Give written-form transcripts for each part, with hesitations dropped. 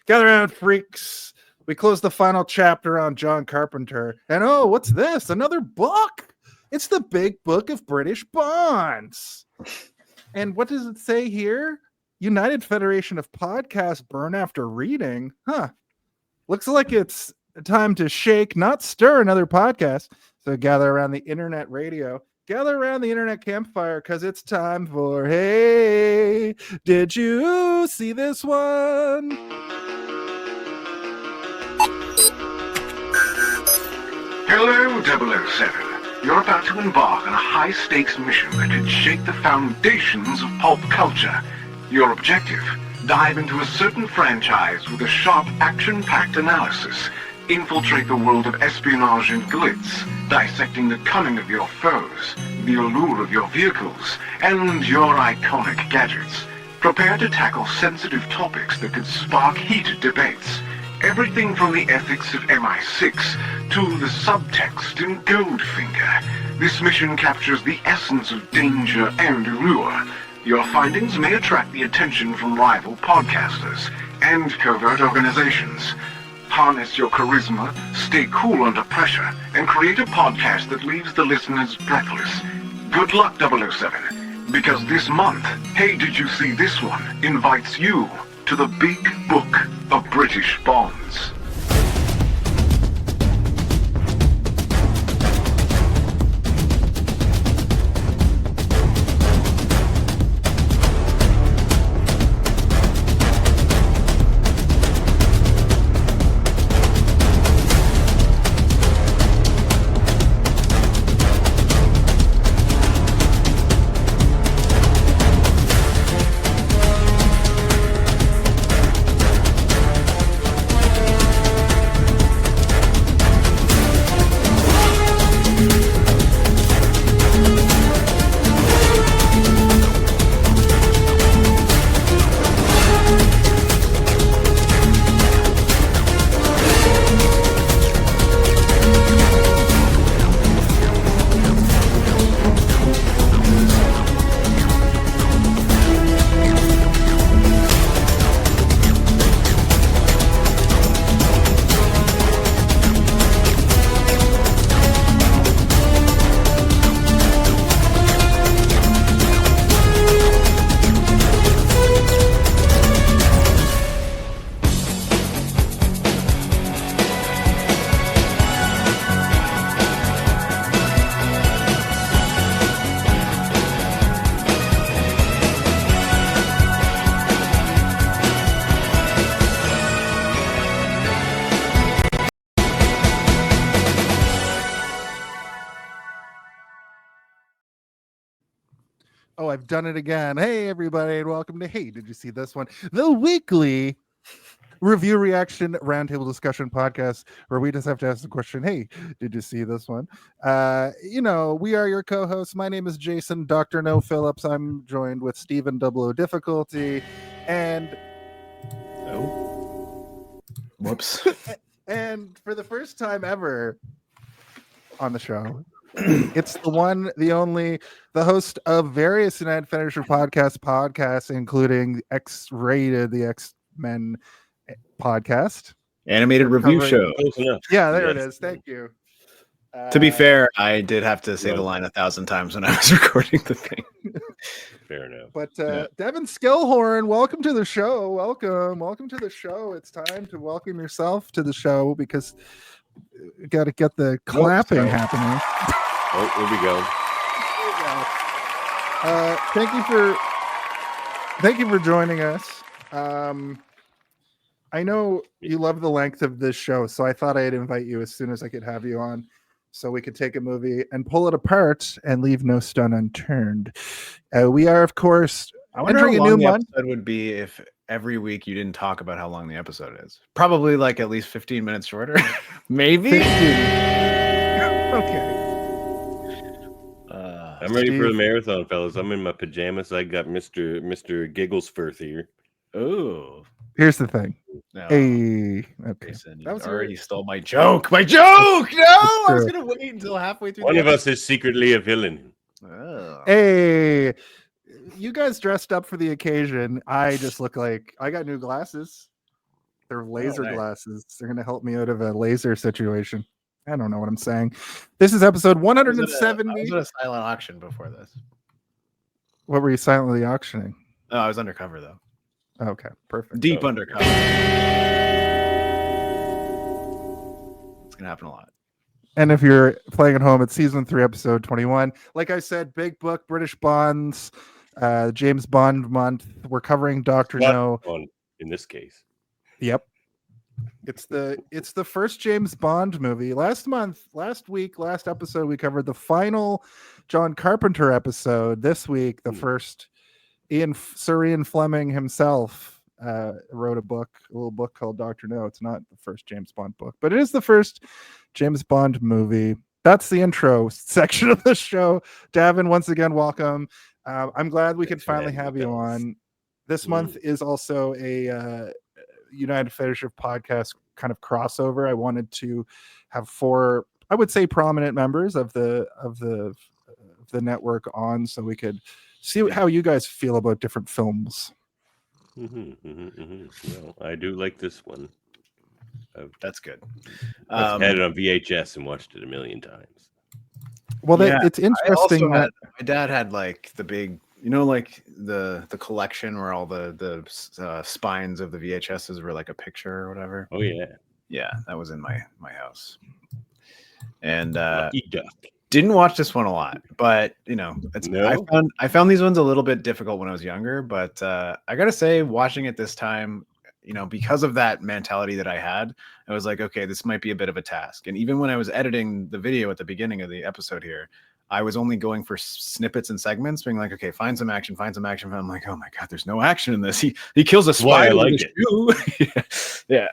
Gather around, freaks. We close the final chapter on John Carpenter. And oh, what's this? Another book. It's the Big Book of British Bonds. And what does it say here? United Federation of Podcasts burn after reading. Huh. Looks like it's time to shake, not stir another podcast. So gather around the internet radio. Gather around the internet campfire because it's time for Hey, did you see this one? Hello, 007. You're about to embark on a high-stakes mission that could shake the foundations of pulp culture. Your objective? Dive into a certain franchise with a sharp, action-packed analysis. Infiltrate the world of espionage and glitz, dissecting the cunning of your foes, the allure of your vehicles, and your iconic gadgets. Prepare to tackle sensitive topics that could spark heated debates. Everything from the ethics of MI6 to the subtext in Goldfinger. This mission captures the essence of danger and allure. Your findings may attract the attention from rival podcasters and covert organizations. Harness your charisma, stay cool under pressure, and create a podcast that leaves the listeners breathless. Good luck, 007, because this month, Hey Did You See This One invites you to the Big Book of British Bonds. Oh, I've done it again. Hey, everybody, and welcome to Hey, Did You See This One? The weekly review reaction roundtable discussion podcast where we just have to ask the question, hey, did you see this one? We are your co-hosts. My name is Jason, Dr. No Phillips. I'm joined with Stephen Double O Difficulty and Whoops. and for the first time ever on the show, it's the one, the only, the host of various United Federation podcasts, including X-Rated, the X-Men podcast. Animated review show. Yeah, there it is. Thank you. To be fair, I did have to say the line 1,000 times when I was recording the thing. Fair enough. But Devin Skillhorn, welcome to the show. Welcome to the show. It's time to welcome yourself to the show because you got to get the clapping happening. Oh, here we go. Thank you for joining us. I know you love the length of this show, so I thought I'd invite you as soon as I could have you on so we could take a movie and pull it apart and leave no stone unturned. We are, of course, entering a new month. Episode would be if every week you didn't talk about how long the episode is. Probably like at least 15 minutes shorter. Maybe. 15. Okay. I'm ready for the marathon, fellas. I'm in my pajamas. I got Mr. Gigglesforth here. Oh. Here's the thing. No. Hey, okay. Jason, That was already stole my joke. My joke! No! I was true. going to wait until halfway through. One of us is secretly a villain. Oh. Hey, you guys dressed up for the occasion. I just look like I got new glasses. They're laser nice. glasses. They're going to help me out of a laser situation. I don't know what I'm saying. This is episode I 170. was at a silent auction before this. What were you silently auctioning? Oh, I was undercover though. Okay, perfect. Deep Oh, undercover. It's gonna happen a lot. And if you're playing at home, it's season 3, episode 21. Like I said, big book, British Bonds, James Bond month. We're covering Dr. Not No. one in this case. Yep. It's the first James Bond movie. Last episode, we covered the final John Carpenter episode. This week, the first Sir Ian Fleming himself wrote a little book called Dr. No. It's not the first James Bond book, but it is the first James Bond movie. That's the intro section of the show. Davin, once again, welcome. I'm glad we could finally have you on. This month is also a United Fellowship podcast kind of crossover. I wanted to have 4, I would say, prominent members of the network on, so we could see how you guys feel about different films. Well, I do like this one. That's good. I've had it on VHS and watched it a million times. Well, Yeah, it's interesting that my dad had like the big, like the collection where all the spines of the VHSs were like a picture or whatever. Oh yeah, Yeah, that was in my house. And Lucky Duck. didn't watch this one a lot, but it's No? I found these ones a little bit difficult when I was younger, but I gotta say, watching it this time, because of that mentality that I had, I was like, okay, this might be a bit of a task. And even when I was editing the video at the beginning of the episode here, I was only going for snippets and segments, being like, okay, find some action. I'm like, oh my god, there's no action in this. He kills a why I spider with like a shoe. Yeah.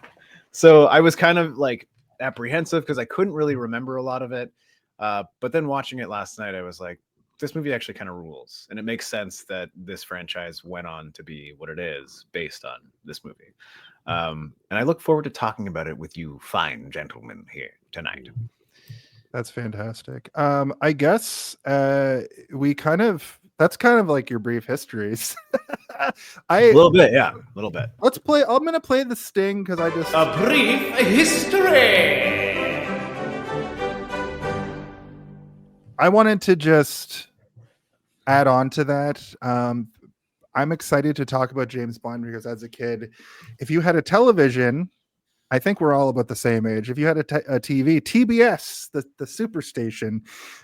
So I was kind of like apprehensive because I couldn't really remember a lot of it. But then watching it last night, I was like, this movie actually kind of rules. And it makes sense that this franchise went on to be what it is based on this movie. And I look forward to talking about it with you fine gentlemen here tonight. That's fantastic. I guess that's kind of like your brief histories. A little bit, yeah, a little bit. Let's play. I'm gonna play the sting because I just A brief history. I wanted to just add on to that. I'm excited to talk about James Bond because as a kid, if you had a television, I think we're all about the same age. If you had a TV, TBS, the superstation,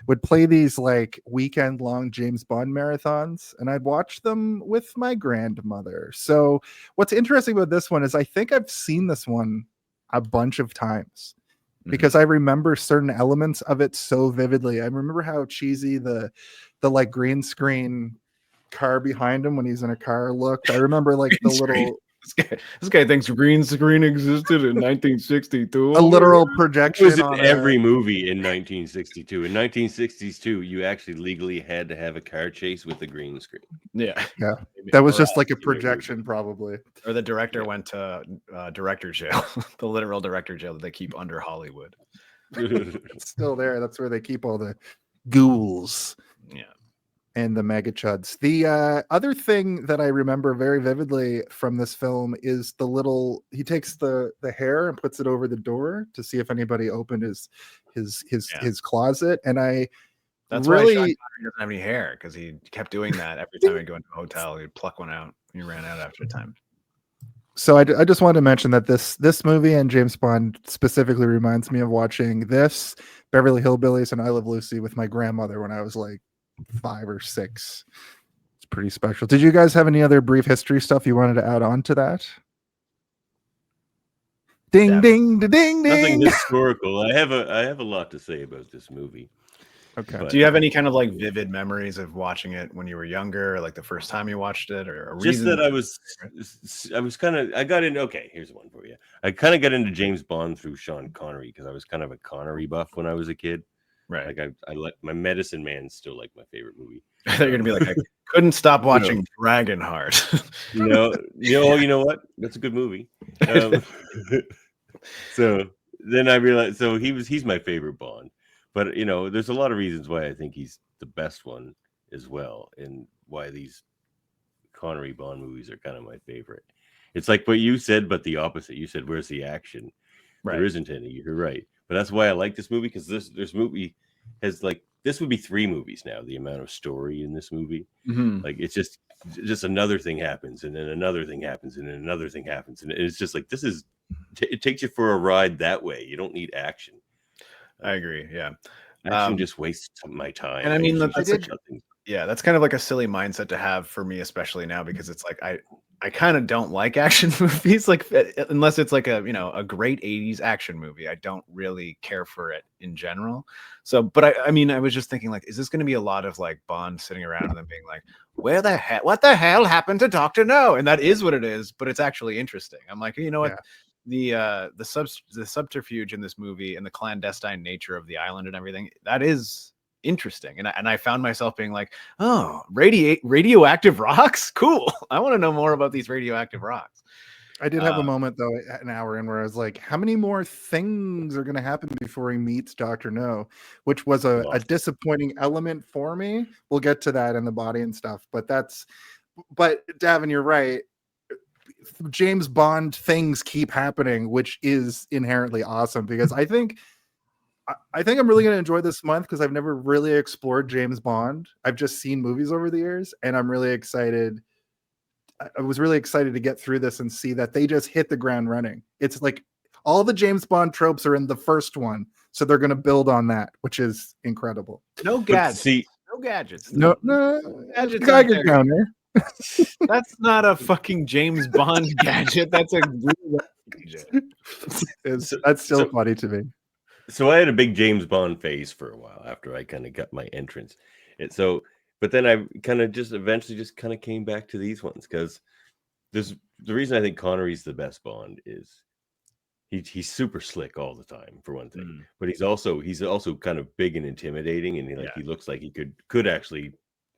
would play these like weekend long James Bond marathons, and I'd watch them with my grandmother. So what's interesting about this one is I think I've seen this one a bunch of times because I remember certain elements of it so vividly. I remember how cheesy the like green screen car behind him when he's in a car looked. I remember like the little this guy thinks green screen existed in 1962. a literal It projection was in on every movie in 1962. In 1962, you actually legally had to have a car chase with a green screen. Yeah. that was just like a projection probably. Or the director went to director jail, the literal director jail that they keep under Hollywood. It's still there. That's where they keep all the ghouls. Yeah. And the mega chuds. The other thing that I remember very vividly from this film is he takes the hair and puts it over the door to see if anybody opened his closet. And That's really why Sean Connery doesn't have any hair, because he kept doing that every time he'd go into a hotel. He'd pluck one out. He ran out after a time. So I just wanted to mention that this movie and James Bond specifically reminds me of watching this, Beverly Hillbillies, and I Love Lucy with my grandmother when I was like 5 or 6. It's pretty special. Did you guys have any other brief history stuff you wanted to add on to that? Ding, Yeah. ding, ding, Nothing ding. historical. I have a lot to say about this movie. Okay. But- Do you have any kind of like vivid memories of watching it when you were younger, or like the first time you watched it, or a Just reason? that I got into. Okay, here's one for you. I kind of got into James Bond through Sean Connery because I was kind of a Connery buff when I was a kid. Right. Like I like my Medicine Man's still like my favorite movie. They're gonna be like, I couldn't stop watching Dragonheart. You know what? That's a good movie. So then I realized, so he's my favorite Bond, but there's a lot of reasons why I think he's the best one as well, and why these Connery Bond movies are kind of my favorite. It's like what you said, but the opposite. You said, "Where's the action?" Right. There isn't any. You're right, but that's why I like this movie, because this movie has, like, this would be 3 movies now. The amount of story in this movie, Mhm. like, it's just another thing happens, and then another thing happens, and then another thing happens, and it's just like, this is it takes you for a ride that way. You don't need action. I agree. Yeah. Action just wastes my time. And I mean, usually that's just like- nothing. Yeah, that's kind of like a silly mindset to have for me, especially now, because it's like I kind of don't like action movies, like unless it's like a a great 80s action movie. I don't really care for it in general. So, but I mean, I was just thinking, like, is this going to be a lot of like Bond sitting around and then being like, what the hell happened to Dr. No? And that is what it is, but it's actually interesting. I'm like, you know what? The subterfuge in this movie and the clandestine nature of the island and everything, that is interesting. And I found myself being like, oh, radioactive rocks, cool. I want to know more about these radioactive rocks. I did have a moment though, an hour in, where I was like, how many more things are going to happen before he meets Dr. No, which was a disappointing element for me. We'll get to that in the body and stuff, but Davin, you're right. James Bond things keep happening, which is inherently awesome, because I think I'm really going to enjoy this month, because I've never really explored James Bond. I've just seen movies over the years, and I'm really excited. I was really excited to get through this and see that they just hit the ground running. It's like all the James Bond tropes are in the first one, so they're going to build on that, which is incredible. No gadgets. No gadgets. No gadgets. Geiger counter. That's not a fucking James Bond gadget. That's a real gadget. That's still funny to me. So I had a big James Bond phase for a while after I kind of got my entrance. But then I kind of just eventually just kind of came back to these ones, because the reason I think Connery's the best Bond is he's super slick all the time, for one thing, but he's also kind of big and intimidating, and he looks like he could actually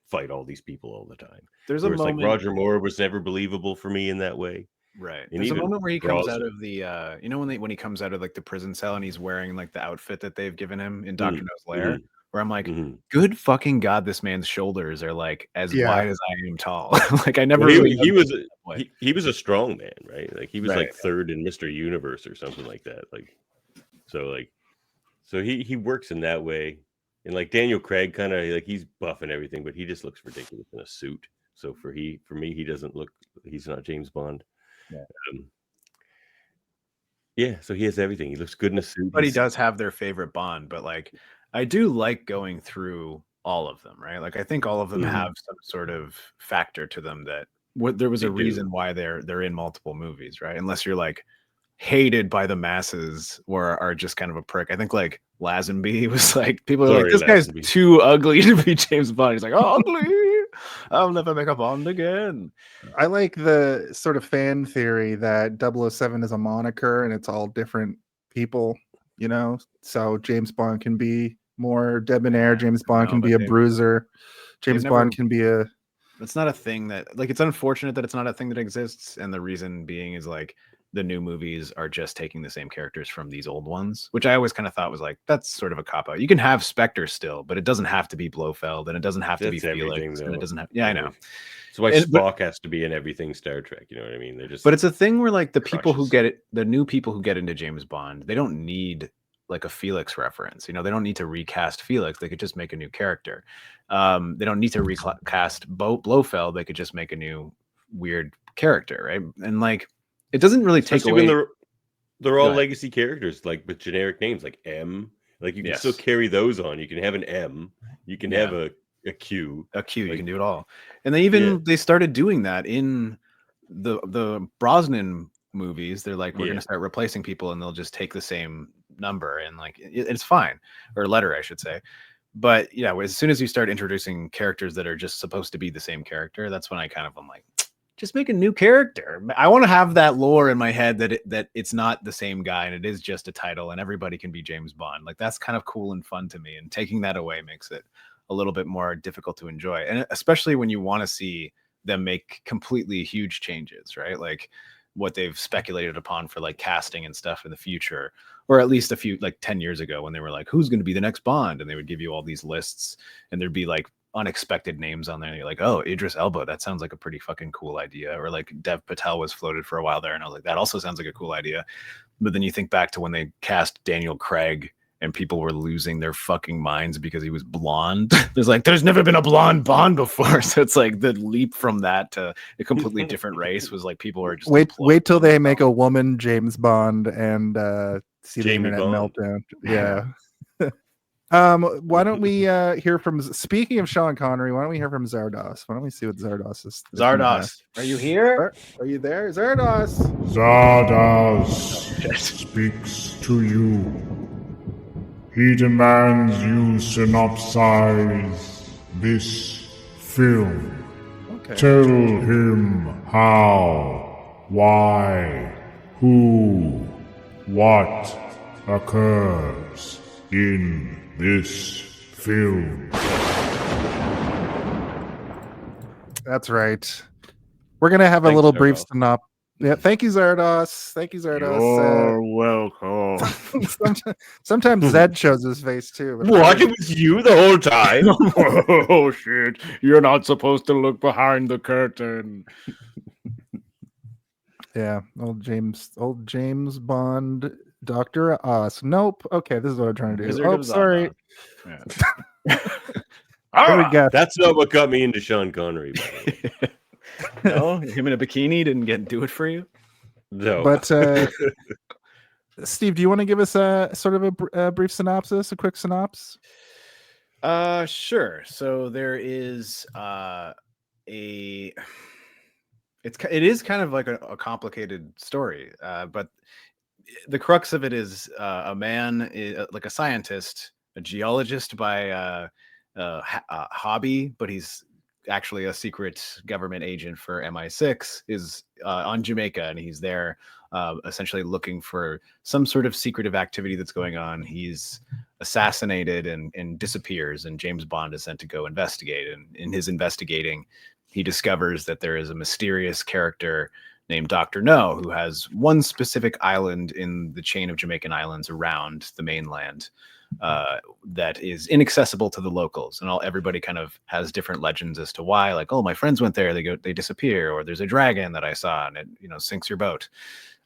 fight all these people all the time. There's a moment, like Roger Moore was never believable for me in that way. Right. And there's a moment where he comes Brosnan. out of the when he comes out of like the prison cell and he's wearing like the outfit that they've given him in Dr. No's lair, where I'm like, good fucking God, this man's shoulders are like as wide as I am tall. Like I never he was a strong man, right? Like he was like third in Mr. Universe or something like that. So he works in that way. And like Daniel Craig, kind of like, he's buff and everything, but he just looks ridiculous in a suit. So for me, he's not James Bond. So he has everything. He looks good in a suit. But he does have their favorite Bond. But like, I do like going through all of them, right? Like I think all of them have some sort of factor to them that there was a reason why they're in multiple movies, right? Unless you're like hated by the masses or are just kind of a prick. I think like Lazenby was like, people are like, this guy's too ugly to be James Bond. He's like, oh, ugly. I'll never make a Bond again. I like the sort of fan theory that 007 is a moniker and it's all different people, so James Bond can be more debonair, James Bond can be a bruiser, James Bond can be a... It's not a thing that, like, it's unfortunate that it's not a thing that exists, and the reason being is like the new movies are just taking the same characters from these old ones, which I always kind of thought was like, that's sort of a cop out. You can have Spectre still, but it doesn't have to be Blofeld, and it doesn't have to be Felix, and it doesn't have. Yeah, I know. That's why Spock has to be in everything Star Trek. You know what I mean? But it's a thing where like the people who get it, the new people who get into James Bond, they don't need like a Felix reference. They don't need to recast Felix. They could just make a new character. They don't need to recast Blofeld. They could just make a new weird character, right? And like, it doesn't really take away. When they're all legacy characters, like with generic names, like M. Like you can still carry those on. You can have an M. You can have a Q. A Q. You can do it all. And they started doing that in the Brosnan movies. They're like, we're going to start replacing people, and they'll just take the same number, and like it's fine, or letter, I should say. But as soon as you start introducing characters that are just supposed to be the same character, that's when I'm like, just make a new character. I want to have that lore in my head that it's not the same guy and it is just a title and everybody can be James Bond. Like that's kind of cool and fun to me. And taking that away makes it a little bit more difficult to enjoy. And especially when you want to see them make completely huge changes, right? Like what they've speculated upon for like casting and stuff in the future, or at least a few, like 10 years ago when they were like, who's going to be the next Bond? And they would give you all these lists and there'd be like unexpected names on there. And you're like, oh, Idris Elba, that sounds like a pretty fucking cool idea. Or like Dev Patel was floated for a while there, and I was like, that also sounds like a cool idea. But then you think back to when they cast Daniel Craig and people were losing their fucking minds because he was blonde. There's never been a blonde Bond before. So it's like the leap from that to a completely different race was like people are just wait till they make a woman James Bond and see the Jamie internet Bond. meltdown. Yeah. Why don't we hear from? Speaking of Sean Connery, why don't we hear from Zardos? Why don't we see what Zardos is? Zardos, are you here? Are you there, Zardos? Zardoz speaks to you. He demands you synopsize this film. Okay. Tell him how, why, who, what occurs in this film. That's right. We're gonna have a Thanks, little brief Zardos. synopsis. Yeah, thank you, Zardos. Thank you, Zardos. Welcome. Sometimes Zed shows his face too. but- What? It was you the whole time? Oh shit! You're not supposed to look behind the curtain. Yeah, old James Bond, Dr. Oz. Nope. Okay, this is what I'm trying to do. Wizard Oh, of sorry. Zardoz. Yeah. What do we got? That's not what got me into Sean Connery. By the way. No, him in a bikini didn't do it for you. No. But Steve, do you want to give us a sort of a brief synopsis, a quick synopsis? Sure. So there is it is kind of like a complicated story, but the crux of it is a man, like a scientist, a geologist by hobby, but he's actually a secret government agent for MI6, is on Jamaica, and he's there essentially looking for some sort of secretive activity that's going on. He's assassinated and disappears, and James Bond is sent to go investigate. And in his investigating, he discovers that there is a mysterious character named Dr. No, who has one specific island in the chain of Jamaican islands around the mainland that is inaccessible to the locals, and everybody kind of has different legends as to why. Like, oh, my friends went there, they disappear, or there's a dragon that I saw and it sinks your boat.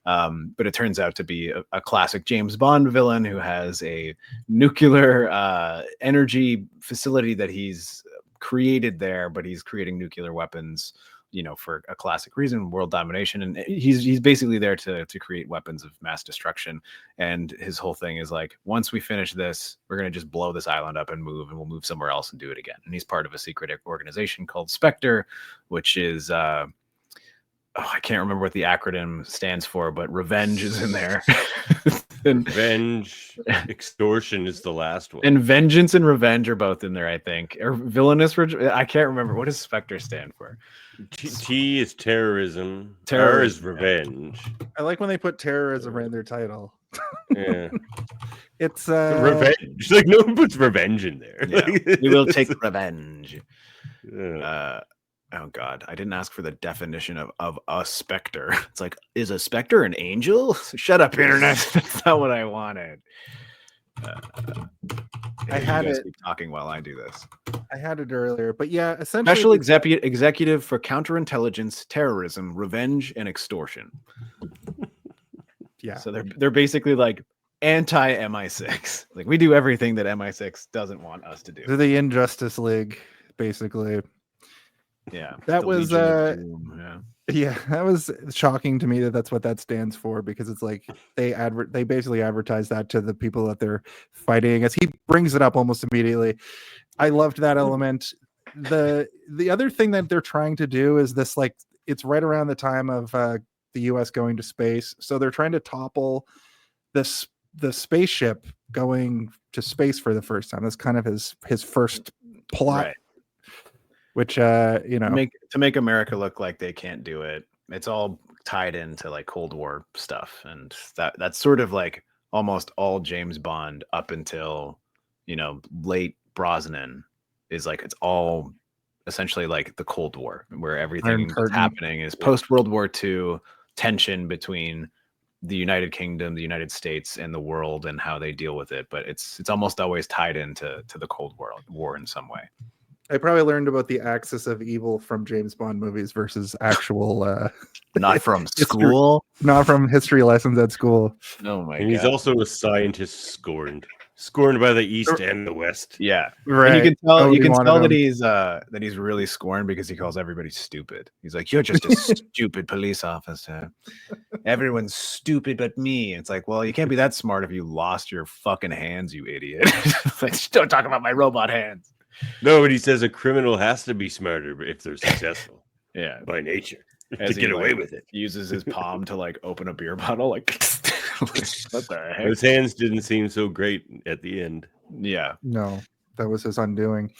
But it turns out to be a classic James Bond villain who has a nuclear energy facility that he's created there, but he's creating nuclear weapons, for a classic reason, world domination. And he's basically there to create weapons of mass destruction. And his whole thing is like, once we finish this, we're going to just blow this island up and we'll move somewhere else and do it again. And he's part of a secret organization called Spectre, which is, I can't remember what the acronym stands for, but revenge is in there. And Revenge, extortion is the last one. and vengeance and revenge are both in there, I think. Or villainous, I can't remember. What does Spectre stand for? T is terrorism. R Terrorism, is revenge. I like when they put terrorism in their title. Yeah. It's Revenge. Like, no one puts revenge in there. Yeah. Like, We will take revenge. yeah. Oh God, I didn't ask for the definition of a specter. It's like, is a specter an angel? Shut up, internet. That's not what I wanted. I had you guys it. keep talking while I do this. I had it earlier, but yeah, essentially Special executive for counterintelligence, terrorism, revenge, and extortion. yeah. So they're basically like anti MI6. Like, we do everything that MI6 doesn't want us to do. They're the Injustice League, basically. Yeah, That the was, Legion of Doom, yeah. Yeah, that was shocking to me that's what that stands for, because it's like they basically advertise that to the people that they're fighting against. He brings it up almost immediately. I loved that element. The other thing that they're trying to do is this, like, it's right around the time of the US going to space, so they're trying to topple the spaceship going to space for the first time. That's kind of his first plot. Right. Which To make America look like they can't do it. It's all tied into like Cold War stuff, and that's sort of like almost all James Bond up until late Brosnan is like, it's all essentially like the Cold War, where everything Iron that's Curtain. happening is post World War II tension between the United Kingdom, the United States, and the world, and how they deal with it. But it's almost always tied into the Cold War in some way. I probably learned about the axis of evil from James Bond movies versus actual, Not from History- school. not from history lessons at school. Oh my And he's god. also a scientist scorned by the East and the West. Yeah. Right. And you can tell Nobody you can wanted tell that him. he's really scorned because he calls everybody stupid. He's like, "You're just a stupid police officer. Everyone's stupid but me." It's like, well, you can't be that smart if you lost your fucking hands, you idiot. Like, don't talk about my robot hands. No, but he says a criminal has to be smarter if they're successful Yeah. by nature to As he, get away like, with it. Uses his palm to like open a beer bottle, like what the heck? His hands didn't seem so great at the end. Yeah. No, that was his undoing.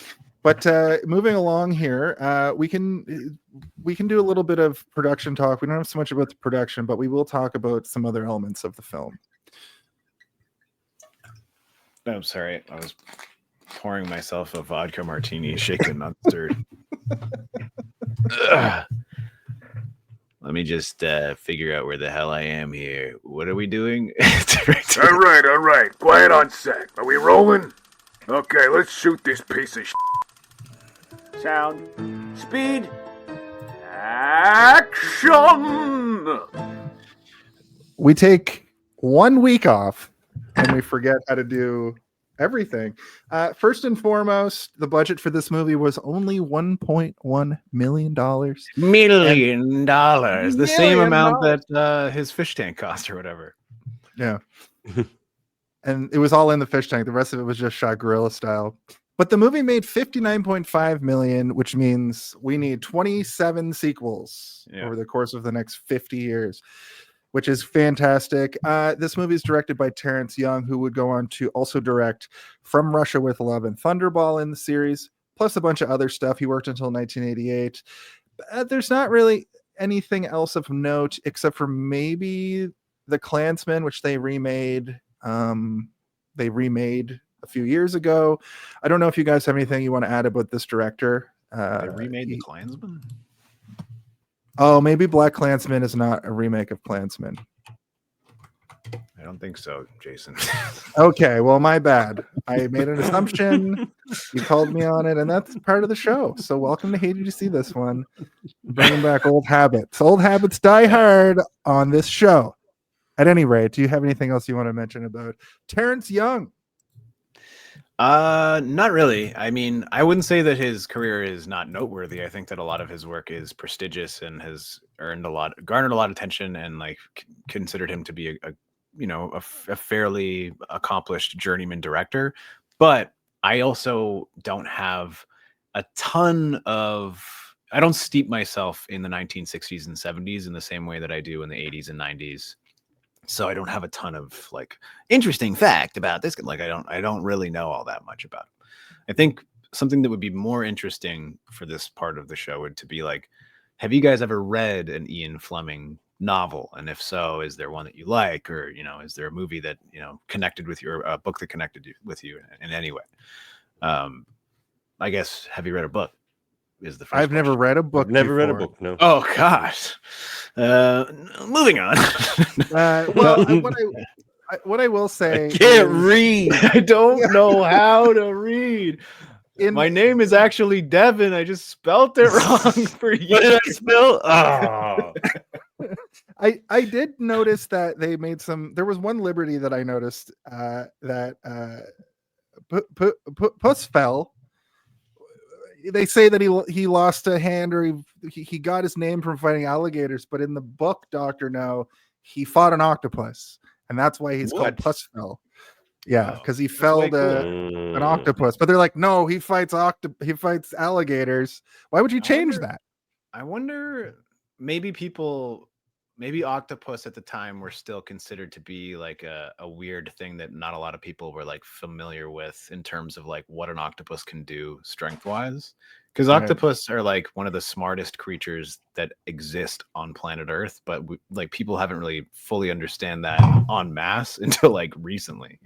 But moving along here, we can do a little bit of production talk. We don't have so much about the production, but we will talk about some other elements of the film. No, I'm sorry. I was pouring myself a vodka martini, shaken, not stirred. Ugh. Let me just figure out where the hell I am here. What are we doing? All right. Quiet on set. Are we rolling? Okay, let's shoot this piece of Sound. Speed. Action! We take 1 week off and we forget how to do everything. First and foremost, the budget for this movie was only $1.1 million. $1 million. The same $1 amount million. that his fish tank cost or whatever. Yeah. And it was all in the fish tank. The rest of it was just shot guerrilla style. But the movie made 59.5 million, which means we need 27 sequels over the course of the next 50 years, which is fantastic. This movie is directed by Terrence Young, who would go on to also direct From Russia with Love and Thunderball in the series, plus a bunch of other stuff. He worked until 1988. There's not really anything else of note except for maybe The Klansman, which they remade. A few years ago. I don't know if you guys have anything you want to add about this director. They remade The Klansman? Oh, maybe Black Klansman is not a remake of Klansman. I don't think so, Jason. Okay, well, my bad. I made an assumption. You called me on it, and that's part of the show. So welcome to Hated to See This one. Bringing back old habits. Old habits die hard on this show. At any rate, do you have anything else you want to mention about Terrence Young? Not really. I mean, I wouldn't say that his career is not noteworthy. I think that a lot of his work is prestigious and has garnered a lot of attention, and like considered him to be a fairly accomplished journeyman director. But I also don't have a ton of. I don't steep myself in the 1960s and 70s in the same way that I do in the 80s and 90s. So I don't have a ton of like interesting fact about this. Like I don't really know all that much about it. I think something that would be more interesting for this part of the show would to be like, have you guys ever read an Ian Fleming novel? And if so, is there one that you like, or is there a movie that connected with you, or a book that connected with you in any way? I guess, have you read a book? Is the first I've never read a book. Never read a before. book. No. Oh gosh. Moving on. What I will say, Can't read. I don't know how to read. My name is actually Devin. I just spelt it wrong for you. What did I spell? Oh. I did notice that they made some. There was one liberty that I noticed that Puss fell. They say that he lost a hand, or he got his name from fighting alligators, but in the book, Dr. No, he fought an octopus, and that's why he's called Pussfell. Yeah, because he felled an octopus. But they're like, no, he fights alligators. Why would you change that? I wonder, maybe octopus at the time were still considered to be like a weird thing that not a lot of people were like familiar with in terms of like what an octopus can do strength wise. Because octopus are like one of the smartest creatures that exist on planet Earth, but like people haven't really fully understand that en masse until like recently.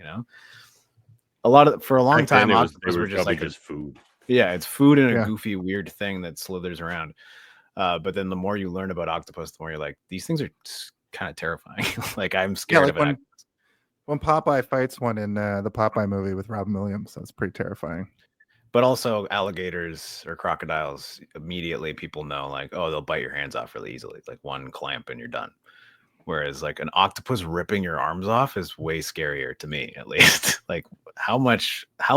For a long time, octopus were just like just food. Yeah, it's food and a goofy weird thing that slithers around. But then the more you learn about octopus, the more you're like, these things are kind of terrifying. Like I'm scared of it. When Popeye fights one in the Popeye movie with Robin Williams, that's pretty terrifying. But also alligators or crocodiles, immediately people know like, oh, they'll bite your hands off really easily. It's like one clamp and you're done. Whereas like an octopus ripping your arms off is way scarier to me, at least. Like how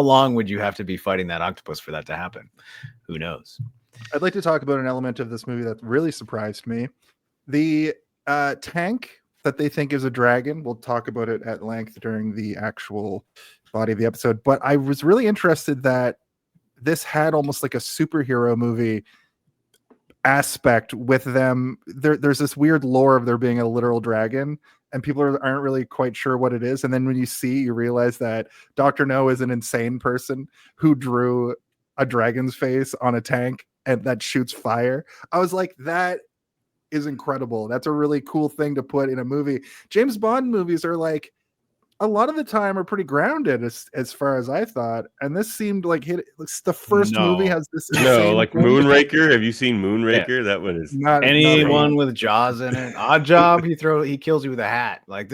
long would you have to be fighting that octopus for that to happen? Who knows? I'd like to talk about an element of this movie that really surprised me. The tank that they think is a dragon. We'll talk about it at length during the actual body of the episode. But I was really interested that this had almost like a superhero movie aspect with them. There's this weird lore of there being a literal dragon, and people aren't really quite sure what it is. And then when you see, you realize that Dr. No is an insane person who drew a dragon's face on a tank and that shoots fire. I was like, that is incredible. That's a really cool thing to put in a movie. James Bond movies are like, a lot of the time are pretty grounded as far as I thought. And this seemed like it's the first movie has this. No, like Moonraker. Have you seen Moonraker? Yeah. That one is not anyone with Jaws in it. Odd Job, he kills you with a hat. Like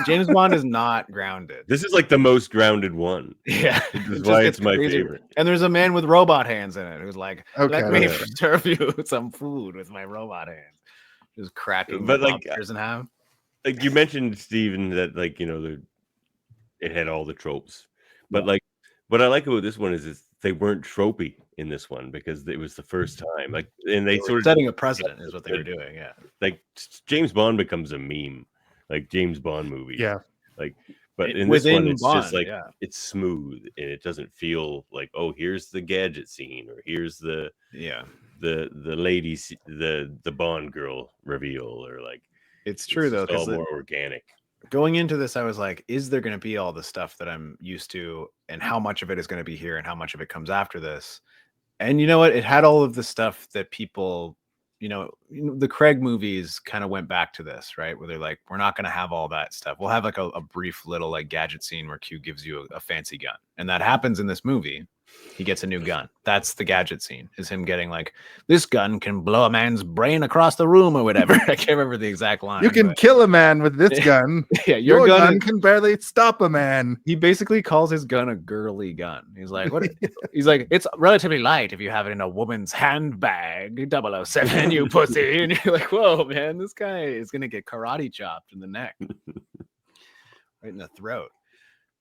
James Bond is not grounded. This is like the most grounded one. Yeah, this is why it's my favorite. And there's a man with robot hands in it who's like, let me serve you some food with my robot hands. Just cracking, but like doesn't have. Like you mentioned, Steven, that like it had all the tropes, but like what I like about this one is they weren't tropey in this one because it was the first time. Like, and they sort of setting a precedent is what they were doing. Yeah, like James Bond becomes a meme, like James Bond movie. Yeah, like, but in this one, it's just like it's smooth and it doesn't feel like, oh, here's the gadget scene or here's the ladies, the Bond girl reveal, or like it's true though, it's all more organic. Going into this, I was like, is there going to be all the stuff that I'm used to, and how much of it is going to be here and how much of it comes after this? And you know what? It had all of the stuff that people, the Craig movies kind of went back to this, right? Where they're like, we're not going to have all that stuff. We'll have like a brief little like gadget scene where Q gives you a fancy gun. And that happens in this movie. He gets a new gun. That's the gadget scene, is him getting like, this gun can blow a man's brain across the room or whatever. I can't remember the exact line. You can kill a man with this gun. Yeah, your gun can barely stop a man. He basically calls his gun a girly gun. He's like, what? He's like, it's relatively light if you have it in a woman's handbag, 007, you pussy. And you're like, whoa, man, this guy is going to get karate chopped in the neck. Right in the throat.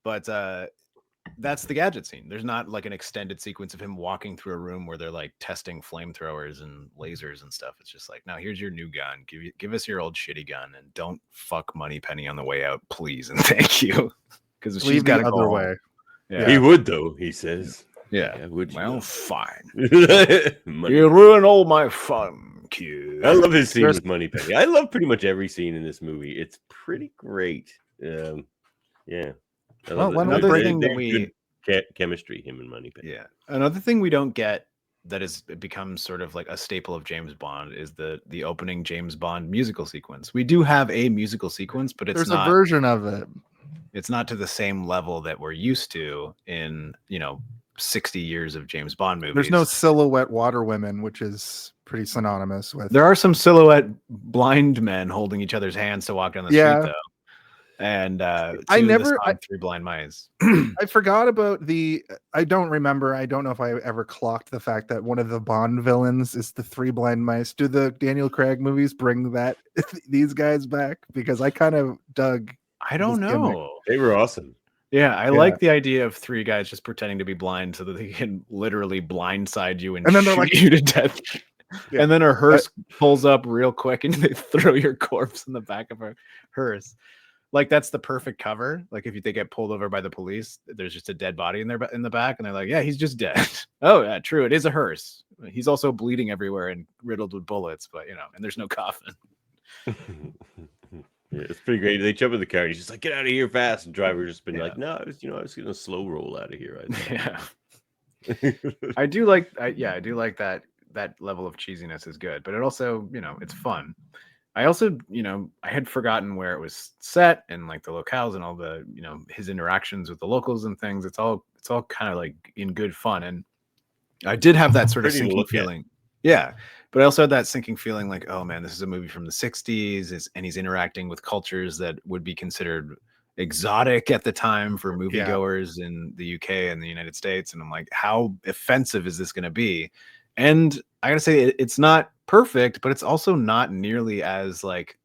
But, that's the gadget scene. There's not like an extended sequence of him walking through a room where they're like testing flamethrowers and lasers and stuff. It's just like, now here's your new gun. Give us your old shitty gun and don't fuck Moneypenny on the way out, please and thank you. Because she's got to go other way. Yeah. He would though. He says, "Yeah, would you? Well, fine. You ruin all my fun, Q." I love his scene with Moneypenny. I love pretty much every scene in this movie. It's pretty great. Yeah. Well, another thing that we chemistry, him and Moneypenny. Yeah, another thing we don't get that has become sort of like a staple of James Bond is the opening James Bond musical sequence. We do have a musical sequence, but it's there's a version of it. It's not to the same level that we're used to in 60 years of James Bond movies. There's no silhouette water women, which is pretty synonymous with. There are some silhouette blind men holding each other's hands to walk down the street, though. And Three Blind Mice. I forgot about I don't know if I ever clocked the fact that one of the Bond villains is the Three Blind Mice. Do the Daniel Craig movies bring these guys back? Because I kind of dug. I don't know. Gimmick. They were awesome. Yeah, I like the idea of three guys just pretending to be blind so that they can literally blindside you and then shoot like, you to death. Yeah. And then a hearse pulls up real quick and they throw your corpse in the back of a hearse. Like that's the perfect cover. Like if they get pulled over by the police, there's just a dead body in the back, and they're like, "Yeah, he's just dead." Oh, yeah, true. It is a hearse. He's also bleeding everywhere and riddled with bullets, but and there's no coffin. Yeah, it's pretty great. They jump in the car and he's just like, "Get out of here fast!" And driver just been like, "No, I was gonna slow roll out of here." I do like that level of cheesiness is good, but it also it's fun. I also, I had forgotten where it was set and like the locales and all the, his interactions with the locals and things. It's all kind of like in good fun. And I did have that sort of sinking feeling. Yeah. But I also had that sinking feeling like, oh man, this is a movie from the 60s and he's interacting with cultures that would be considered exotic at the time for Yeah. moviegoers in the UK and the United States. And I'm like, how offensive is this going to be? And I gotta say, it's not perfect, but it's also not nearly as like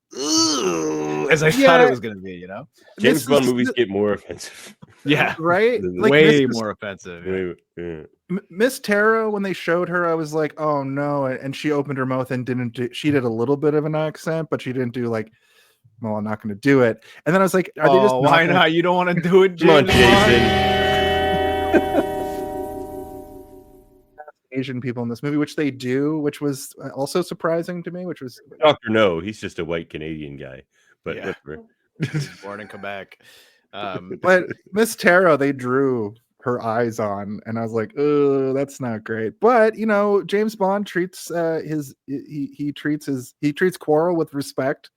as I thought Yeah. it was going to be. You know? James Bond Mrs. movies get more offensive. Yeah, right? Like way Mrs. more offensive. Yeah. Yeah. Miss Tara, when they showed her, I was like, oh no. And she opened her mouth and didn't do, she did a little bit of an accent, but she didn't do like, well, I'm not going to do it. And then I was like, are they just Oh, why gonna- not? You don't want to do it, Come on, James Bond? Jason. Asian people in this movie, which they do, which was also surprising to me, which was Doctor No, he's just a white Canadian guy. But Yeah. whatever. Born in Quebec. but Miss Tara, they drew her eyes on, and I was like, oh, that's not great. But you know, James Bond treats he treats Quarrel with respect,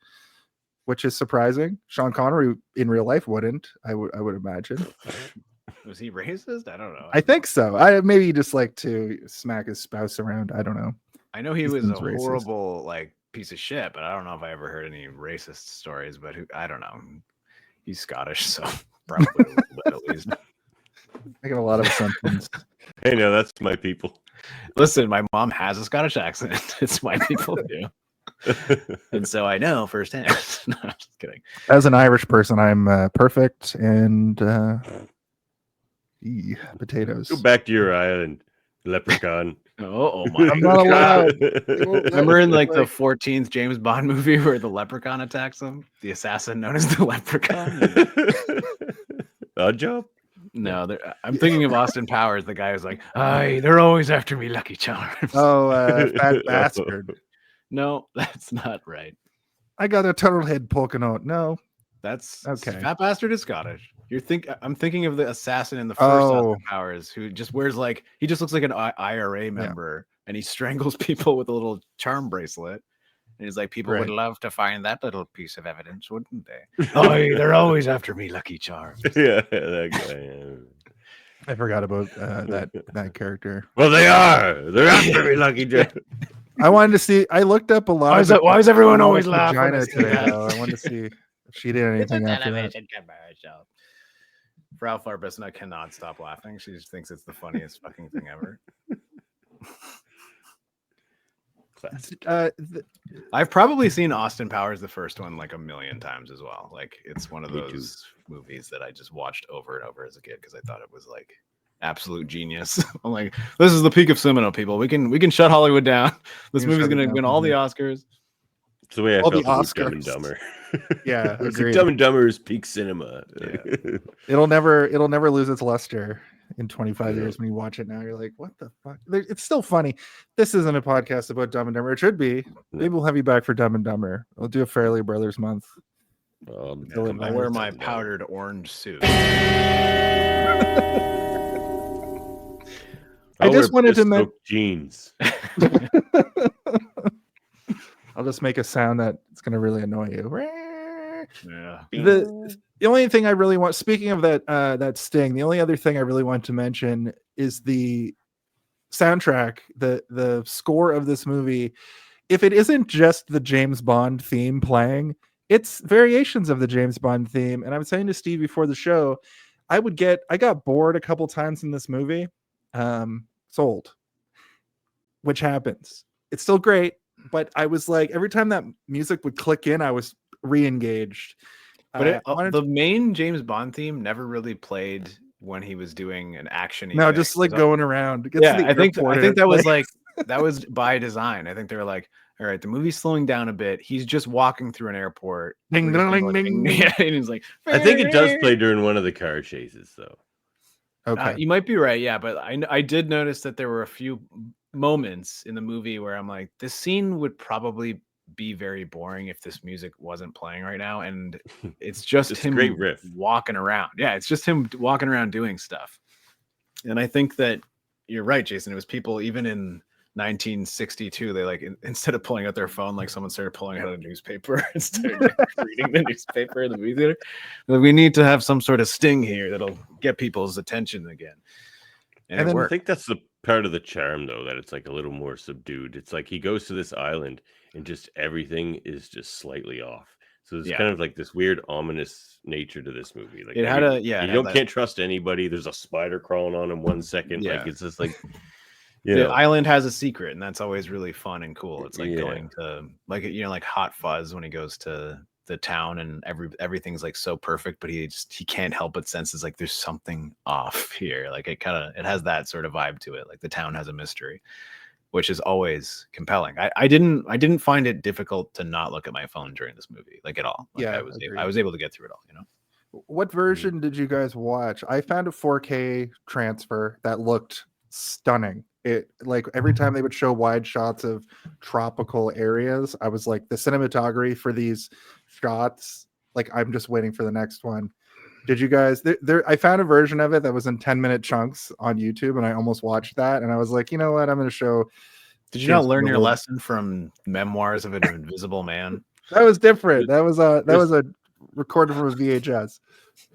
which is surprising. Sean Connery in real life wouldn't, I would imagine. Was he racist? I don't know. I think so. I maybe he just like to smack his spouse around. I don't know. I know he He was a seems racist. horrible like piece of shit, but I don't know if I ever heard any racist stories. But I don't know. He's Scottish, so probably a little bit at least. Making a lot of assumptions. Hey, no, that's my people. Listen, my mom has a Scottish accent. It's my people too, and so I know firsthand. No, I'm just kidding. As an Irish person, I'm perfect and potatoes. Go back to your island, leprechaun. Oh my I'm not allowed. Remember in like the 14th James Bond movie where the leprechaun attacks him? The assassin known as the leprechaun? Odd job? No, I'm thinking of Austin Powers, the guy who's like, "Aye, they're always after me, Lucky Charms." Oh, fat bastard! No, that's not right. I got a turtle head poking out. No, That's Okay. Fat Bastard is Scottish. I'm thinking of the assassin in the first Austin Oh. Powers who just wears like he just looks like an IRA member and he strangles people with a little charm bracelet. And he's like, people would Right. love to find that little piece of evidence, wouldn't they? Oh, they're always after me, Lucky Charms. Yeah, that guy. Yeah. I forgot about that character. Well, they are. They're after me, Lucky Jack. I wanted to see. I looked up a lot. Why is everyone Always always laughing? vagina when I see today, that? though. I wanted to see if she did anything after that. commercial. Frau Farbissina cannot stop laughing. She just thinks it's the funniest fucking thing ever. I've probably seen Austin Powers, the first one, like a million times as well. Like it's one of Me too. those movies that I just watched over and over as a kid because I thought it was like absolute genius. I'm like, this is the peak of cinema, people. We can shut Hollywood down. This can movie's shut it gonna down win all the completely. Oscars. It's the way I All the felt about Dumb and Oscars. Dumber. Yeah, It's like agreed. Dumb and Dumber is peak cinema. Yeah. It'll never lose its luster in 25 Yeah. years. When you watch it now, you're like, what the fuck? It's still funny. This isn't a podcast about Dumb and Dumber. It should be. Maybe we'll have you back for Dumb and Dumber. We'll do a Fairly Brothers month. Come I back wear with my Dumb and Dumber. powdered orange suit. I I'll just wear wanted to piss-soaked jeans. I'll just make a sound that it's gonna really annoy you. Yeah. The only thing I really want, speaking of that sting, the only other thing I really want to mention is the soundtrack, the score of this movie. If it isn't just the James Bond theme playing, it's variations of the James Bond theme. And I was saying to Steve before the show, I got bored a couple times in this movie. Sold, which happens. It's still great, but I was like, every time that music would click in, I was re-engaged. But I wanted the main James Bond theme never really played when he was doing an action. no, just like going around. Get to Yeah, the I think airport and that was like- like that was by design. I think they were like, all right, the movie's slowing down a bit. He's just walking through an airport. Ding, We're just gonna ding, go, ding, ding. Yeah, and he's like, I think it does play during one of the car chases, though. okay. You might be right, yeah, but I did notice that there were a few moments in the movie where I'm like, this scene would probably be very boring if this music wasn't playing right now, and it's just It's a him great riff. walking around. Yeah, it's just him walking around doing stuff. And I think that you're right, Jason. It was people even in 1962. They like instead of pulling out their phone, like someone started pulling out a newspaper and started like, reading the newspaper in the movie theater. Like, we need to have some sort of sting here that'll get people's attention again. And, And it then I worked. think that's the part of the charm, though, that it's like a little more subdued. It's like he goes to this island and just everything is just slightly off. So So it's Yeah. kind of like this weird ominous nature to this movie. Like It had a yeah. you it don't had that- can't trust anybody. There's a spider crawling on him 1 second. Yeah. Like it's just like you the know. island has a secret, and that's always really fun and cool. It's like Yeah. going to like like Hot Fuzz when he goes to the town and everything's like so perfect, but he can't help but senses like there's something off here. Like it has that sort of vibe to it. Like the town has a mystery, which is always compelling. I didn't find it difficult to not look at my phone during this movie, like at all. Like Yeah, I agreed. was able to get through it all, you know. What version did you guys watch? I found a 4K transfer that looked stunning. It like every time they would show wide shots of tropical areas, I was like, the cinematography for these shots, like I'm just waiting for the next one. Did you guys there I found a version of it that was in 10-minute chunks on YouTube, and I almost watched that, and I was like, you know what, I'm going to show. Did you not James learn your Bond. lesson from Memoirs of an Invisible Man? That was different. That was a recorded from a VHS.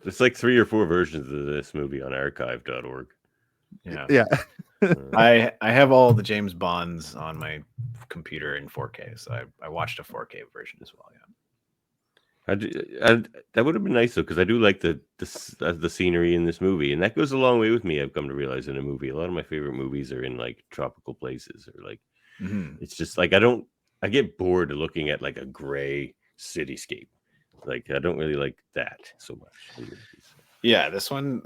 There's like 3 or 4 versions of this movie on archive.org. Yeah. Yeah. I have all the James Bonds on my computer in 4K, so I watched a 4K version as well. Yeah. That would have been nice though, because I do like the scenery in this movie, and that goes a long way with me. I've come to realize in a movie, a lot of my favorite movies are in like tropical places, or like it's just like I get bored of looking at like a gray cityscape. Like I don't really like that so much in movies. Yeah, this one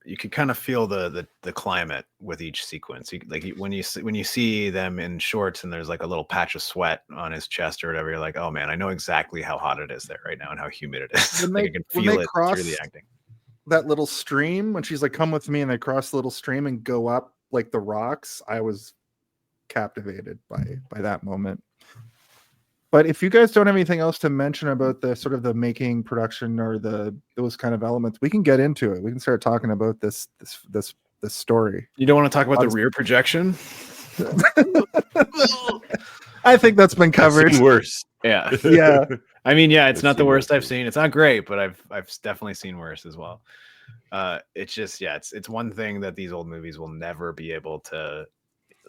you could kind of feel the climate with each sequence. When you see them in shorts and there's like a little patch of sweat on his chest or whatever, you're like, oh man, I know exactly how hot it is there right now and how humid it is. When Like, they- I can when feel they it cross- through the acting. That little stream, when she's like, come with me, and they cross the little stream and go up like the rocks, I was captivated by that moment. But if you guys don't have anything else to mention about the sort of the making, production, or those kind of elements, we can get into it. We can start talking about this story. You don't want to talk about the Honestly- rear projection? I think that's been I've covered. seen worse. Yeah. Yeah. I mean, yeah, it's I've not the seen worst worse, I've too. seen. It's not great, but I've definitely seen worse as well. It's just, yeah, it's one thing that these old movies will never be able to.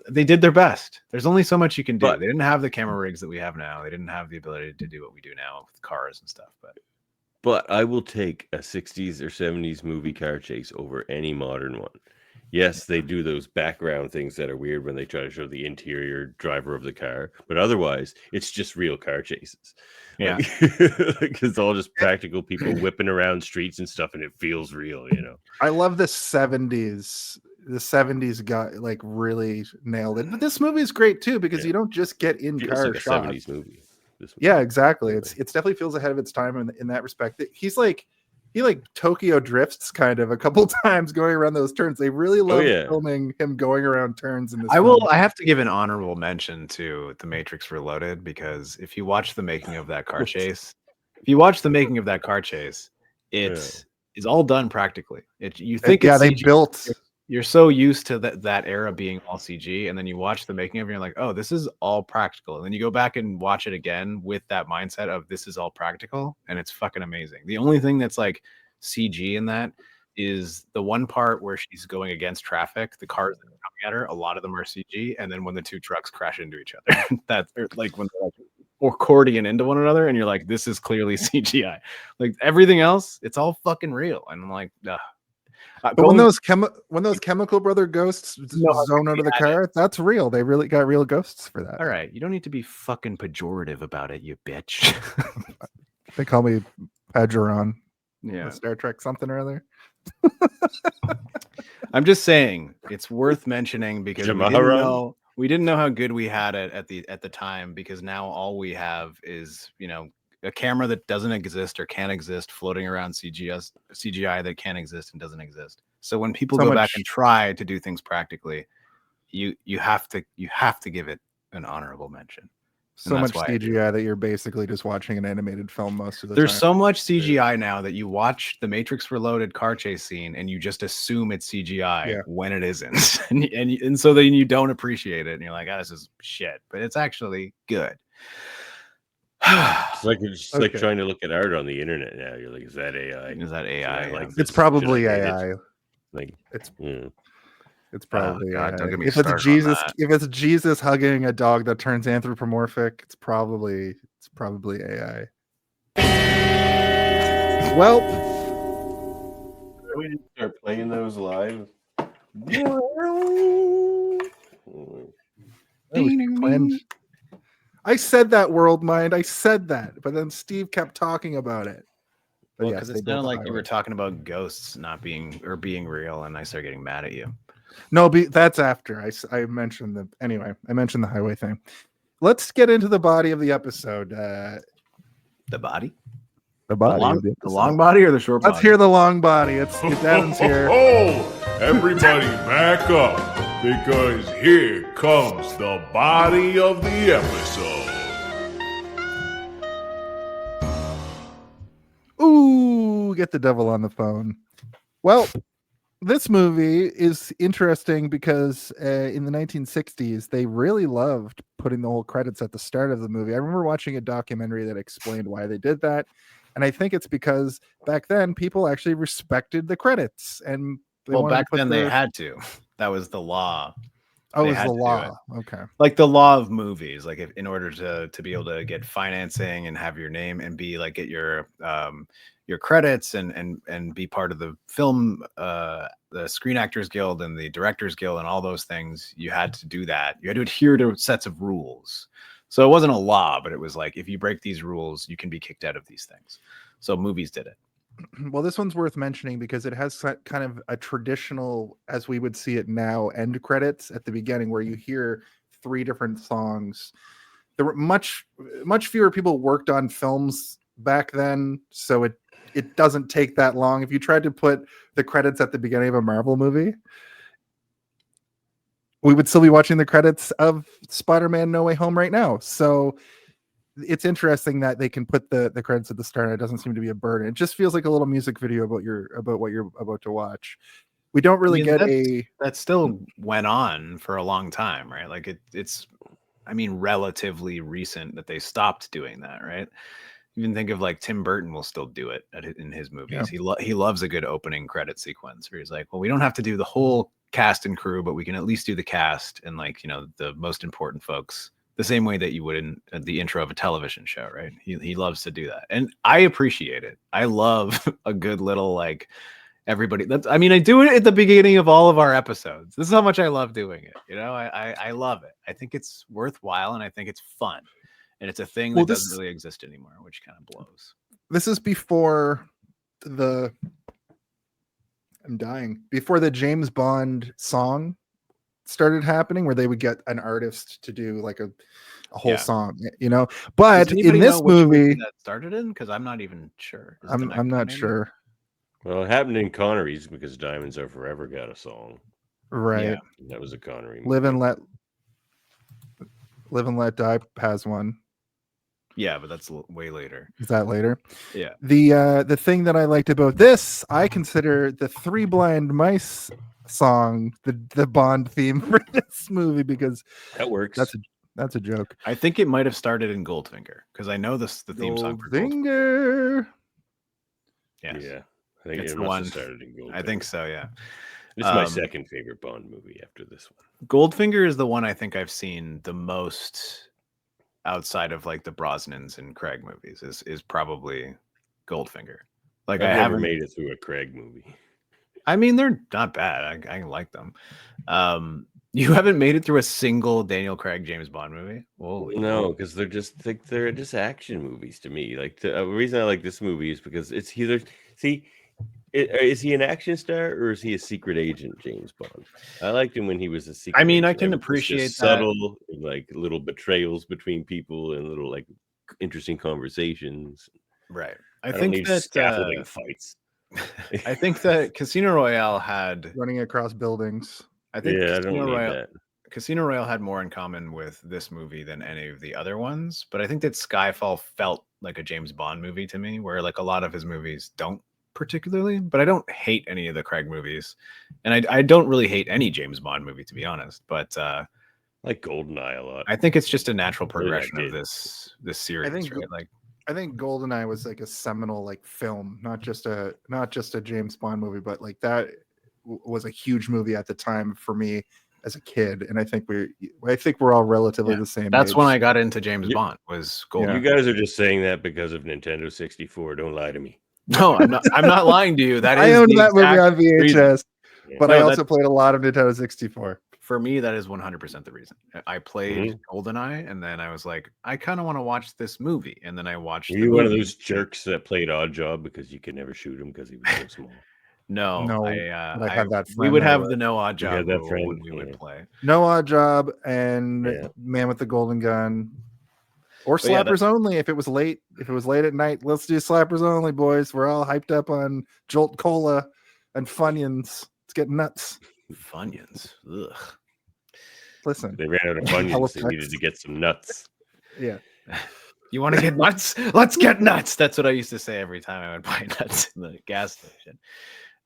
They did their best. There's only so much you can do. But- They didn't have the camera rigs that we have now. They didn't have the ability to do what we do now with cars and stuff. But I will take a 60s or 70s movie car chase over any modern one. Yes, they do those background things that are weird when they try to show the interior driver of the car, but otherwise, it's just real car chases. Yeah. Like, it's all just practical people whipping around streets and stuff, and it feels real, you know. I love the 70s. The 70s got like really nailed it. But this movie is great too, because Yeah. you don't just get in Feels car like a shots. 70s movie. This one. Yeah, exactly. It definitely feels ahead of its time in that respect. He like Tokyo drifts kind of a couple times going around those turns. They really love yeah. filming him going around turns in this. I film. have to give an honorable mention to The Matrix Reloaded, because if you watch the making of that car chase, it is all done practically. You think yeah, it's they CG. built. You're so used to that era being all CG, and then you watch the making of it, and you're like, oh, this is all practical. And then you go back and watch it again with that mindset of this is all practical, and it's fucking amazing. The only thing that's like CG in that is the one part where she's going against traffic. The cars that are coming at her, a lot of them are CG, and then when the two trucks crash into each other, that's like when they're like accordion into one another, and you're like, this is clearly CGI. Like everything else, it's all fucking real. And I'm like, ugh. But when those chemical brother ghosts No, zone out of the car, that's real. They really got real ghosts for that. all right, you don't need to be fucking pejorative about it, you bitch. They call me Pedgeron. Yeah. Star Trek something or other. I'm just saying it's worth mentioning because Jamaharan? we didn't know how good we had it at the time, because now all we have is, you know, a camera that doesn't exist or can't exist floating around CGI that can't exist and doesn't exist. So when people So go back much- and try to do things practically, you have to give it an honorable mention. So that's much why I do. CGI that you're basically just watching an animated film most of the There's time. so much CGI now that you watch the Matrix Reloaded car chase scene and you just assume it's CGI Yeah. when it isn't, and so then you don't appreciate it, and you're like, "Ah, this is shit," but it's actually good. It's like Okay. trying to look at art on the internet now. You're like, is that AI? Is that AI? Yeah, like It's this, probably should I hate it? AI. Like It's yeah. It's probably God, AI. don't get me If it's started on Jesus, that. if it's Jesus hugging a dog that turns anthropomorphic, it's probably AI. Well, We didn't start playing those live. I said that, World Mind. I said that, but then Steve kept talking about it. But Well, yes, because they it built sounded the like you highway. were talking about ghosts not being or being real, and I started getting mad at you. No, that's after I mentioned the anyway. I mentioned the highway thing. Let's get into the body of the episode. The body, The body long, of the the episode. long body, or the short Let's body? hear the long body. It's Devin's here. Everybody back up, because here comes the body of the episode. Ooh, get the devil on the phone. Well, this movie is interesting because in the 1960s, they really loved putting the whole credits at the start of the movie. I remember watching a documentary that explained why they did that. And I think it's because back then people actually respected the credits. And they Well, wanted back to put then they had to. That was the law. Oh, they it's had the to do law. Okay. Like the law of movies, like if in order to be able to get financing and have your name and be like get your credits and be part of the film the Screen Actors Guild and the Directors Guild and all those things, you had to do that. You had to adhere to sets of rules. So it wasn't a law, but it was like if you break these rules, you can be kicked out of these things. So movies did it. Well, this one's worth mentioning because it has kind of a traditional, as we would see it now, end credits at the beginning where you hear 3 different songs. There were much fewer people worked on films back then, so it doesn't take that long. If you tried to put the credits at the beginning of a Marvel movie, we would still be watching the credits of Spider-Man No Way Home right now. So it's interesting that they can put the credits at the start. It doesn't seem to be a burden. It just feels like a little music video about what you're about to watch. We don't really get that still went on for a long time, right? Like it's I mean relatively recent that they stopped doing that, right? Even think of like Tim Burton will still do it in his movies. Yeah. He loves a good opening credit sequence where he's like, well, we don't have to do the whole cast and crew, but we can at least do the cast and like, you know, the most important folks the same way that you would in the intro of a television show, right? He loves to do that. And I appreciate it. I love a good little like everybody. I do it at the beginning of all of our episodes. This is how much I love doing it. You know, I love it. I think it's worthwhile and I think it's fun. And it's a thing that doesn't really exist anymore, which kind of blows. This is before before the James Bond song started happening, where they would get an artist to do like a whole song, you know. But in this movie that started in, because I'm not even sure. I'm not sure. Well, it happened in Connery's because Diamonds Are Forever got a song. Right. Yeah. That was a Connery movie. Live and Let Die has one. Yeah, but that's way later. Is that later? Yeah. The thing that I liked about this, I consider the Three Blind Mice song the Bond theme for this movie, because that works. That's a joke. I think it might have started in Goldfinger, because I know the theme song for Goldfinger. Yes. Yeah, I think It's it the must one. have started in Goldfinger. I think so. Yeah. It's my second favorite Bond movie after this one. Goldfinger is the one I think I've seen the most outside of like the Brosnans and Craig movies. Is probably Goldfinger. Like I've I never haven't made it through a Craig movie. I mean, they're not bad. I like them. You haven't made it through a single Daniel Craig James Bond movie? Holy no, because they're just action movies to me. Like the reason I like this movie is because it's either is he an action star or is he a secret agent, James Bond? I liked him when he was a secret. I mean, agent. I can appreciate subtle, like little betrayals between people and little like interesting conversations. Right. I think that scaffolding fights. I think that Casino Royale had running across buildings. I think I don't need that. Casino Royale had more in common with this movie than any of the other ones, but I think that Skyfall felt like a James Bond movie to me, where like a lot of his movies don't particularly, but I don't hate any of the Craig movies, and I don't really hate any James Bond movie, to be honest, but like GoldenEye a lot. I think it's just a natural progression of this series. I think GoldenEye was like a seminal like film, not just a James Bond movie, but like that was a huge movie at the time for me as a kid, and I think we're all relatively Yeah, the same. That's age. when I got into James Yeah. Bond. Was Gold. You guys are just saying that because of Nintendo 64. Don't lie to me. No, I'm not. I'm not lying to you. That is I owned the that movie exact on VHS, reason. but No, I that- also played a lot of Nintendo 64. For me, that is 100% the reason. I played Mhm. GoldenEye, and then I was like, I kind of want to watch this movie, and then I watched. Are the you one of movie. those jerks that played Odd Job because you could never shoot him because he was so small? No, No, I but I had that we friend would that have would. the no odd You job had that rule friend, when we would yeah. play. No Odd Job and Yeah. Man with the Golden Gun, or But yeah, Slappers Only if it was late. If it was late at night, let's do Slappers Only, boys. We're all hyped up on Jolt Cola and Funyuns. It's getting nuts. Funyuns. Ugh. Listen, They ran out of Funyuns. They Halifax. needed to get some nuts. yeah. You want to get nuts? Let's get nuts. That's what I used to say every time I would buy nuts in the gas station.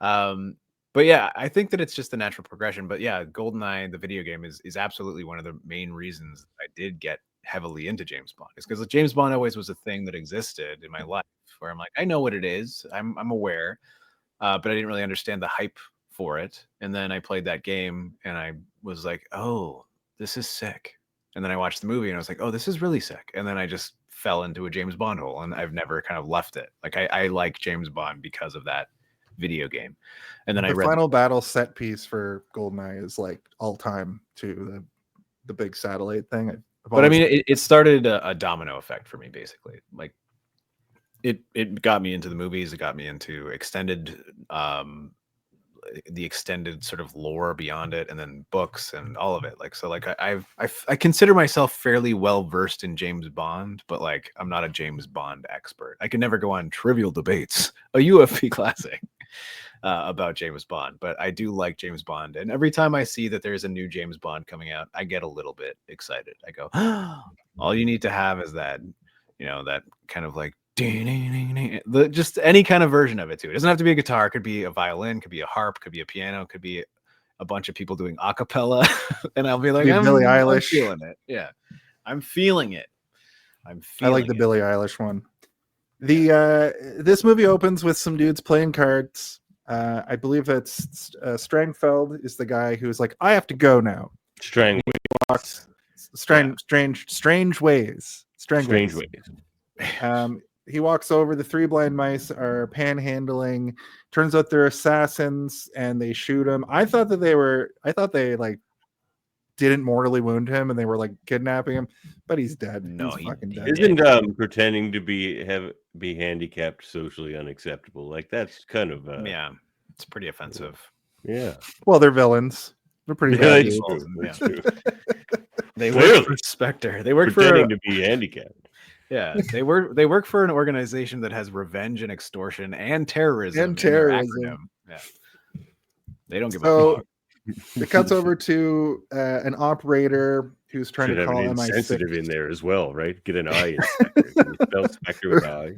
But yeah, I think that it's just a natural progression. But yeah, GoldenEye, the video game, is absolutely one of the main reasons I did get heavily into James Bond. Is because James Bond always was a thing that existed in my life, where I'm like, I know what it is, I'm aware, but I didn't really understand the hype for it. And then I played that game, and I was like, oh, this is sick. And then I watched the movie, and I was like, oh, this is really sick. And then I just fell into a James Bond hole, and I've never kind of left it. Like I like James Bond because of that video game. And then I The read final battle set piece for GoldenEye is like all time too. The big satellite thing. but I mean, it started a domino effect for me, basically. Like it got me into the movies. It got me into extended, the extended sort of lore beyond it, and then books and all of it. Like, so like I consider myself fairly well versed in James Bond, but like I'm not a James Bond expert. I can never go on Trivial Debates, a UFP classic, about James Bond, but I do like James Bond. And every time I see that there's a new James Bond coming out, I get a little bit excited. I go, all you need to have is that, that kind of like just any kind of version of it too. It doesn't have to be a guitar. It could be a violin, could be a harp, could be a piano, could be a bunch of people doing a cappella. And I'll be like, Be Billie I'm Eilish. feeling it. Yeah. I'm feeling it. I like the Billie Eilish one. This movie opens with some dudes playing cards. I believe that's Strangfeld is the guy who's like, I have to go now. Strange Ways. ways. He walks over. The three blind mice are panhandling. Turns out they're assassins, and they shoot him. I thought they like didn't mortally wound him, and they were like kidnapping him, but he's dead. No, he's fucking dead. Isn't pretending to be handicapped socially unacceptable? Like that's kind of yeah, it's pretty offensive. yeah. Well, they're villains. They're pretty Yeah, bad. it's dudes. true. It's Yeah. true. They Clearly. work for Spectre. They work Pretending for to be handicapped. yeah. They work for an organization that has revenge and extortion and terrorism. And in their terrorism. acronym. Yeah. They don't give a So fuck. it cuts over to an operator who's trying Should to have call an MI6. insensitive in there as well, right? Get an eye inspector. Can you spell Spectre with eye?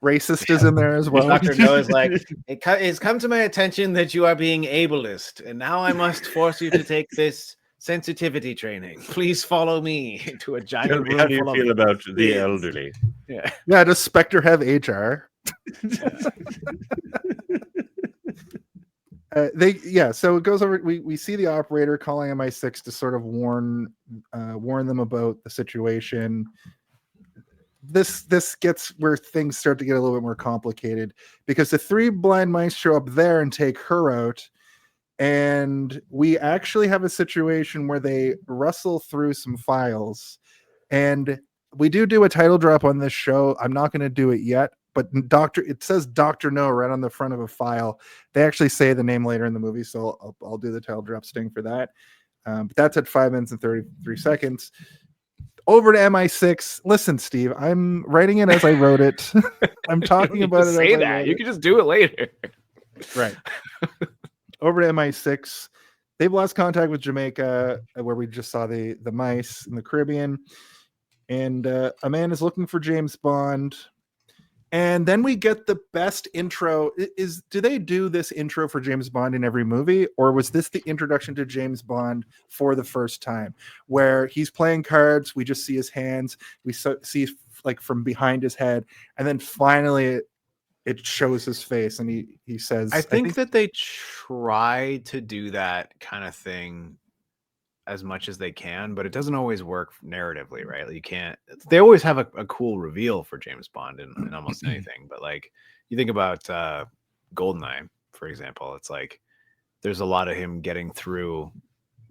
Racist is in there as well. Dr. No is like, it's come to my attention that you are being ableist, and now I must force you to take this sensitivity training. Please follow me to a giant Tell me, room how do you full feel of about the kids. elderly? Yeah. Yeah, does Spectre have HR? So it goes over. We see the operator calling MI6 to sort of warn them about the situation. This gets where things start to get a little bit more complicated because the three blind mice show up there and take her out, and we actually have a situation where they rustle through some files, and we do a title drop on this show. I'm not going to do it yet, but it says Dr. No right on the front of a file. They actually say the name later in the movie, so I'll do the title drop sting for that. But that's at 5 minutes and 33 seconds. Over to MI6. Listen, Steve, I'm writing it as I wrote it. I'm talking about it. Say that. You can just do it later. Right. Over to MI6. They've lost contact with Jamaica, where we just saw the mice in the Caribbean. And a man is looking for James Bond. And then we get the best intro. Do they do this intro for James Bond in every movie? Or was this the introduction to James Bond for the first time? Where he's playing cards, we just see his hands, we see like from behind his head. And then finally it shows his face, and he says, I think that they try to do that kind of thing as much as they can, but it doesn't always work narratively, right? Like you can't. They always have a cool reveal for James Bond in almost anything, but like you think about GoldenEye, for example, it's like there's a lot of him getting through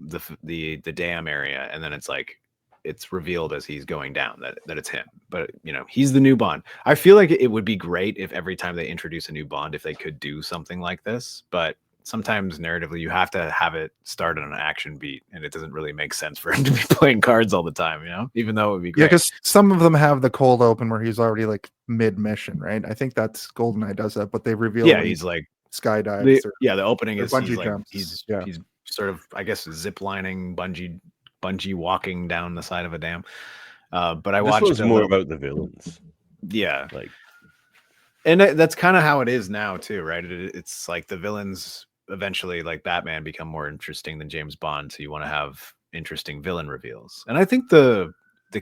the dam area, and then it's like it's revealed as he's going down that it's him. But you know, he's the new Bond. I feel like it would be great if every time they introduce a new Bond, if they could do something like this, but sometimes narratively you have to have it start on an action beat, and it doesn't really make sense for him to be playing cards all the time, you know, even though it would be great. Yeah, because some of them have the cold open where he's already like mid mission, right? I think that's GoldenEye does that, but they reveal Yeah, he's like skydives. the opening is bungee he's like jumps. he's Yeah. he's sort of, I guess, zip lining, bungee walking down the side of a dam. But I This watched was more about the villains. yeah, Like, and that's kind of how it is now too, right? It's like the villains eventually, like Batman, become more interesting than James Bond, so you want to have interesting villain reveals. And I think the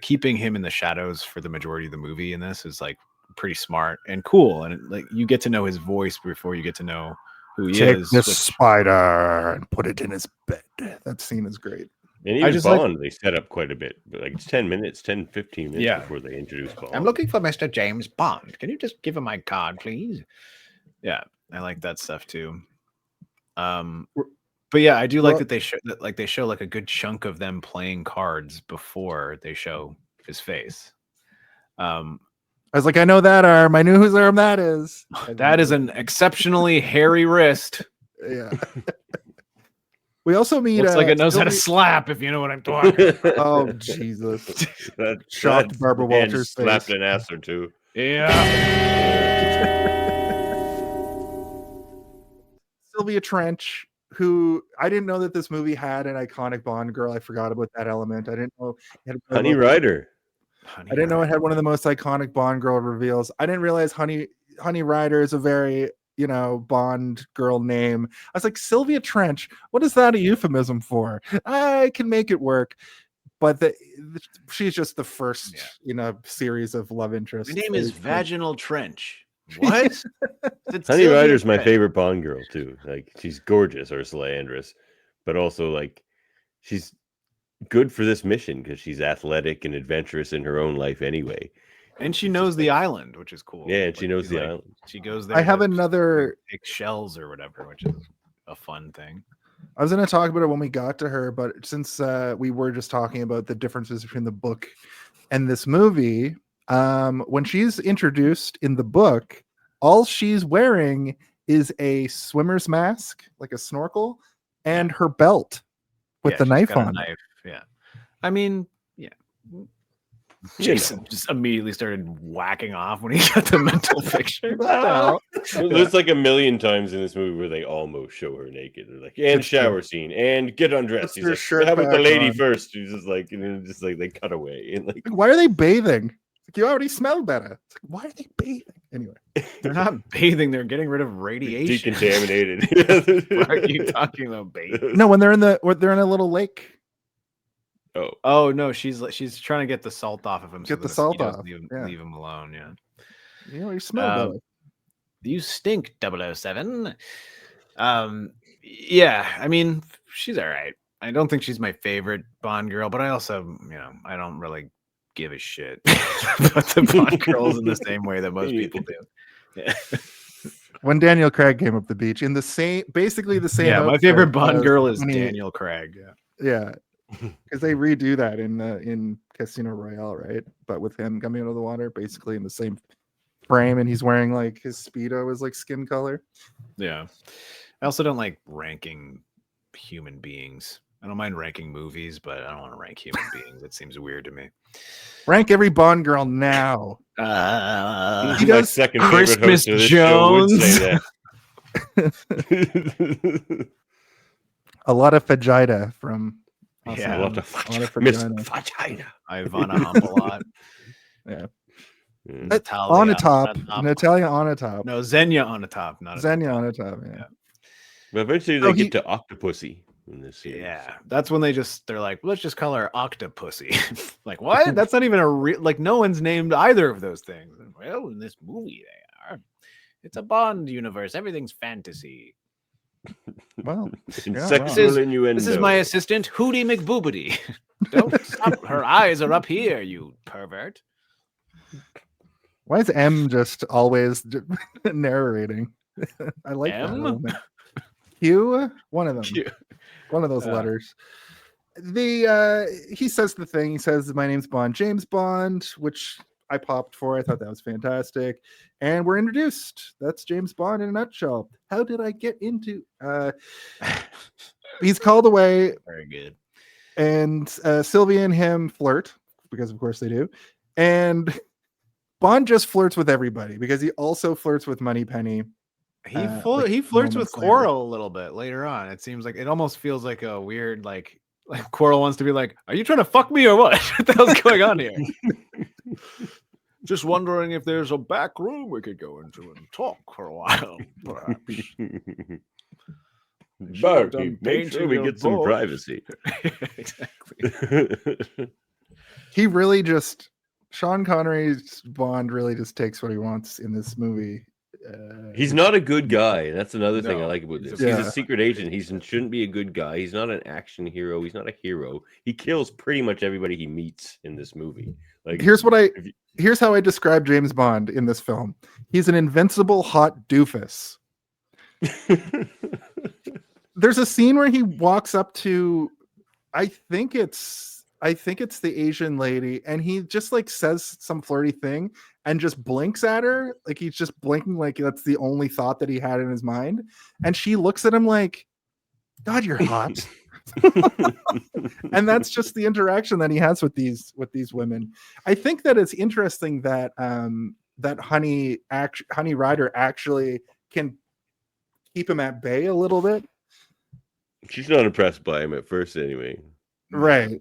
keeping him in the shadows for the majority of the movie in this is like pretty smart and cool, and like you get to know his voice before you get to know who he Take is. this which- spider and put it in his bed. That scene is great. and I even just like- Bond, they set up quite a bit, but like it's 10 minutes, 15 minutes Yeah. before they introduce Bond. I'm looking for Mr. James Bond. Can you just give him my card, please? Yeah, I like that stuff too. But yeah, I do like Well- that they show like a good chunk of them playing cards before they show his face. I was like, I know that arm. I knew whose arm that is. That is an exceptionally hairy wrist. Yeah. We also meet. Looks like it knows how to Sylvie- slap, if you know what I'm talking about. Oh Jesus! that Shocked that Barbara man Walters' slapped face. an ass or two. Yeah. Sylvia Trench, who I didn't know that this movie had an iconic Bond girl. I forgot about that element. I didn't know. It had Honey Rider. I didn't know it had one of the most iconic Bond girl reveals. I didn't realize Honey Rider is a very, you know, Bond girl name. I was like, Sylvia Trench, what is that a euphemism for? I can make it work. But she's just the first, Yeah. in a series of love interests. My name is Vaginal Trench. What? It's Honey Sylvia Rider's my Trench. favorite Bond girl too. Like she's gorgeous, Ursula Andress, but also like she's good for this mission because she's athletic and adventurous in her own life anyway. And she knows the island, which is cool. Yeah, and she knows she's the like- island. She goes there. I have to another. pick shells or whatever, which is a fun thing. I was going to talk about it when we got to her, but since we were just talking about the differences between the book and this movie, when she's introduced in the book, all she's wearing is a swimmer's mask, like a snorkel, and her belt with Yeah, the she's knife got a on. knife. Yeah. I mean, yeah. Jason just immediately started whacking off when he got the mental picture. What the hell? There's like a million times in this movie where they almost show her naked. They're like, and That's true. shower scene, and get undressed. Puts He's her like, shirt how about the back lady on. first? He's just like, and then just like they cut away and like Like, why are they bathing? Like, you already smell better. It's like, why are they bathing? Anyway, They're not bathing, they're getting rid of radiation. decontaminated. What are you talking about, bathing? no, when they're in a little lake. Oh, Oh no, she's trying to get the salt off of him. Get the the salt mosquitoes off, Leave, yeah. leave him alone. Yeah. You know, you smell Um, better. You stink, 007. Yeah, I mean, she's all right. I don't think she's my favorite Bond girl, but I also, you know, I don't really give a shit about the Bond girls in the same way that most people do. Yeah, When Daniel Craig came up the beach in basically the same. yeah, my outfit favorite Bond as girl is when he- Daniel Craig. Yeah. Yeah, because they redo that in Casino Royale, right? But with him coming out of the water, basically in the same frame, and he's wearing like his speedo is like skin color. Yeah. I also don't like ranking human beings. I don't mind ranking movies, but I don't want to rank human beings. It seems weird to me. Rank every Bond girl now. He my does second Christmas favorite host of this show would say that. A lot of Fajita from. Yeah. A lot of Miss vagina. Ivana Hump a lot. Yeah. Mm. Natalia On a top, top. Natalia on a top, No, Xenia on the top. Not Xenia on a top. Yeah. But eventually Oh, they he- get to Octopussy in this series. Yeah, that's when they're like, let's just call her Octopussy. Like, what? That's not even a real, like, no one's named either of those things. And, well, in this movie they are. It's a Bond universe. Everything's fantasy. Well, And yeah, sexual well. innuendo. This is my assistant, Hootie McBoobity. Don't stop. Her eyes are up here, you pervert. Why is M just always narrating? I like that M? element. Q, one of them. Q. One of those Yeah. letters. He says the thing. He says, "My name's Bond, James Bond," which I popped for. I thought that was fantastic. And we're introduced. That's James Bond in a nutshell. How did I get into? He's called away, Very good. and Sylvia and him flirt because, of course, they do. And Bond just flirts with everybody because he also flirts with Moneypenny. He like he flirts with moments later. Quarrel a little bit later on. It seems like it almost feels like a weird like Quarrel wants to be like, "Are you trying to fuck me or what? What the hell's going on here?" Just wondering if there's a back room we could go into and talk for a while, perhaps. Barkeep, make sure painting we your get some boat. privacy. Exactly. He really just Sean Connery's Bond really just takes what he wants in this movie. He's not a good guy, and that's another thing I No, like about he's this. a- He's Yeah. a secret agent. He shouldn't be a good guy. He's not an action hero. He's not a hero. He kills pretty much everybody he meets in this movie. Like Here's how I describe James Bond in this film. He's an invincible hot doofus. There's a scene where he walks up to, I think it's the Asian lady, and he just like says some flirty thing and just blinks at her, like he's just blinking, like that's the only thought that he had in his mind. And she looks at him like, "God, you're hot." And that's just the interaction that he has with these women. I think that it's interesting that that Honey Rider actually can keep him at bay a little bit. She's not impressed by him at first, anyway. Right.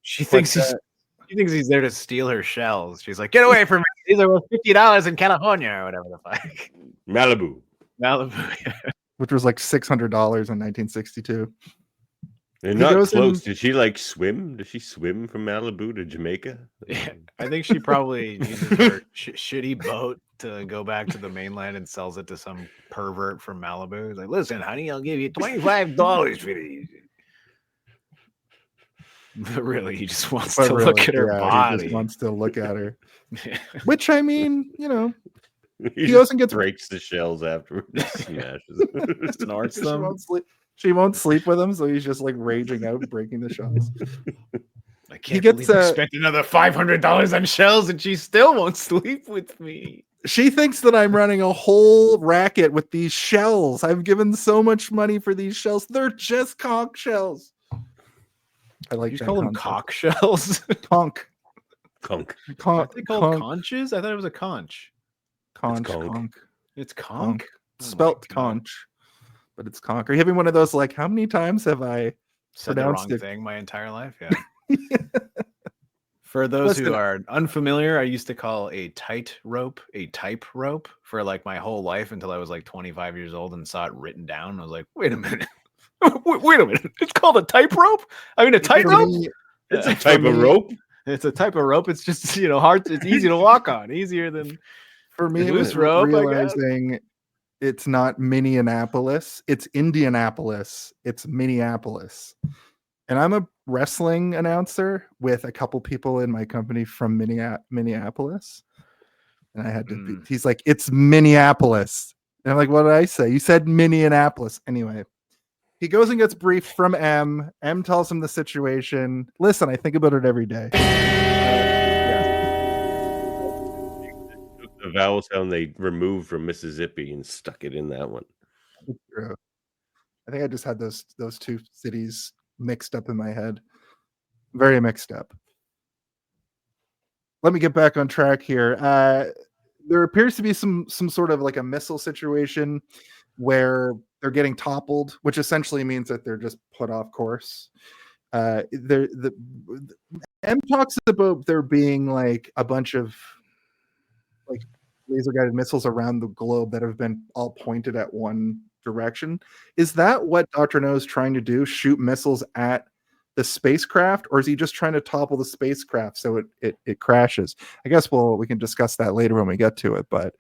She thinks he's there to steal her shells. She's like, "Get away from me! These are worth $50 in California or whatever the fuck." Malibu. Malibu. Which was like $600 in 1962. They're He not goes close. in- Did she like swim? Did she swim from Malibu to Jamaica? Yeah, I think she probably uses her shitty boat to go back to the mainland and sells it to some pervert from Malibu. He's like, "Listen, honey, I'll give you $25 for these." But really, he just wants But to really, look at her yeah, he body. just wants to look at her. Yeah. Which, I mean, you know, He goes and gets- breaks the shells afterwards. Smashes. Snorts she them. won't sleep. She won't sleep with him, so he's just like raging out, breaking the shells. I can't gets, believe I spent another $500 on shells and she still won't sleep with me. She thinks that I'm running a whole racket with these shells. I've given so much money for these shells. They're just conch shells. I like You that call them concept. cock shells? Conch. Conch. Aren't they called Conch. conches? I thought it was a conch. Conch. conch. Conch. It's Conch. conch. Oh my Spelt God. conch. But it's conch. Are you having one of those like, how many times have I Said the pronounced wrong it? thing my entire life. Yeah. For those who Listen- are unfamiliar, I used to call a tight rope a type rope for like my whole life until I was like 25 years old and saw it written down. I was like, wait a minute. Wait a minute. It's called a type rope? I mean, a tight For rope? me- It's a For type of me, rope. It's a type of rope. It's just, hard. It's easy to walk on. Easier than. For me, it Loose was rope, I guess. realizing it's not Minneapolis, it's Indianapolis, it's Minneapolis. And I'm a wrestling announcer with a couple people in my company from Minneapolis. And I had to he's like, "It's Minneapolis." And I'm like, "What did I say? You said Minneapolis." Anyway, he goes and gets briefed from M. M tells him the situation. Listen, I think about it every day. The vowel sound they removed from Mississippi and stuck it in that one. True. I think I just had those two cities mixed up in my head. Very mixed up. Let me get back on track here. There appears to be some sort of like a missile situation where they're getting toppled, which essentially means that they're just put off course. M talks about there being like a bunch of like laser guided missiles around the globe that have been all pointed at one direction. Is that what Dr. No is trying to do? Shoot missiles at the spacecraft, or is he just trying to topple the spacecraft so it crashes? I guess we can discuss that later when we get to it, but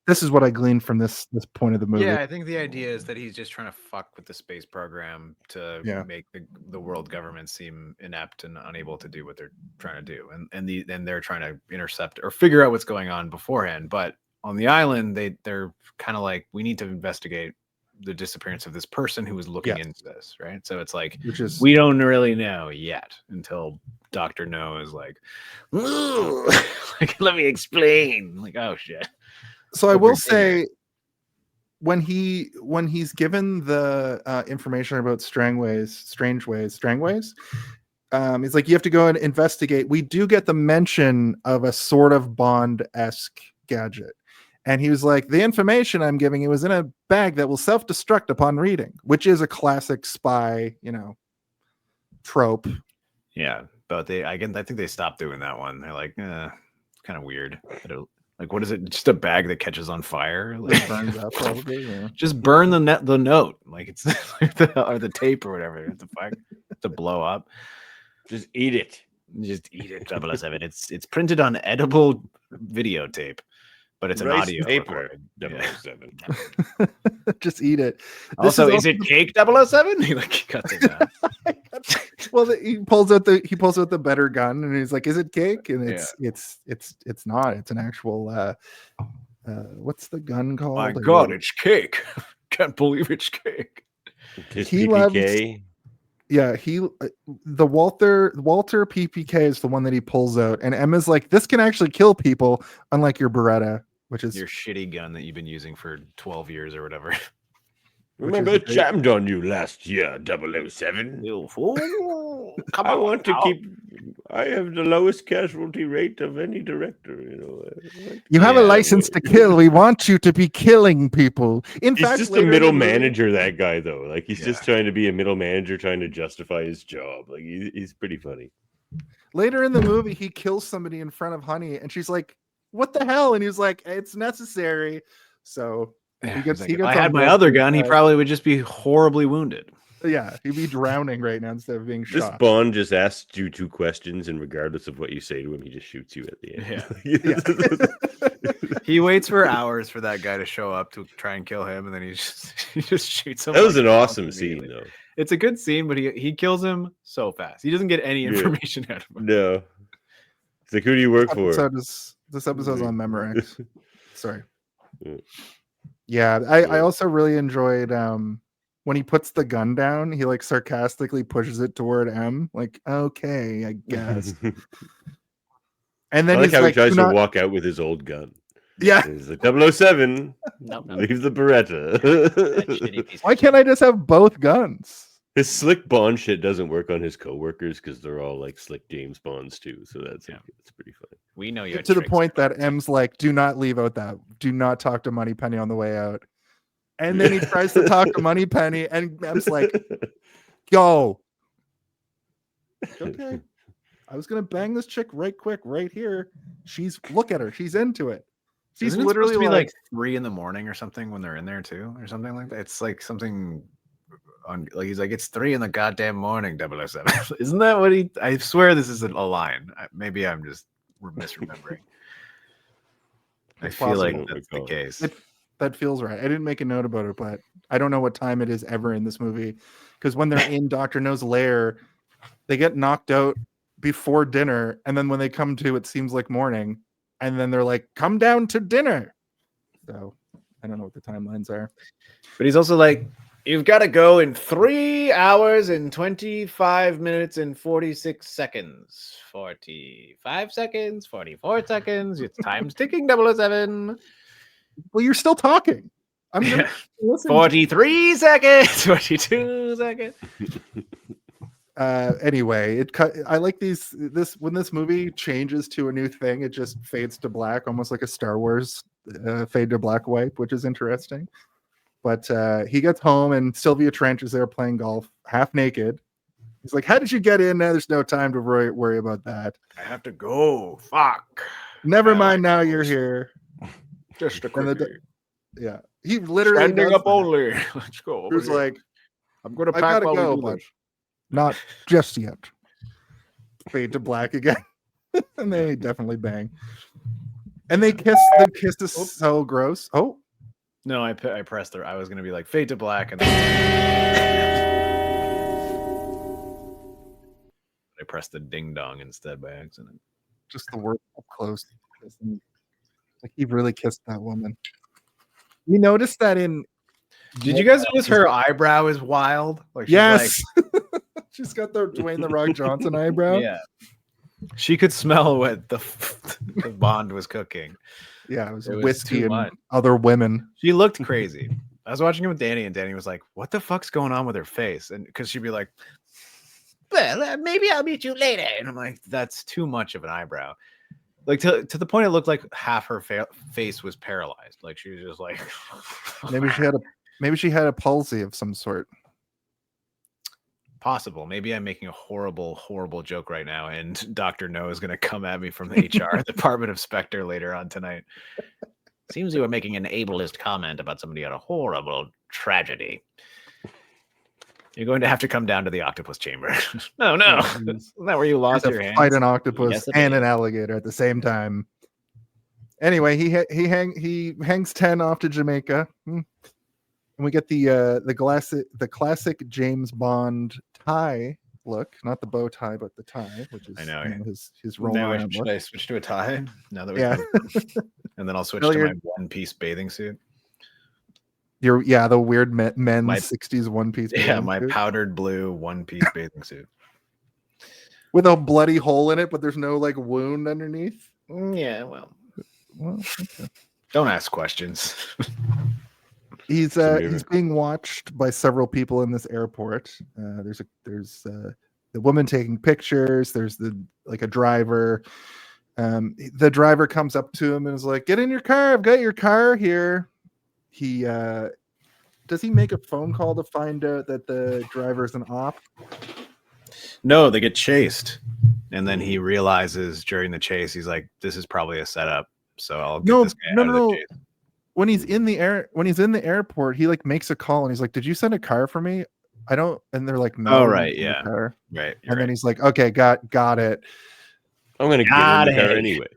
This is what I gleaned from this point of the movie. Yeah, I think the idea is that he's just trying to fuck with the space program to Yeah. make the world government seem inept and unable to do what they're trying to do, and they're trying to intercept or figure out what's going on beforehand. But on the island, they're kind of like, we need to investigate the disappearance of this person who was looking Yes. into this, right? So it's like, Which is we don't really know yet until Dr. No is like, "Ooh," like, let me explain. Like, oh shit. so I over will dinner. say when he's given the information about Strangways, he's like, you have to go and investigate. We do get the mention of a sort of Bond-esque gadget. And he was like, the information I'm giving you is in a bag that will self-destruct upon reading, which is a classic spy, trope. Yeah, but I think they stopped doing that one. They're like, it's kind of weird. Like, what is it? Just a bag that catches on fire? Like, Burns up probably. Yeah. just burn the note, like it's or the tape or whatever. The fire to blow up. Just eat it. Just eat it. 007. It's printed on edible videotape, but it's an Rice audio paper. recording. Yeah. 007. Just eat it. Also, This is it cake 007? He cuts it down. Well, he pulls out the better gun, and he's like, "Is it cake?" And it's not. It's an actual. What's the gun called? My God, it's cake. Can't believe it's cake. His He loves- PPK. Yeah, the Walter PPK is the one that he pulls out, and Emma's like, "This can actually kill people, unlike your Beretta, which is Your shitty gun that you've been using for 12 years or whatever. Remember, is a it jammed on you last year, 007. You fool. Come I on want to now. I have the lowest casualty rate of any director. you have a Yeah, license to kill. We want you to be killing people." In He's fact, just a later in middle the movie- manager, that guy, though. Like, he's just Yeah. trying to be a middle manager, trying to justify his job. Like, he's pretty funny. Later in the movie, he kills somebody in front of Honey, and she's like, "What the hell?" And he's like, "It's necessary." So Yeah, he gets. he's He like, gets if I on had my board other with gun, he that. probably would just be horribly wounded. Yeah, he'd be drowning right now instead of being This shot. Bond just asks you 2 questions, and regardless of what you say to him, he just shoots you at the end. He waits for hours for that guy to show up to try and kill him, and then he just shoots him. That was like an a awesome dog scene, immediately. though. It's a good scene, but he kills him so fast. He doesn't get any Yeah. information out of him. No. It's like, who do you work for? This episode's on Memorex. Sorry. Yeah. Yeah, I also really enjoyed when he puts the gun down, he like sarcastically pushes it toward M, like, okay, I guess. And then I like he's how like, he tries "Do to not-" walk out with his old gun. Yeah. He's like, 007, No. leave the Beretta. Why can't I just have both guns? His slick Bond shit doesn't work on his coworkers because they're all like slick James Bonds too. So that's it's pretty funny. We know you To the point that M's like, do not leave out that. Do not talk to Moneypenny on the way out. And then he tries to talk to Moneypenny, and M's like, go. Okay. I was gonna bang this chick right quick, right here. Look at her. She's into it. She's Isn't it literally supposed to be like 3 a.m. or something when they're in there too, or something like that. It's like something on, like, he's like, it's 3 in the goddamn morning, 007. Isn't that what he? I swear this isn't a line. Maybe I'm just misremembering. I It's feel like possible. that's the case. that feels right. I didn't make a note about it, but I don't know what time it is ever in this movie. Because when they're in Dr. No's lair, they get knocked out before dinner, and then when they come to, it seems like morning, and then they're like, come down to dinner. So I don't know what the timelines are. But he's also like, you've got to go in 3 hours and 25 minutes and 46 seconds. 45 seconds, 44 seconds. It's time's ticking, 007. Well, you're still talking. I'm gonna Yeah. listen. 43 seconds, 42 seconds. Anyway, I like this when this movie changes to a new thing, it just fades to black, almost like a Star Wars fade to black wipe, which is interesting. But he gets home, and Sylvia Trench is there playing golf, half naked. He's like, how did you get in? There's no time to worry about that. I have to go. Fuck. Never I mind, like now those. you're here. Just a And the- quickie. Yeah, he literally Standing does up that. only. Let's go. He over was here. like, I'm going to I pack gotta while go, we do but this. not just yet. Fade to black again. And they definitely bang. And they kiss. The kiss is so gross. Oh, No, I pressed her. I was gonna be like fade to black, and I pressed the ding dong instead by accident. just the word up close. Like he really kissed that woman. We noticed that in. Did you guys notice her eyebrow is wild? Like she's Yes. She's got the Dwayne the Rock Johnson eyebrow. yeah. She could smell what the Bond was cooking. Yeah, it was It was whiskey too and much. other women. She looked crazy. I was watching it with Danny, and Danny was like, "What the fuck's going on with her face?" And because she'd be like, "Well, maybe I'll meet you later," and I'm like, "That's too much of an eyebrow." Like to the point, it looked like half her face was paralyzed. Like she was just like, Maybe she had a palsy of some sort. possible. Maybe I'm making a horrible, horrible joke right now, and Dr. No is going to come at me from the HR Department of Spectre later on tonight. Seems you were making an ableist comment about somebody had a horrible tragedy. You're going to have to come down to the octopus chamber. No, isn't that where you lost your hands? Fight an octopus Yes, it and is. an alligator at the same time. Anyway, he hangs 10 off to Jamaica. And we get the classic James Bond tie look, not the bow tie, but the tie, which is I know. his roll Now around should look. I switch to a tie? Now that we Yeah. and then I'll switch No, to you're- my one-piece bathing suit. The weird men's My- 60s one-piece. Yeah, bathing my suit powdered blue one-piece bathing suit. with a bloody hole in it, but there's no like wound underneath. Yeah, well, Okay. don't ask questions. He's Samira. he's being watched by several people in this airport. There's the woman taking pictures. There's a driver. The driver comes up to him and is like, "Get in your car. I've got your car here." He does he make a phone call to find out that the driver's an op? No, they get chased, and then he realizes during the chase, he's like, "This is probably a setup." So I'll get No, this guy no, out of the no. chase. When he's in the airport, he like makes a call and he's like, "Did you send a car for me?" I don't. And they're like, "No." Oh, we didn't right, send a yeah. car." Right. And then he's like, "Okay, got it. I'm gonna Got get in the car it. anyway.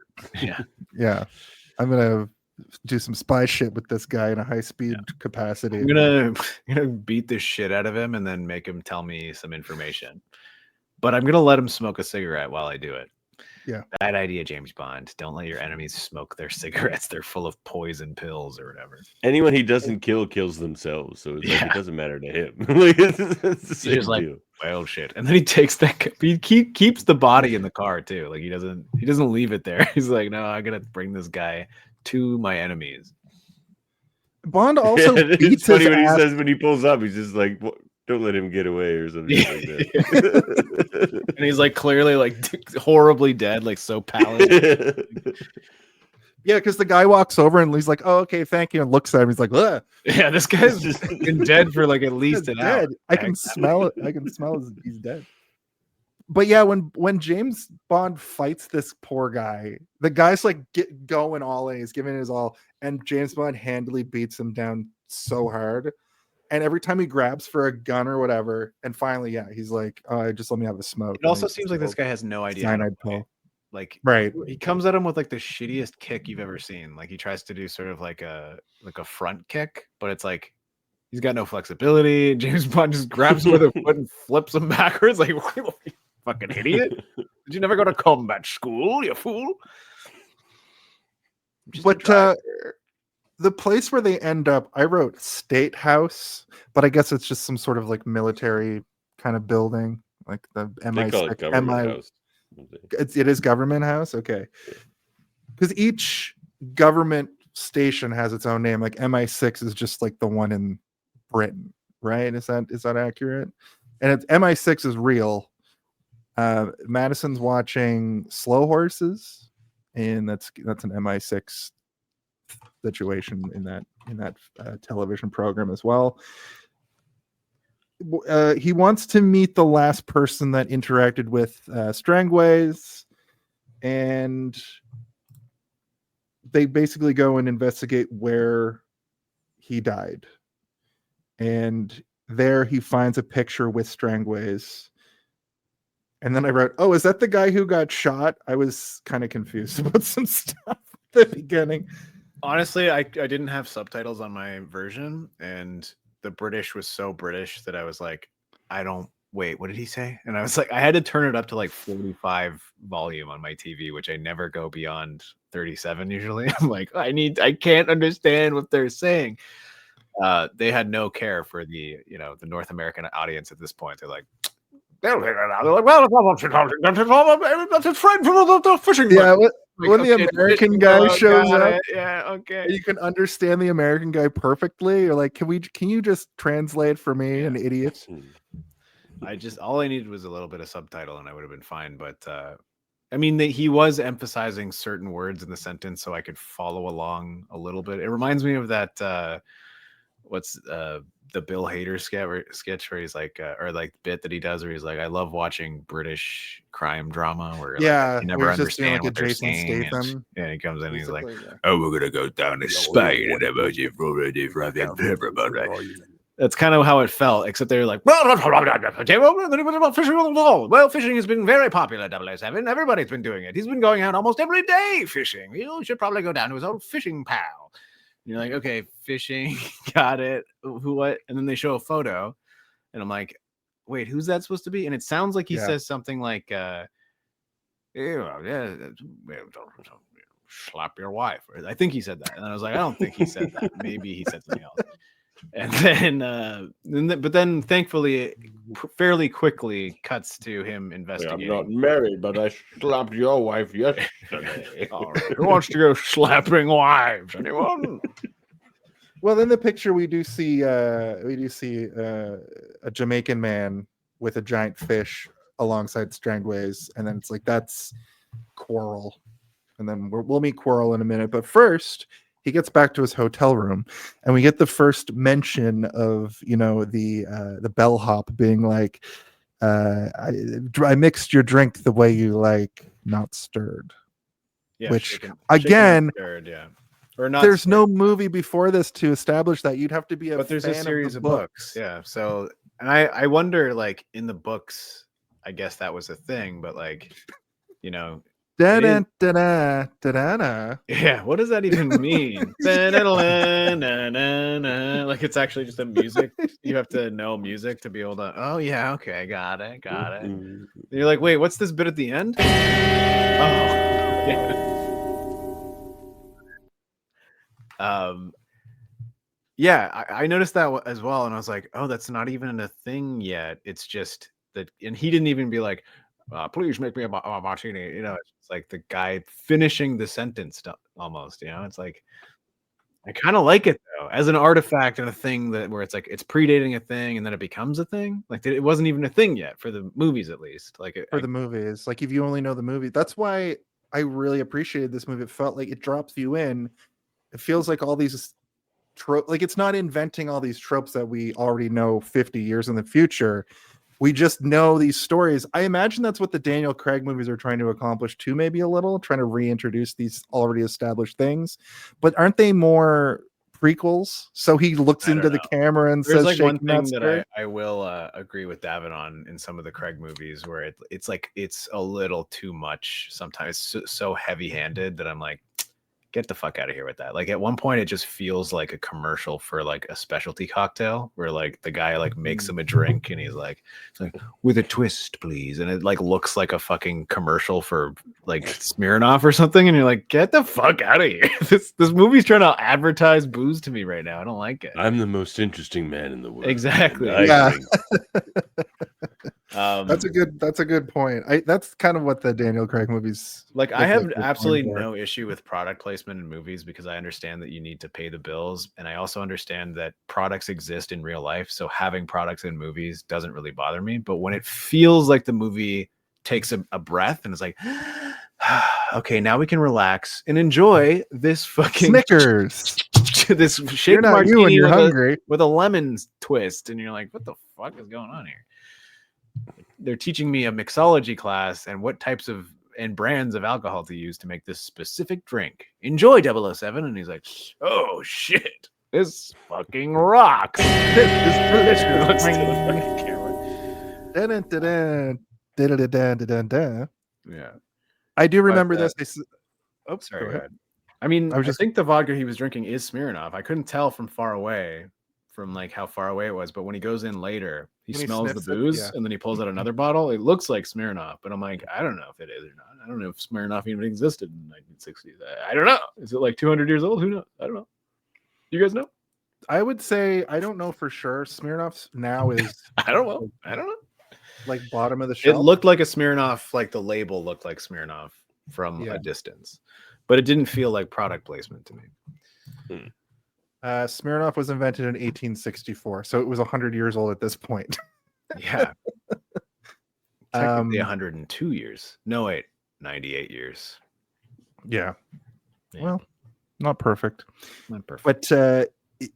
yeah. Yeah, I'm gonna do some spy shit with this guy in a high speed capacity." I'm gonna beat the shit out of him and then make him tell me some information. But I'm gonna let him smoke a cigarette while I do it. Yeah. Bad idea, James Bond. Don't let your enemies smoke their cigarettes. They're full of poison pills or whatever. Anyone he doesn't kill kills themselves, so it's like Yeah. it doesn't matter to him. Like, it's the same just like, deal. Well, shit. And then he takes that. He keeps the body in the car too. Like he doesn't leave it there. He's like, no, I gotta bring this guy to my enemies. Bond also Yeah, it's beats his funny when he ass. says when he pulls up, he's just like, "Don't let him get away" or something like that. And he's like clearly like horribly dead, like so pallid. Yeah, because the guy walks over and he's like, "Oh, okay, thank you," and looks at him. He's like, "Ugh, Yeah, this guy's just been dead for like at least he's an hour. dead. I can smell it. I can smell he's dead." But yeah, when James Bond fights this poor guy, the guy's like going all in. He's giving his all, and James Bond handily beats him down so hard. And every time he grabs for a gun or whatever, and finally, yeah, he's like, "Oh, just let me have a smoke." It also seems like this guy has no idea. how to cyanide play. pill. Like Right. he comes at him with like the shittiest kick you've ever seen. Like he tries to do sort of like a front kick, but it's like he's got no flexibility. James Bond just grabs him with a foot and flips him backwards. Like, what, you fucking idiot! Did you never go to combat school, you fool? I'm just a But driver. the place where they end up, I wrote State House, but I guess it's just some sort of like military kind of building, like the They call it MI6, government house. It is government house, okay. Because each government station has its own name. Like MI6 is just like the one in Britain, right? Is that accurate? And it's MI6 is real. Madison's watching Slow Horses, and that's an MI6 situation in that television program as well. He wants to meet the last person that interacted with Strangways, and they basically go and investigate where he died. And there he finds a picture with Strangways. And then I wrote, "Oh, is that the guy who got shot?" I was kind of confused about some stuff. the beginning. Honestly, I didn't have subtitles on my version, and the British was so British that I was like, I don't wait, what did he say? And I was like, I had to turn it up to like 45 volume on my TV, which I never go beyond 37 usually. I'm like, I can't understand what they're saying. They had no care for the North American audience at this point. They're like, they're like, well, that's a friend from the fishing. Yeah, boat." when the okay, American fishing guy boat, shows got up, it. Yeah, okay. you can understand the American guy perfectly. You're like, can you just translate for me, an idiot? All I needed was a little bit of subtitle and I would have been fine. But I mean, he was emphasizing certain words in the sentence so I could follow along a little bit. It reminds me of that the Bill Hader sketch where he's like, or like bit that he does where he's like, I love watching British crime drama where like, you never understand what they're saying. And he comes in and he's like, oh, we're gonna go down to Spain and that's kind of how it felt, except they're like, well, fishing has been very popular, 007. Everybody's been doing it. He's been going out almost every day fishing. You should probably go down to his old fishing pal. And you're like, okay, fishing, got it. Who, what? And then they show a photo, and I'm like, wait, who's that supposed to be? And it sounds like he says something like, slap your wife. Or I think he said that. And I was like, I don't think he said that. Maybe he said something else. And then thankfully, it fairly quickly cuts to him investigating. I'm not married, but I slapped your wife yesterday. All right. Who wants to go slapping wives? Anyone? Well, in the picture we do see a Jamaican man with a giant fish alongside Strangways, and then it's like that's Quarrel, and then we'll meet Quarrel in a minute. But first, he gets back to his hotel room, and we get the first mention of the bellhop being like, I mixed your drink the way you like, not stirred. Yeah, which again, stirred, yeah. Or not. There's no movie before this to establish that. You'd have to be but there's a series of books. Yeah. So, and I wonder, like in the books, I guess that was a thing, but like, yeah, what does that even mean? Like it's actually just a music. You have to know music to be able to. Oh yeah, okay, got it. And you're like, wait, what's this bit at the end? Oh, yeah. Yeah, I noticed that as well, and I was like, oh, that's not even a thing yet. It's just that, and he didn't even be like, please make me a martini. It's like the guy finishing the sentence almost. It's like I kind of like it though, as an artifact and a thing where it's like it's predating a thing and then it becomes a thing. Like it wasn't even a thing yet for the movies, at least. Like the movies, like if you only know the movie, that's why I really appreciated this movie. It felt like it drops you in. It feels like all these like it's not inventing all these tropes that we already know 50 years in the future. We just know these stories. I imagine that's what the Daniel Craig movies are trying to accomplish too, maybe a little, trying to reintroduce these already established things. But aren't they more prequels? So he looks into the camera and says, like one thing that I will agree with Davin on in some of the Craig movies where it's like it's a little too much sometimes. It's so heavy-handed that I'm like, get the fuck out of here with that. Like at one point it just feels like a commercial for like a specialty cocktail where like the guy like makes him a drink and he's like, it's like with a twist please, and it like looks like a fucking commercial for like Smirnoff or something, and you're like, get the fuck out of here. This movie's trying to advertise booze to me right now. I don't like it. I'm the most interesting man in the world. Exactly. Yeah. That's a good point. That's kind of what the Daniel Craig movies like. I have absolutely no issue with product placement in movies because I understand that you need to pay the bills, and I also understand that products exist in real life, so having products in movies doesn't really bother me. But when it feels like the movie takes a breath and it's like, okay, now we can relax and enjoy this fucking Snickers, this shake martini and you're hungry with a lemon twist, and you're like, what the fuck is going on here? They're teaching me a mixology class and what types of and brands of alcohol to use to make this specific drink. Enjoy 007. And he's like, oh shit, this fucking rocks. This delicious. Looks to the fucking camera. Yeah. I do remember this. Oh, sorry. Go ahead. I mean, I was I just- think the vodka he was drinking is Smirnoff. I couldn't tell from far away, from like how far away it was. But when he goes in later, he When he smells the sniffs it, booze yeah. and then he pulls out another bottle. It looks like Smirnoff, but I'm like, I don't know if it is or not. I don't know if Smirnoff even existed in the 1960s. I don't know. Is it like 200 years old? Who knows? I don't know. You guys know? I would say I don't know for sure. Smirnoff's now is I don't know. I don't know. like bottom of the It shelf. looked like a Smirnoff, like the label looked like Smirnoff from Yeah. a distance, but it didn't feel like product placement to me. Smirnoff was invented in 1864, so it was 100 years old at this point. Yeah. Technically Um, 102 years. No, wait, 98 years. Yeah. Yeah. Well, not perfect. Not perfect. But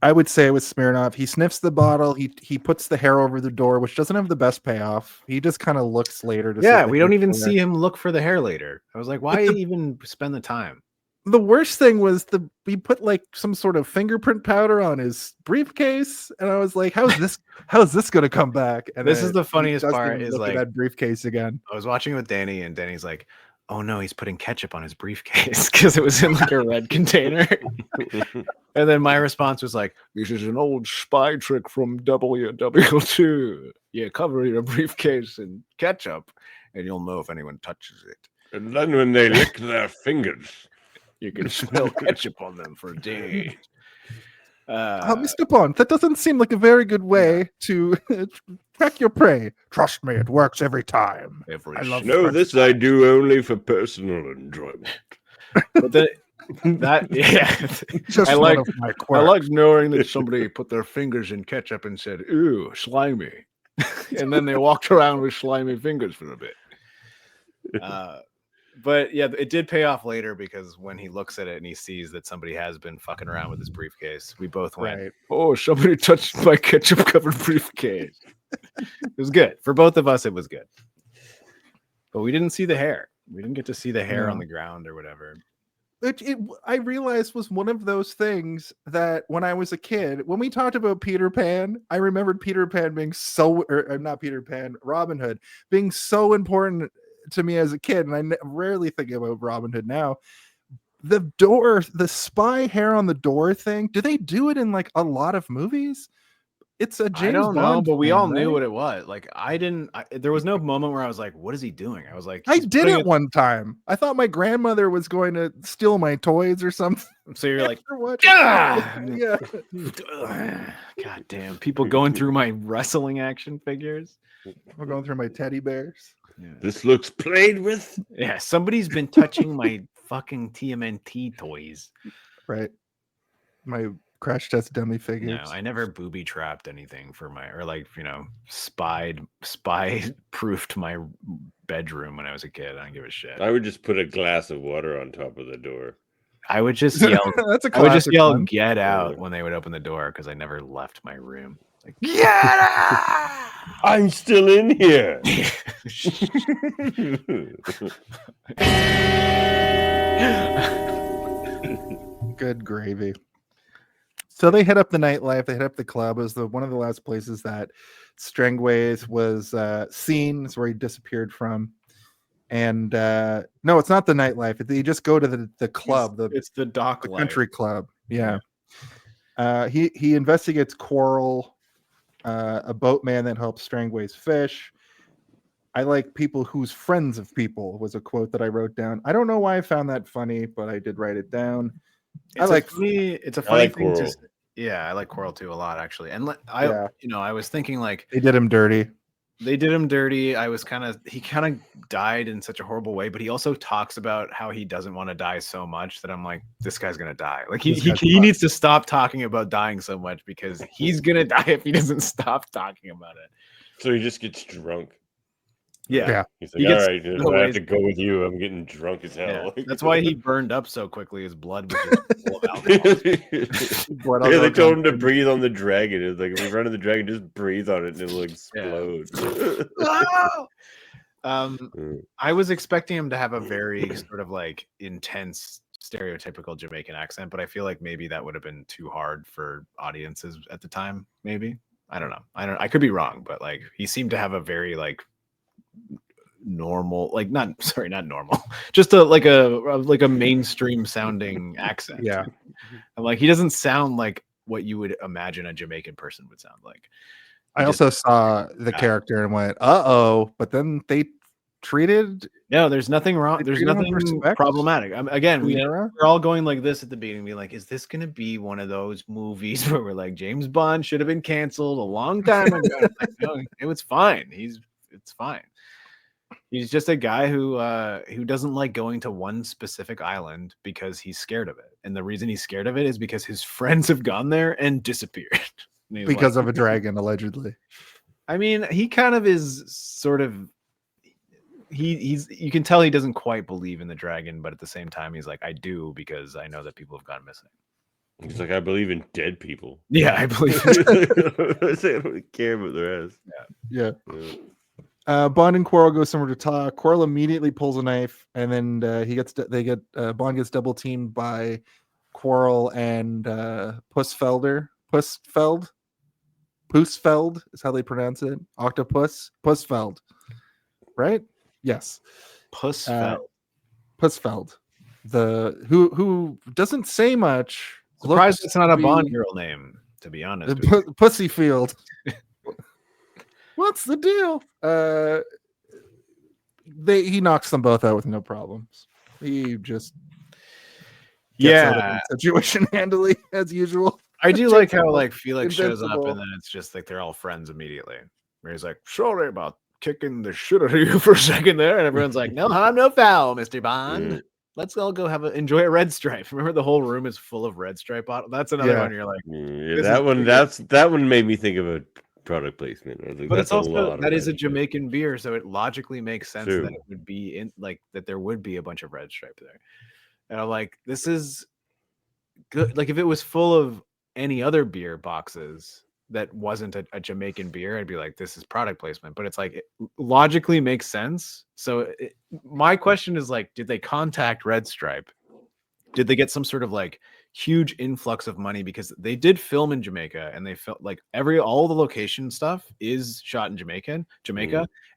I would say it was Smirnoff. He sniffs the bottle. He puts the hair over the door, which doesn't have the best payoff. He just kind of looks later to see Yeah, if we they don't can even pull see it. him look for the hair later. I was like, why even spend the time? The worst thing was he put like some sort of fingerprint powder on his briefcase, and I was like, how's this gonna come back? And This is then the he funniest doesn't part even is look at like that briefcase again. I was watching it with Danny, and Danny's like, "Oh no, he's putting ketchup on his briefcase because it was in like a red container." And then my response was like, This is an old spy trick from WW2. "You cover your briefcase in ketchup, and you'll know if anyone touches it. And then when they lick their fingers, You can smell ketchup on them for days." Mr. Bond, that doesn't seem like a very good way to track your prey. Trust me, it works every time. Every I love no, French this I do only for personal enjoyment. but that yeah, Just I one like of my I quirks. like knowing that somebody put their fingers in ketchup and said, "Ooh, slimy," and then they walked around with slimy fingers for a bit. But yeah, it did pay off later because when he looks at it and he sees that somebody has been fucking around with his briefcase, we both went, Right. "Oh, somebody touched my ketchup covered briefcase." It was good for both of us. It was good, but we didn't see the hair. We didn't get to see the hair on No. the ground or whatever. I realized was one of those things that when I was a kid, when we talked about Peter Pan, I remembered Peter Pan being so, or not Peter Pan, Robin Hood being so important to me as a kid, and I rarely think about Robin Hood now. The spy hair on the door thing. Do they do it in like a lot of movies? It's a James I don't know, Bond but we thing, all knew right? what it was. Like I didn't. There was no moment where I was like, "What is he doing?" I was like, I "He's did putting it one time. I thought my grandmother was going to steal my toys or something. So you're like, After what? "Ah!" Yeah. God damn! People going through my wrestling action figures. We're going through my teddy bears. Yeah. This looks played with. Yeah, somebody's been touching my fucking TMNT toys. Right. My crash test dummy No, figures. I never booby trapped anything for my, or like, spy proofed my bedroom when I was a kid. I don't give a shit. I would just put a glass of water on top of the door. I would just yell. That's a I would just classic yell, one. "Get out!" when they would open the door because I never left my room. Like, get out! I'm still in here. Good gravy. So they hit up the nightlife. They hit up the club. It was one of the last places that Strangways was seen. It's where he disappeared from. And no, it's not the nightlife. They just go to the club, It's the dock the life. country club. Yeah. He investigates Coral, a boatman that helps Strangways fish. I like people who's friends of people was a quote that I wrote down. I don't know why I found that funny, but I did write it down. It's a funny like thing Coral. yeah, I like Coral too a lot actually. And Yeah. I was thinking like They did him dirty. they did him dirty. He kind of died in such a horrible way, but he also talks about how he doesn't want to die so much that I'm like, this guy's gonna die. Like This guy's he needs to stop talking about dying so much because he's gonna die if he doesn't stop talking about it. So he just gets drunk. Yeah. He's He like, all gets right, dude, no I have ways- to go with you. I'm getting drunk as Yeah, hell. that's why he burned up so quickly. His blood was just full of alcohol. Blood all Yeah, they over told him to him. breathe on the dragon. It's like if you run into the dragon, just breathe on it and it'll explode. I was expecting him to have a very sort of like intense stereotypical Jamaican accent, but I feel like maybe that would have been too hard for audiences at the time. Maybe. I don't know. I could be wrong, but like he seemed to have a very like normal, like not normal, just a mainstream sounding accent. Yeah. I'm like, he doesn't sound like what you would imagine a Jamaican person would sound like. I also saw the character and went, "Uh-oh," but then they treated No, there's nothing wrong. They There's treat him with nothing respect. problematic. Again, Sierra. we're all going like this at the beginning, being like, is this going to be one of those movies where we're like, James Bond should have been canceled a long time ago? Like, no, it was fine. It's fine. He's just a guy who doesn't like going to one specific island because he's scared of it. And the reason he's scared of it is because his friends have gone there and disappeared. And he's because like, of a dragon, allegedly. I mean, he kind of is sort of he's you can tell he doesn't quite believe in the dragon, but at the same time he's like, I do, because I know that people have gone missing. He's like, I believe in dead people. Yeah, I believe I don't really care about the rest. Yeah. Bond and Quarrel go somewhere to talk. Quarrel immediately pulls a knife, and then Bond gets double teamed by Quarrel and Pussfeld is how they pronounce it. Octopus Pussfeld, right? Yes, Pussfeld. Pussfeld. The who doesn't say much. Surprised it's not a Bond girl name, to be honest. Pussyfield. What's the deal? He knocks them both out with no problems. He just gets out of the situation handily as usual. I do like how like Felix shows up Invincible. and then it's just like they're all friends immediately. Where he's like, sorry about kicking the shit out of you for a second there, and everyone's like, no harm, no foul, Mr. Bond. Let's all go enjoy a red stripe. Remember, the whole room is full of red stripe bottles. That's another one. You're like, that one made me think of a product placement. I was like, but that's it's also that that is a red stripe. Jamaican beer, so it logically makes sense True. that it would be in like that there would be a bunch of red stripe there. And I'm like, this is good. Like if it was full of any other beer boxes that wasn't a Jamaican beer, I'd be like, this is product placement. But it's like it logically makes sense. So my question is like, did they contact Red Stripe? Did they get some sort of like huge influx of money, because they did film in Jamaica, and they felt like all the location stuff is shot in Jamaica,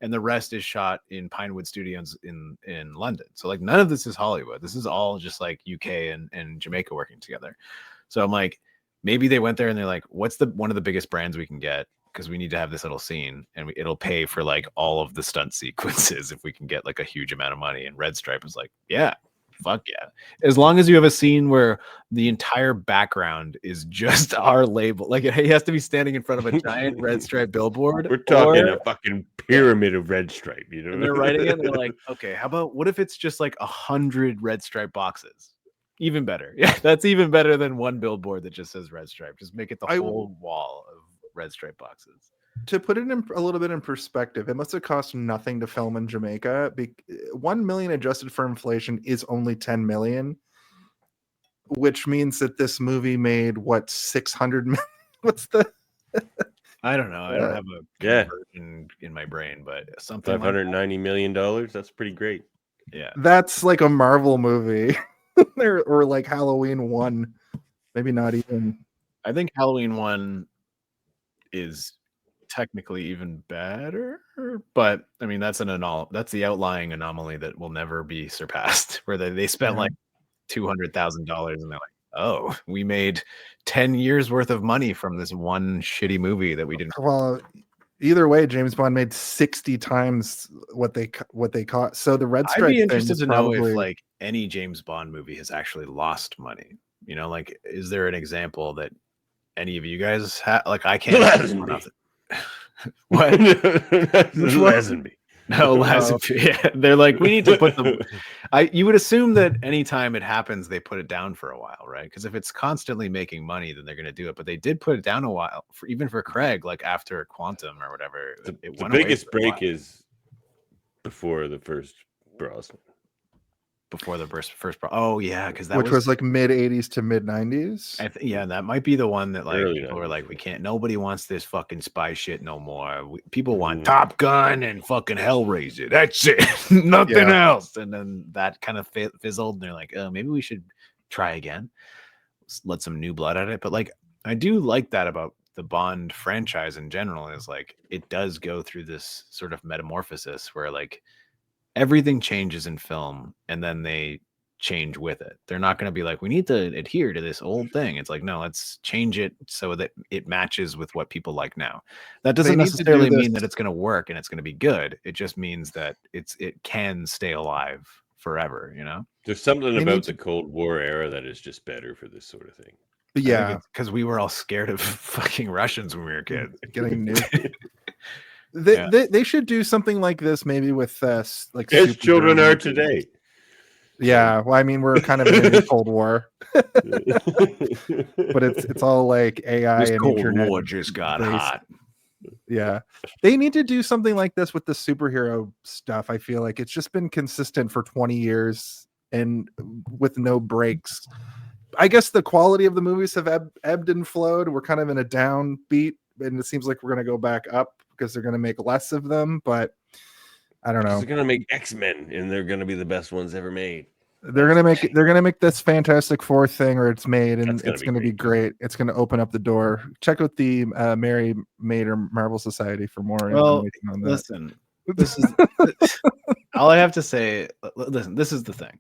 and the rest is shot in Pinewood Studios in London. So like none of this is Hollywood. This is all just like UK and Jamaica working together. So I'm like, maybe they went there and they're like, what's one of the biggest brands we can get, because we need to have this little scene, and it'll pay for like all of the stunt sequences if we can get like a huge amount of money. And Red Stripe is like, yeah, fuck yeah. As long as you have a scene where the entire background is just our label, like he has to be standing in front of a giant Red Stripe billboard. We're talking a fucking pyramid of red stripe, you know. And they're writing it, and they're like, okay, what if it's just like 100 Red Stripe boxes? Even better. Yeah, that's even better than one billboard that just says Red Stripe. Just make it the whole wall of Red Stripe boxes. To put it in a little bit in perspective, it must have cost nothing to film in Jamaica. 1 million adjusted for inflation is only 10 million, which means that this movie made 600 million. What's the? I don't know. I don't have a conversion in my brain, but something $590 million. That's pretty great. Yeah, that's like a Marvel movie, or like Halloween 1. Maybe not even. I think Halloween 1 is technically even better, but I mean that's the outlying anomaly that will never be surpassed, where they spent like $200,000 and they're like, oh, we made 10 years worth of money from this one shitty movie that we didn't. Well, either way, James Bond made 60 times what they cost. So the Red Stripe. I'd be interested to know if like any James Bond movie has actually lost money. You know, like is there an example that any of you guys have? Like I can't. What? Lazenby. No, Lazenby. Yeah, they're like, we need to put them. You would assume that anytime it happens, they put it down for a while, right? Because if it's constantly making money, then they're going to do it. But they did put it down a while, even for Craig, like after Quantum or whatever. The biggest break is before the first Brosnan. Before the first oh yeah, because that was like mid 80s to mid 90s. Yeah, that might be the one that like Early people were 90s. like, we can't. Nobody wants this fucking spy shit no more. People want Top Gun and fucking Hellraiser. That's it, nothing else. And then that kind of fizzled, and they're like, oh, maybe we should try again. Let some new blood at it. But like, I do like that about the Bond franchise in general. Is like it does go through this sort of metamorphosis where like everything changes in film, and then they change with it. They're not going to be like, we need to adhere to this old thing. It's like, no, let's change it so that it matches with what people like now. That doesn't need to do necessarily mean this- that it's going to work and it's going to be good. It just means that it can stay alive forever, you know? There's something They about need the Cold War era that is just better for this sort of thing. Yeah, Because we were all scared of fucking Russians when we were kids. getting new. Yeah. They should do something like this, maybe with like As super children German- are today. Yeah, well, I mean, we're kind of in a new Cold War, but it's all like AI and internet. just got based. hot. Yeah, they need to do something like this with the superhero stuff. I feel like it's just been consistent for 20 years and with no breaks. I guess the quality of the movies have ebbed and flowed. We're kind of in a downbeat, and it seems like we're going to go back up because they're going to make less of them. But I don't know. They're gonna make X-Men, and they're gonna be the best ones ever made. They're gonna make this Fantastic Four thing, or it's made, and That's gonna it's be gonna be great. great. It's gonna open up the door. Check out the Mary Mader Marvel Society for more Well, information on that. Listen, this is all I have to say. Listen, this is the thing,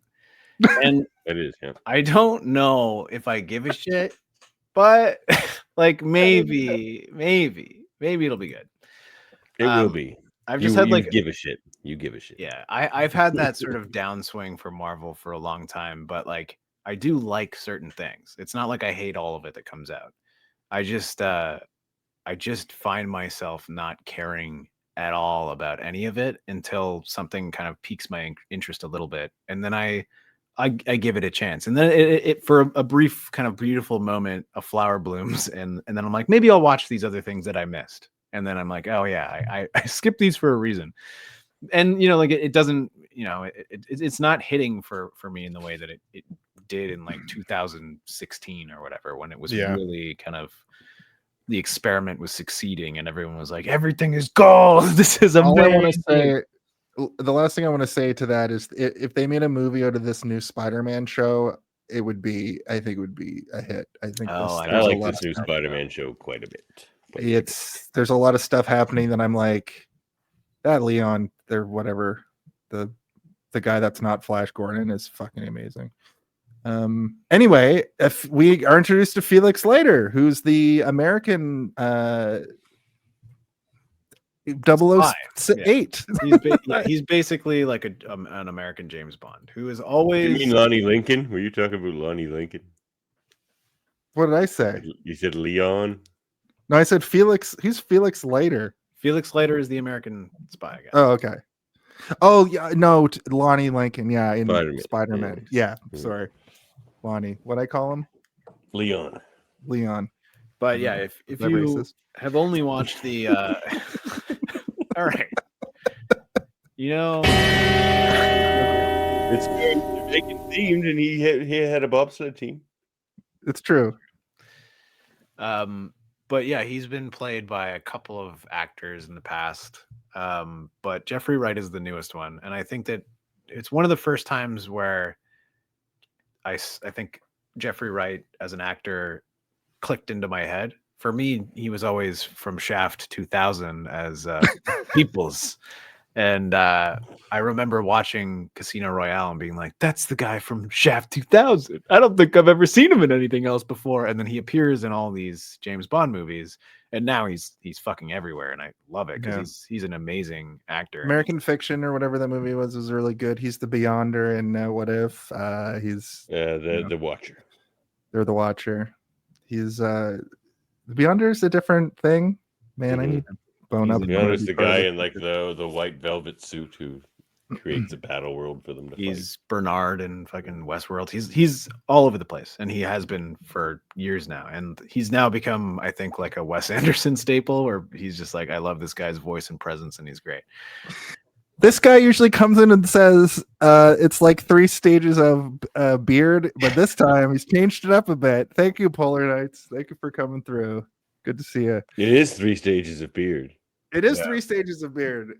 and It is, yeah. I don't know if I give a shit, but like maybe it'll be good. It will Um, be. I've You, just had you like give a shit. You give a shit. yeah, I've had that sort of downswing for Marvel for a long time, but like I do like certain things. It's not like I hate all of it that comes out. I just find myself not caring at all about any of it until something kind of piques my interest a little bit, and then I give it a chance, and then it for a brief kind of beautiful moment, a flower blooms, and then I'm like, maybe I'll watch these other things that I missed, and then I'm like, oh yeah, I skipped these for a reason, and you know, like it doesn't, you know, it's not hitting for me in the way that it did in like 2016 or whatever, when it was Yeah. really kind of the experiment was succeeding and everyone was like, everything is gold. This is All I want amazing. to say, the last thing I want to say to that is, if they made a movie out of this new Spider-Man show, I think it would be a hit. I think Oh, I I there's a like lot this of new stuff- Spider-Man show quite a bit. There's a lot of stuff happening that I'm like, that Leon, they're whatever, the guy that's not Flash Gordon is fucking amazing. Anyway, if we are introduced to Felix Leiter, who's the American 008. He's basically like an American James Bond who is You always mean Lonnie Lincoln? Were you talking about Lonnie Lincoln? What did I say? You said Leon. No, I said Felix. Who's Felix Leiter? Felix Leiter is the American spy guy. Oh, okay. Oh, yeah. No, Lonnie Lincoln. Yeah, in Spider-Man. Spider-Man. Yeah. Yeah, sorry. Lonnie. What I call him? Leon. Leon. But yeah, if Is that you racist? have only watched the all right. You know, It's Jamaican themed, and he had a bobsled team. It's true. but yeah, he's been played by a couple of actors in the past. But Jeffrey Wright is the newest one, and I think that it's one of the first times where I think Jeffrey Wright as an actor clicked into my head. For me, he was always from Shaft 2000 as Peoples. And I remember watching Casino Royale and being like, that's the guy from Shaft 2000. I don't think I've ever seen him in anything else before. And then he appears in all these James Bond movies. And now he's fucking everywhere. And I love it because he's an amazing actor. American Fiction or whatever that movie was really good. He's the Beyonder in What If. He's The Watcher. They're the Watcher. He's the Beyonder is a different thing. Man, I need to bone up. To be honest, the guy in like the white velvet suit who creates a battle world for them to He's Bernard in fucking Westworld. He's all over the place, and he has been for years now. And he's now become, I think, like a Wes Anderson staple, where he's just like, I love this guy's voice and presence, and he's great. This guy usually comes in and says it's like 3 stages of beard, but this time he's changed it up a bit. Thank you, Polar Knights. Thank you for coming through. Good to see you. It is 3 stages of beard. It is 3 stages of beard.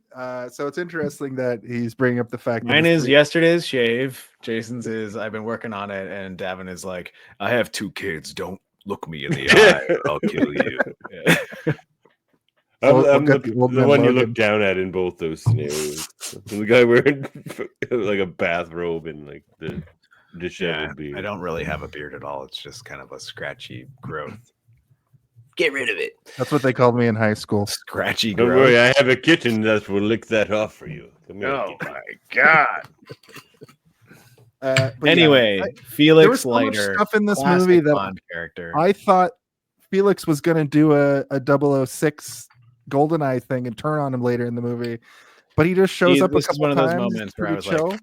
So it's interesting that he's bringing up the fact that Mine it's is 3 yesterday's shave. Jason's is I've been working on it, and Davin is like, I have 2 kids. Don't look me in the eye. I'll kill you. Yeah. I'm We'll the get the old the man one you Logan. look down at in both those scenarios. The guy wearing like a bathrobe and like the disheveled beard. I don't really have a beard at all. It's just kind of a scratchy growth. Get rid of it. That's what they called me in high school. Scratchy Don't growth. worry, I have a kitten that will lick that off for you. Come here, Oh kitten. my god. But Anyway, yeah, there was Felix so much Leiter, stuff in this classic movie that Bond character. I thought Felix was going to do a 006 GoldenEye thing and turn on him later in the movie, but he just shows up a This is couple one of those times. moments where pretty chill.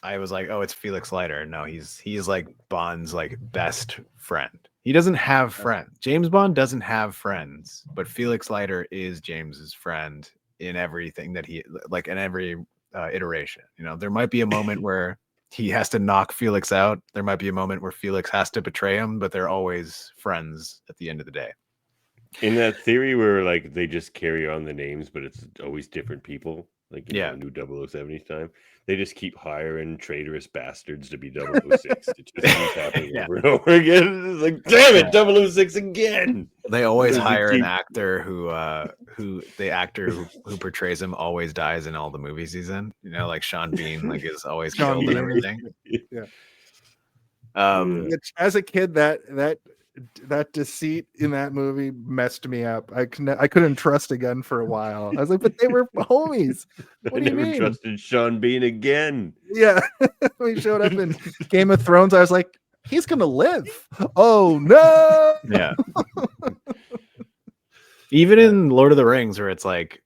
I was like, oh, it's Felix Leiter. No, he's like Bond's like best friend. He doesn't have friends. James Bond doesn't have friends, but Felix Leiter is James's friend in everything that he like in every iteration. You know, there might be a moment where he has to knock Felix out. There might be a moment where Felix has to betray him, but they're always friends at the end of the day. In that theory where like they just carry on the names, but it's always different people. Like Yeah. new 007 each time. They just keep hiring traitorous bastards to be 006. It just keeps happening Yeah. over and over again. It's like, damn it, 006 again. They always Does he hire an keep- actor who the actor who portrays him always dies in all the movies he's in. You know, like Sean Bean, like is always Sean killed Bean. and everything. Yeah. Um, As a kid, that deceit in that movie messed me up. I couldn't trust a gun for a while. I was like, but they were homies. I What do you never mean? trusted Sean Bean again. Yeah, when he showed up in Game of Thrones, I was like, he's gonna live. Oh no! yeah. Even in Lord of the Rings, where it's like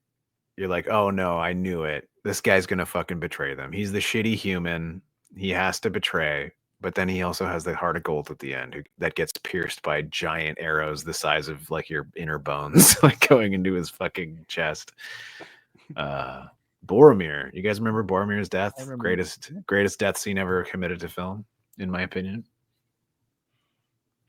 you're like, oh no, I knew it. This guy's gonna fucking betray them. He's the shitty human. He has to betray. But then he also has the heart of gold at the end that gets pierced by giant arrows the size of like your inner bones, like going into his fucking chest. Boromir. You guys remember Boromir's death? I remember. Greatest death scene ever committed to film, in my opinion.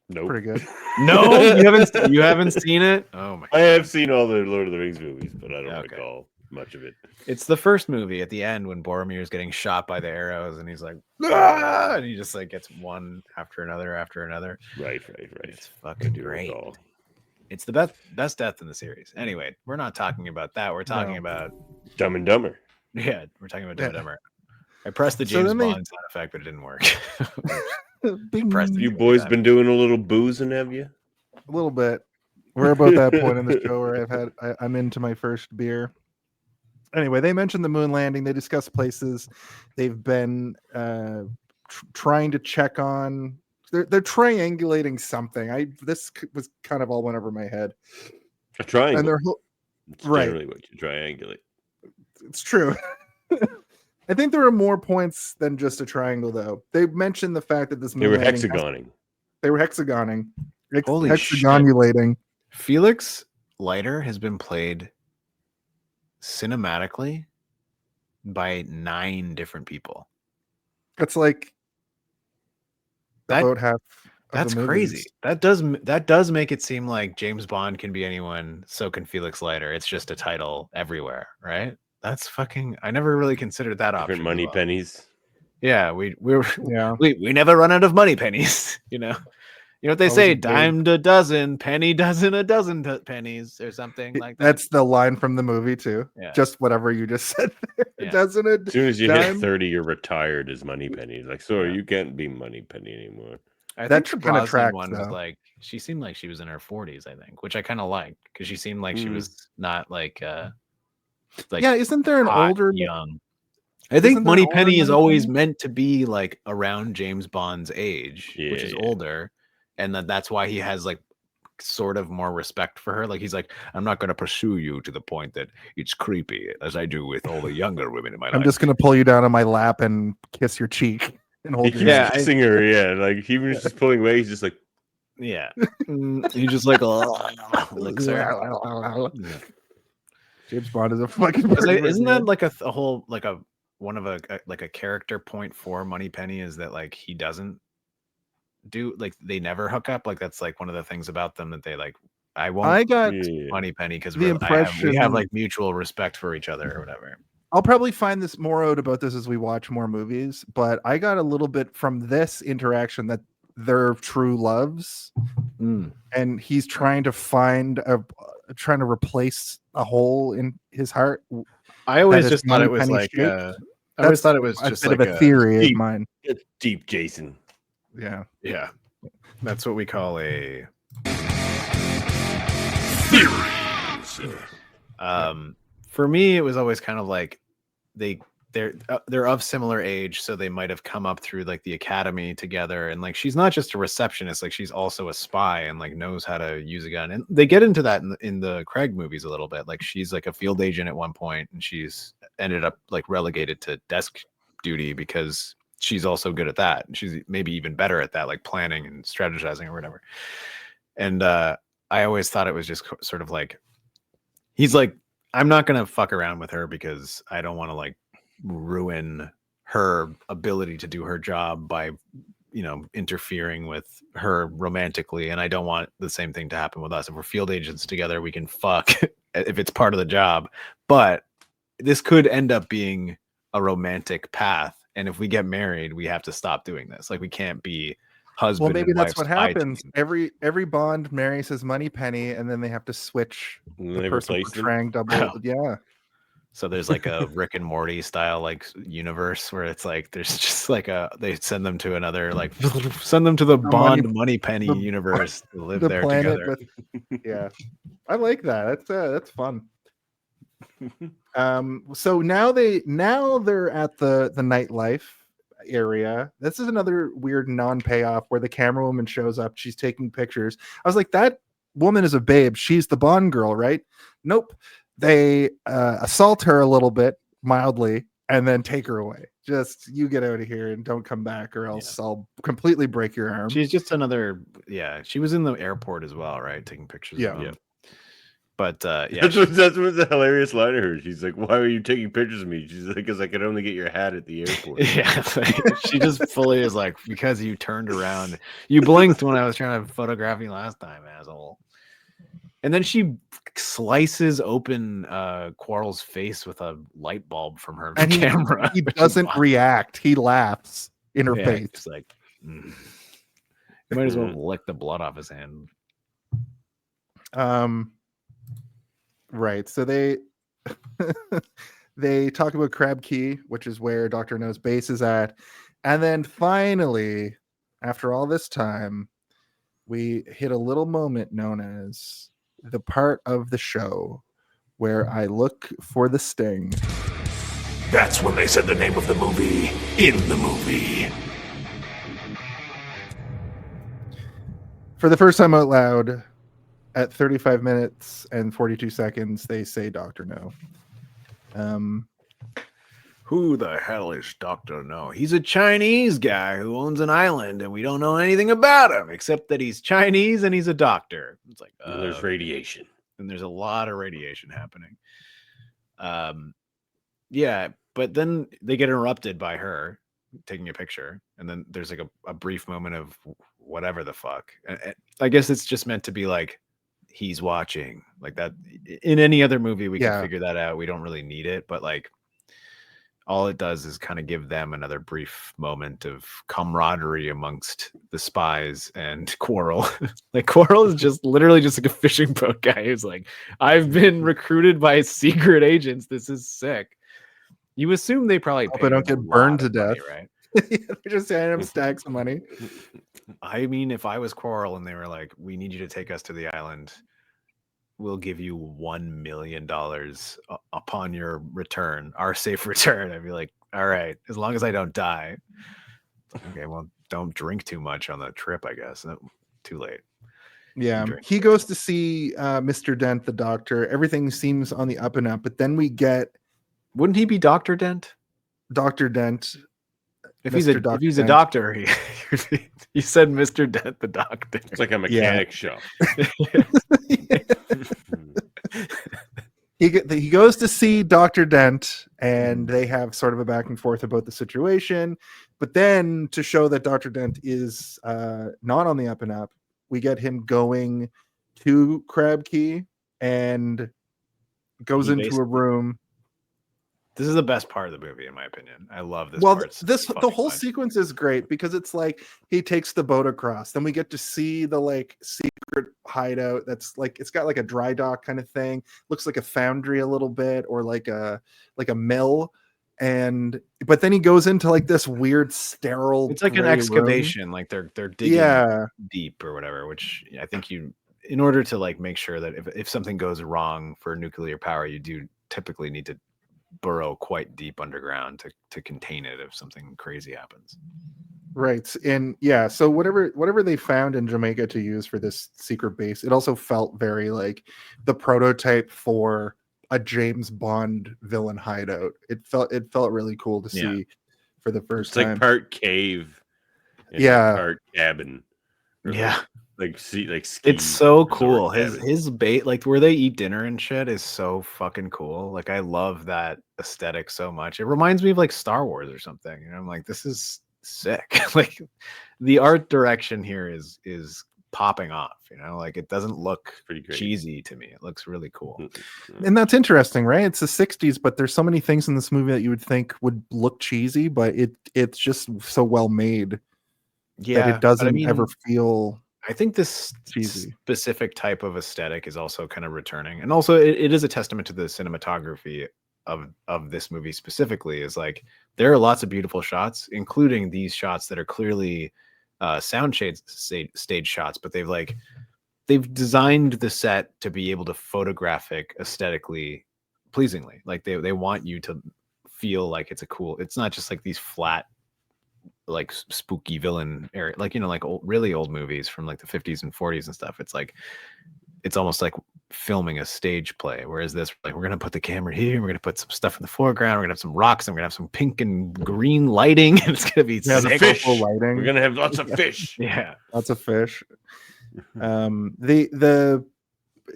Nope. Pretty good. No, you haven't seen it? Oh my I have seen all the Lord of the Rings movies, but I don't Okay. recall much of it. It's the first movie at the end when Boromir is getting shot by the arrows and he's like, "Ah!" and he just like gets one after another after another. Right. It's fucking do great. recall. It's the best death in the series. Anyway, we're not talking about that. We're talking No. about Dumb and Dumber. we're talking about Dumb and Yeah. Dumber. I pressed the So James then they- Bond sound effect, but it didn't work. Bing. Pressed it. You boys been doing a little boozing, have you? A little bit. We're about that point in the show where I'm into my first beer. Anyway, they mentioned the moon landing. They discussed places they've been trying to check on. They're triangulating something. This was kind of all went over my head. A triangle. And they're It's right. generally what you triangulate. it's true. I think there are more points than just a triangle, though. They mentioned the fact that this They moon were landing hexagoning. They were hexagoning. Holy shit. Hexagonulating. Felix Leiter has been played cinematically by 9 different people. That's like That- about half. of That's the crazy. movies. That does make it seem like James Bond can be anyone, so can Felix Leiter. It's just a title everywhere, right? That's fucking. I never really considered that option. Different as money well. pennies. Yeah, we Yeah. we never run out of money pennies. You know what they Always say: a big- dime a dozen, penny dozen a dozen pennies, or something like that. That's the line from the movie too. Yeah. Just whatever you just said there. Yeah. Doesn't it? As soon as you Dime- hit 30, you're retired as money penny. Like, sorry, Yeah. you can't be money penny anymore. I that think the kinda Brosnan tracks, one was though. like she seemed like she was in her 40s, I think, which I kind of liked because she seemed like she Mm. was not like Yeah, isn't there an hot, older young. I think Isn't there Money an older Penny is Money always Penny? meant to be like around James Bond's age, which is Yeah. older, and that's why he has like sort of more respect for her. Like he's like, I'm not going to pursue you to the point that it's creepy as I do with all the younger women in my I'm life. just gonna pull you down on my lap and kiss your cheek and hold your Yeah, hand. Singer, yeah. Like, he was just pulling away. He's just like, yeah. He just like licks her. Yeah. James Bond is a fucking. Isn't that like a whole like a one of a like a character point for Money Penny is that like he doesn't do like they never hook up, like that's like one of the things about them that they like I won't I got. yeah. Money Penny because the we have impression- like mutual respect for each other or whatever. I'll probably find this more out about this as we watch more movies, but I got a little bit from this interaction that they're true loves, and he's trying to find trying to replace a hole in his heart I always is just thought it was Moneypenny like shaped? I always That's thought it was a just bit like of a theory of deep. mine. It's deep, Jason. Yeah. Yeah, that's what we call a for me it was always kind of like they're of similar age, so they might have come up through like the academy together, and like she's not just a receptionist, like she's also a spy and like knows how to use a gun. And they get into that in the Craig movies a little bit. Like she's like a field agent at one point, and she's ended up like relegated to desk duty because she's also good at that. And she's maybe even better at that, like planning and strategizing or whatever. And I always thought it was just sort of like he's like, I'm not gonna fuck around with her because I don't want to like ruin her ability to do her job by, you know, interfering with her romantically, and I don't want the same thing to happen with us. If we're field agents together, we can fuck if it's part of the job, but this could end up being a romantic path, and if we get married, we have to stop doing this. Like we can't be husband. Well, maybe and that's wife what spy happens. team. Every Bond marries his Moneypenny, and then they have to switch And the they person replace them? portraying double. Wow. Yeah. So there's like a Rick and Morty style like universe where it's like there's just like they send them to another like send them to the Bond Moneypenny the- universe to live The there planet together. with yeah. I like that. That's fun. So now they're at the nightlife area. This is another weird non-payoff where the camera woman shows up, she's taking pictures. I was like, that woman is a babe, she's the Bond girl, right? Nope. They assault her a little bit mildly and then take her away. Just, you get out of here and don't come back, or else I'll completely break your arm. She's just another she was in the airport as well, right? Taking pictures Yeah. of him. But yeah, That's what the hilarious line of her. She's like, "Why are you taking pictures of me?" She's like, "Because I could only get your hat at the airport." yeah, she just fully is like, because you turned around, you blinked when I was trying to photograph you last time, asshole. And then she slices open Quarrel's face with a light bulb from her And camera. he which is doesn't awesome. react. He laughs in her Yeah, face. it's like, you might as well lick the blood off his hand. Right. So they they talk about Crab Key, which is where Dr. No's base is at. And then finally, after all this time, we hit a little moment known as the part of the show where I look for the sting. That's when they said the name of the movie in the movie. For the first time out loud, at 35 minutes and 42 seconds, they say Dr. No. Who the hell is Dr. No? He's a Chinese guy who owns an island, and we don't know anything about him except that he's Chinese and he's a doctor. It's like, And there's radiation. and there's a lot of radiation happening. Yeah, but then they get interrupted by her taking a picture, and then there's like a brief moment of whatever the fuck. And I guess it's just meant to be like, he's watching, like that. In any other movie we can figure that out. We don't really need it, but like all it does is kind of give them another brief moment of camaraderie amongst the spies and Quarrel. Like Quarrel is just literally just like a fishing boat guy who's like, I've been recruited by secret agents. This is sick. You assume they probably Hope I don't get burned to death, right? They're just handing him stacks of money. I mean, if I was Quarrel and they were like, we need you to take us to the island, we'll give you $1 million upon your return, our safe return. I'd be like, all right, as long as I don't die. Okay, well, don't drink too much on the trip, I guess. Too late. Yeah, he goes to see Mr. Dent, the doctor. Everything seems on the up and up, but then we get. Wouldn't he be Dr. Dent? Dr. Dent. If he's a doctor, he said Mr. Dent, the doctor. It's like a mechanic shop. He goes to see Dr. Dent, and they have sort of a back and forth about the situation. But then, to show that Dr. Dent is not on the up and up, we get him going to Crab Key and goes into a room. This is the best part of the movie, in my opinion. I love this. Well, part. It's the fucking whole fun. sequence is great because it's like he takes the boat across, then we get to see the like secret hideout that's like it's got like a dry dock kind of thing, looks like a foundry a little bit, or like a mill, but then he goes into like this weird sterile, It's like an gray room. excavation, like they're digging Yeah, deep or whatever. Which I think in order to like make sure that if something goes wrong for nuclear power, you do typically need to burrow quite deep underground to contain it if something crazy happens. right. And yeah, so whatever they found in Jamaica to use for this secret base, it also felt very like the prototype for a James Bond villain hideout. It felt really cool to Yeah. see for the first It's time. like part cave, and Yeah. part cabin. Or Yeah. like ski It's so resort cool. cabin. His bait, like where they eat dinner and shit, is so fucking cool. Like I love that aesthetic so much. It reminds me of like Star Wars or something. And I'm like, this is sick. Like the art direction here is popping off. Like it doesn't look pretty great. cheesy to me. It looks really cool. And that's interesting, right? It's the 60s, but there's so many things in this movie that you would think would look cheesy, but it's just so well made that it doesn't ever feel I think this cheesy. specific type of aesthetic is also kind of returning, and also it is a testament to the cinematography of this movie specifically. Is like there are lots of beautiful shots, including these shots that are clearly stage shots, but they've designed the set to be able to photographic aesthetically pleasingly. Like they want you to feel like it's not just like these flat like spooky villain area, like like really old movies from like the 50s and 40s and stuff. It's like it's almost like filming a stage play, whereas this, like, we're gonna put the camera here, we're gonna put some stuff in the foreground, we're gonna have some rocks, and we're gonna have some pink and green lighting, and it's gonna be Yeah, the sick. fish lighting. We're gonna have lots of fish. Yeah, Lots of fish. The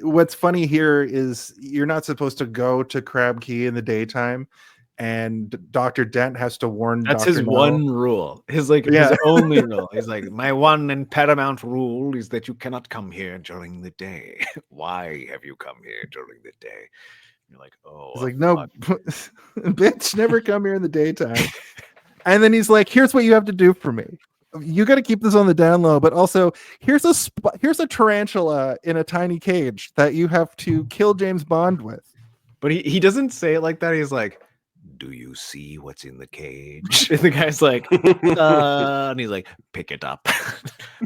what's funny here is you're not supposed to go to Crab Key in the daytime, and Dr. Dent has to warn that's Dr. his No. one rule. His only rule. He's like, my one and paramount rule is that you cannot come here during the day. Why have you come here during the day? And you're like, oh, He's like, no, bitch, never come here in the daytime. And then he's like, here's what you have to do for me. You got to keep this on the down low, but also here's a tarantula in a tiny cage that you have to kill James Bond with. But he doesn't say it like that. He's like, do you see what's in the cage? And the guy's like, and he's like, pick it up.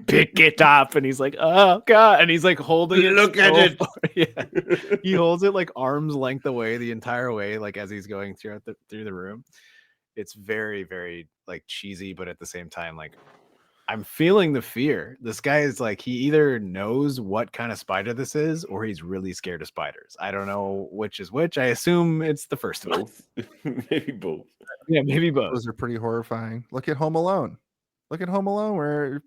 Pick it up. And he's like, oh God. And he's like holding it. Look at it. Yeah. He holds it like arm's length away the entire way, like as he's going through the room. It's very, very like cheesy, but at the same time, like I'm feeling the fear. This guy is like, he either knows what kind of spider this is, or he's really scared of spiders. I don't know which is which. I assume it's the first one. Both. Maybe both. Yeah, maybe both. Those are pretty horrifying. Look at Home Alone. Where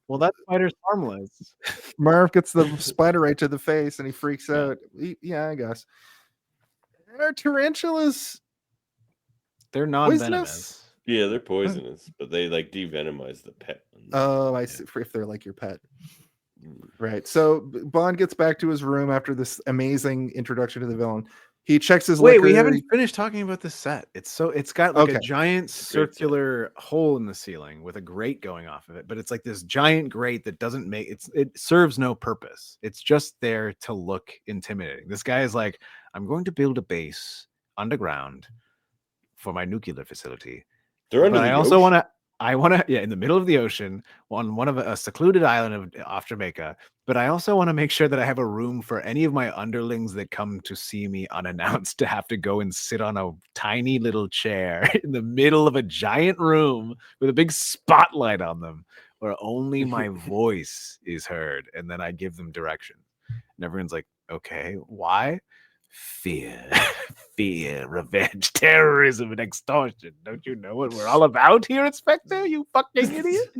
Well, that spider's harmless. Marv gets the spider right to the face and he freaks out. Yeah, I guess. Are tarantulas They're non-venomous. Yeah, they're poisonous, but they like devenomize the pet. Oh, I see. If they're like your pet. Right. So Bond gets back to his room after this amazing introduction to the villain. He checks his Wait, we liquor. haven't finished talking about the set. It's got like a Okay. giant set. circular hole in the ceiling with a grate going off of it, but it's like this giant grate that doesn't make it serves no purpose. It's just there to look intimidating. This guy is like, I'm going to build a base underground for my nuclear facility. They're under But the I also ocean. want to, in the middle of the ocean, on one of a secluded island off Jamaica. But I also want to make sure that I have a room for any of my underlings that come to see me unannounced to have to go and sit on a tiny little chair in the middle of a giant room with a big spotlight on them, where only my voice is heard, and then I give them direction. And everyone's like, okay, why? Fear, revenge, terrorism, and extortion. Don't you know what we're all about here, Inspector? You fucking idiot.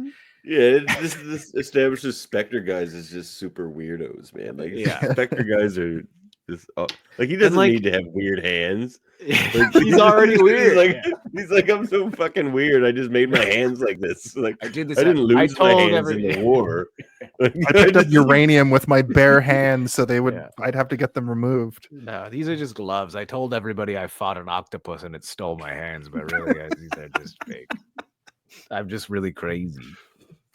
Yeah, this establishes Spectre guys as just super weirdos, man. Like, Yeah. Spectre guys are just like he doesn't like- need to have weird hands. Like, He's already weird. He's like, I'm so fucking weird. I just made my hands like this. Like I did this. I didn't lose my told hands in the war. I picked up uranium with my bare hands, so they would. Yeah. I'd have to get them removed. No, these are just gloves. I told everybody I fought an octopus and it stole my hands, but really, these are just fake. I'm just really crazy.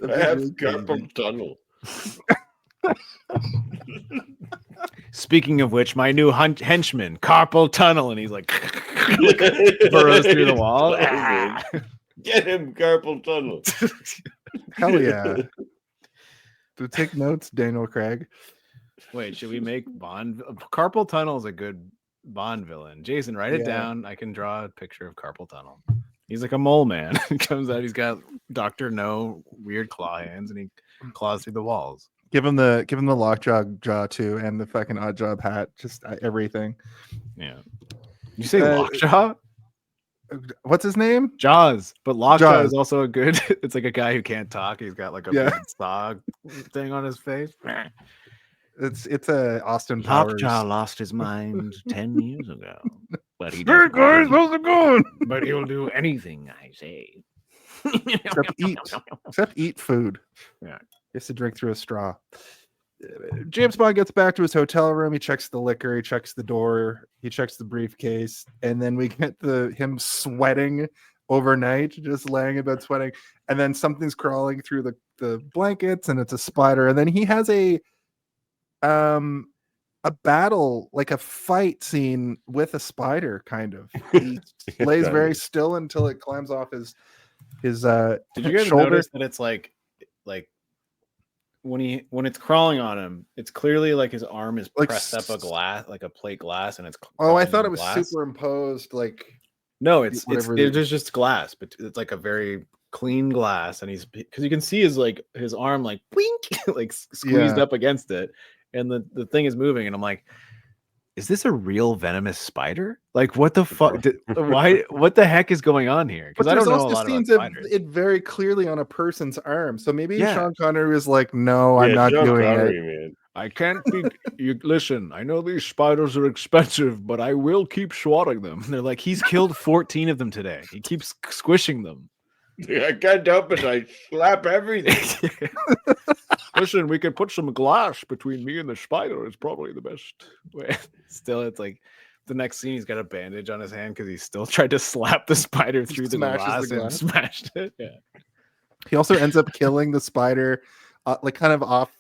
I have carpal tunnel. Speaking of which, my new henchman, carpal tunnel, and he's like burrows through the wall. Ah. Get him, carpal tunnel. Hell yeah! To take notes, Daniel Craig. Wait, should we make Bond? Carpal tunnel is a good Bond villain. Jason, write it Yeah. down. I can draw a picture of carpal tunnel. He's like a mole man. He comes out. He's got Dr. No weird claw hands, and he claws through the walls. Give him the lockjaw jaw too, and the fucking odd job hat. Just everything. Yeah. You say Uh, Lockjaw? What's his name? Jaws, but Lockjaw Jaws. is also a good. It's like a guy who can't talk. He's got like a Yeah. big saw thing on his face. It's a Austin Powers. Lockjaw lost his mind 10 years ago, but he Hey doesn't guys, do- how's it going? but he'll do anything I say. Except eat food. Yeah. He has to drink through a straw. James Bond gets back to his hotel room. He checks the liquor. He checks the door. He checks the briefcase, and then we get him sweating overnight, just laying in bed sweating. And then something's crawling through the blankets, and it's a spider. And then he has a battle, like a fight scene with a spider. Kind of. He lays very still until it climbs off his Did you guys shoulder. notice that it's like when it's crawling on him, it's clearly like his arm is Like pressed up a glass, like a plate glass, and it's. Oh, I crawling thought on it was glass. superimposed. Like No, it's whatever it is. there's just glass, but it's like a very clean glass, and he's because you can see his arm like wink, like squeezed Yeah. up against it, and the thing is moving, and I'm like, is this a real venomous spider? Like, what the fuck? Why? What the heck is going on here? But Because I don't there's know a also lot about scenes of spiders. it very clearly on a person's arm. So maybe Yeah. Sean Connery was like, "No, I'm Yeah, not Sean doing Connery, it." man. I can't be. You listen. I know these spiders are expensive, but I will keep swatting them. And they're like, he's killed 14 of them today. He keeps squishing them. I can't help it. I slap everything. Listen, we can put some glass between me and the spider. It's probably the best way. Still, it's like the next scene. He's got a bandage on his hand because he still tried to slap the spider through the Smashes the glass and glass. smashed it. Yeah. He also ends up killing the spider, like kind of off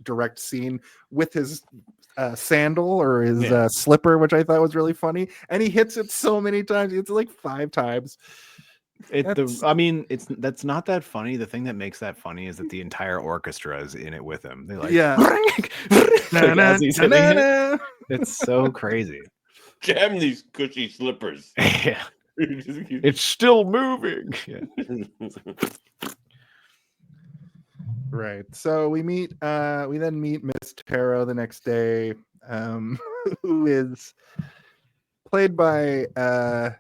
direct scene with his sandal or his Yeah. slipper, which I thought was really funny. And he hits it so many times. He hits it like 5 times. That's- That's not that funny. The thing that makes that funny is that the entire orchestra is in it with him. They're like, Yeah. like, as he's hitting it. Na-na-na-na. It's so crazy. Damn these cushy slippers. Yeah. It's still moving. Yeah. Right. So we then meet Miss Taro the next day, who is played by a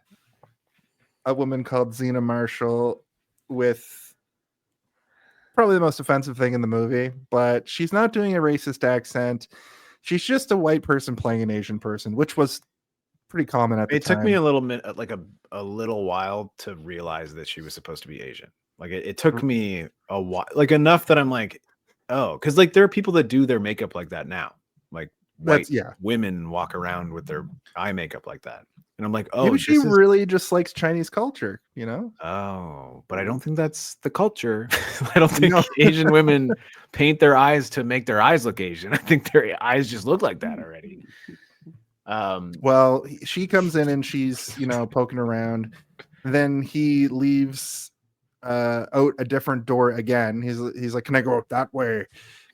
woman called Zena Marshall, with probably the most offensive thing in the movie, but she's not doing a racist accent. She's just a white person playing an Asian person, which was pretty common at the It time. took me a little minute, like a little while to realize that she was supposed to be Asian. Like it took me a while, like enough that I'm like, oh, because like there are people that do their makeup like that now. Like white women walk around with their eye makeup like that. And I'm like, oh, maybe she really just likes Chinese culture, you know? Oh, but I don't think that's the culture. I don't think No. Asian women paint their eyes to make their eyes look Asian. I think their eyes just look like that already. Well, she comes in and she's, poking around. Then he leaves out a different door again. He's like, "Can I go out that way?"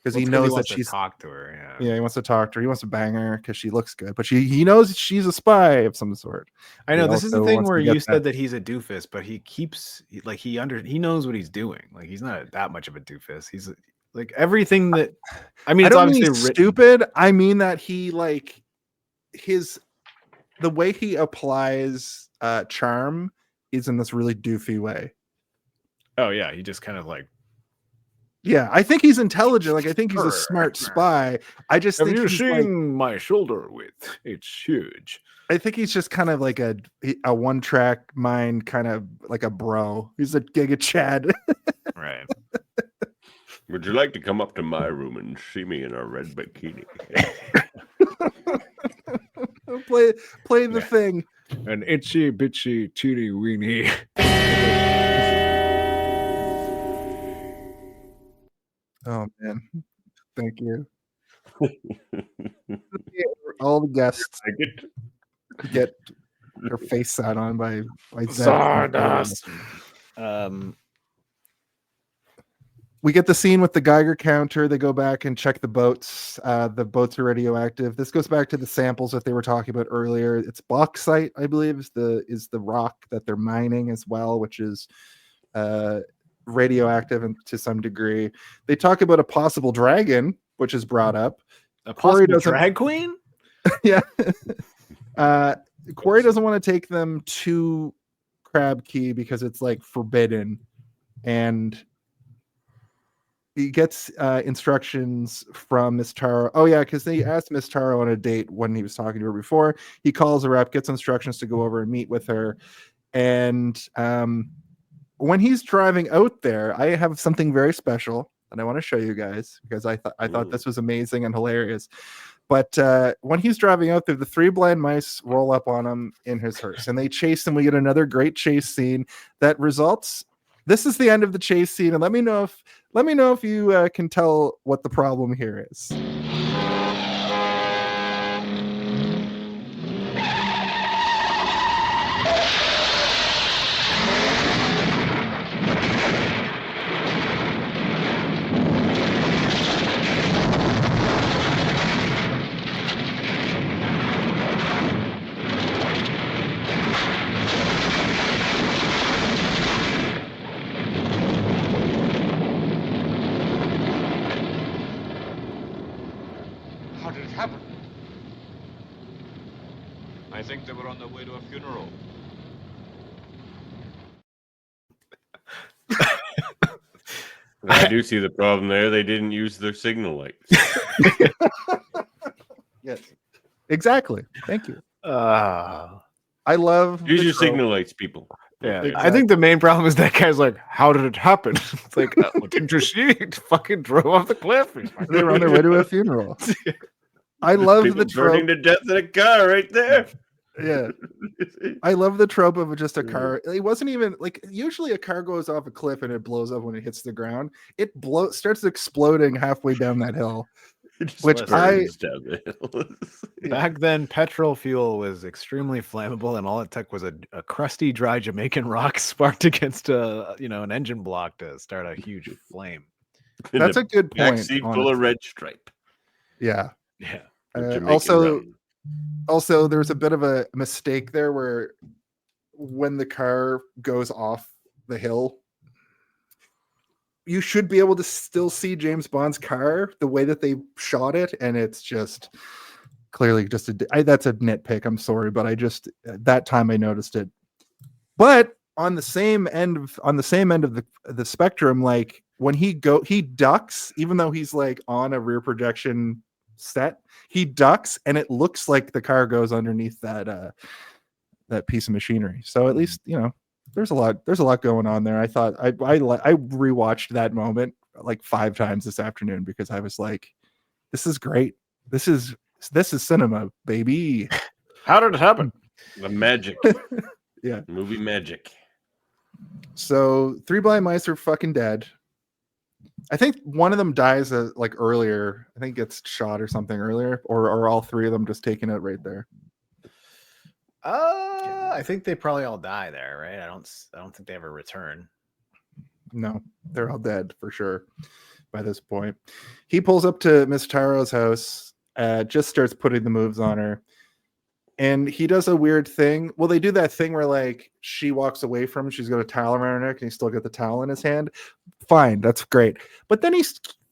Because he knows that she's talk to her. Yeah, he wants to talk to her. He wants to bang her because she looks good, but he knows she's a spy of some sort. I know He this is the also thing wants where to get you said that he's a doofus, but he keeps like he knows what he's doing. Like he's not that much of a doofus. He's like everything that I mean, I it's don't mean obviously he's written. stupid. I mean that he the way he applies charm is in this really doofy way. Oh yeah, he just kind of like. Yeah, I think he's intelligent. Like I think he's a smart spy. I just Have think you he's seen my shoulder width? It's huge. I think he's just kind of like a one-track mind, kind of like a bro. He's a Giga Chad. Right. Would you like to come up to my room and see me in a red bikini? Play the thing. An itchy bitchy teeny weeny. Oh man, thank you. All the guests get their face sat on by Stardust. We get the scene with the Geiger counter. They go back and check the boats. The boats are radioactive. This goes back to the samples that they were talking about earlier. It's bauxite, I believe, is the rock that they're mining as well, which is radioactive and to some degree. They talk about a possible dragon, which is brought up. A Corey possible drag queen? Yeah. Corey doesn't want to take them to Crab Key because it's like forbidden, and he gets instructions from Miss Taro. Oh yeah, because they asked Miss Taro on a date when he was talking to her before. He calls her up, gets instructions to go over and meet with her, and when he's driving out there, I have something very special that I want to show you guys because I thought this was amazing and hilarious. But when he's driving out there, the three blind mice roll up on him in his hearse, and they chase him. We get another great chase scene that results. This is the end of the chase scene, and let me know if you can tell what the problem here is. How did it happen? I think they were on their way to a funeral. I do see the problem there. They didn't use their signal lights. Yes, exactly. Thank you. Uh, I love Use the your trope. signal lights, people. yeah. I Exactly. think the main problem is that guy's like, how did it happen? It's like, didn't you see? It fucking drove off the cliff. They were on their way to a funeral. I love People the burning trope. to death in a car right there. Yeah, I love the trope of just a car. It wasn't even like usually a car goes off a cliff and it blows up when it hits the ground. It starts exploding halfway down that hill. It just Which burns down the hill. Back then, petrol fuel was extremely flammable, and all it took was a crusty, dry Jamaican rock sparked against an engine block to start a huge flame. In That's a a good point. backseat full honestly. of red stripe. Yeah. Yeah. Jamaican rum. Also, there's a bit of a mistake there where when the car goes off the hill, you should be able to still see James Bond's car the way that they shot it, and it's just clearly just that's a nitpick. I'm sorry, but I just that time I noticed it. But on the same end of the spectrum, like when he ducks, even though he's like on a rear projection set, he ducks and it looks like the car goes underneath that piece of machinery. So at least there's a lot going on there. I thought I rewatched that moment like 5 times this afternoon because I was like, this is great. This is cinema, baby. How did it happen? The magic. Yeah. Movie magic. So 3 blind mice are fucking dead. I think one of them dies like earlier. I think gets shot or something earlier, or are all 3 of them just taken out right there? I think they probably all die there, right? I don't think they ever return. No, they're all dead for sure by this point. He pulls up to Miss Taro's house, just starts putting the moves on her. And he does a weird thing. Well, they do that thing where like she walks away from him, she's got a towel around her neck, and he's still got the towel in his hand. Fine, that's great. But then he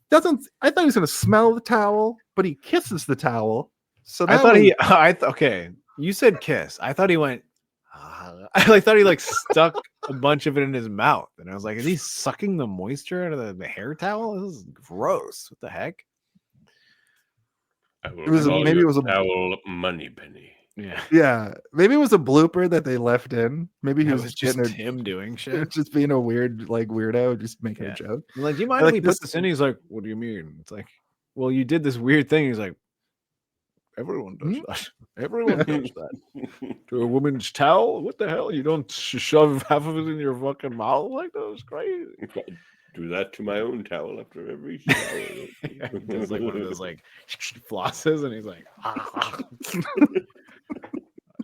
doesn't. I thought he was going to smell the towel, but he kisses the towel. So I thought okay. You said kiss. I thought he went. I thought he like stuck a bunch of it in his mouth, and I was like, is he sucking the moisture out of the hair towel? This is gross. What the heck? Maybe it was a towel money penny. Yeah. Yeah, maybe it was a blooper that they left in. Maybe he It was, was just getting him doing a, shit. just being a weird like weirdo, just making Yeah. a joke. I'm like, do you mind Like, if we put this in? He's like, what do you mean? It's like, well, you did this weird thing. He's like, everyone does that. Everyone does that. To a woman's towel? What the hell? You don't shove half of it in your fucking mouth like that? It's crazy. Do that to my own towel after every shower. Yeah, he does like one of those like flosses, and he's like,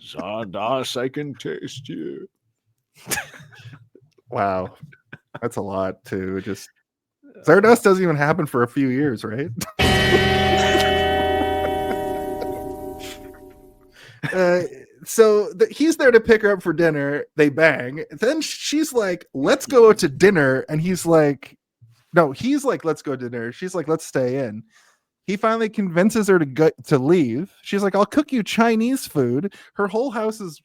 Zardoz, I can taste you. Wow, that's a lot too. Just Zardoz doesn't even happen for a few years, right? So he's there to pick her up for dinner. They bang. Then she's like, "Let's go to dinner," and he's like, "No." He's like, "Let's go to dinner." She's like, "Let's stay in." He finally convinces her to leave. She's like, "I'll cook you Chinese food." Her whole house is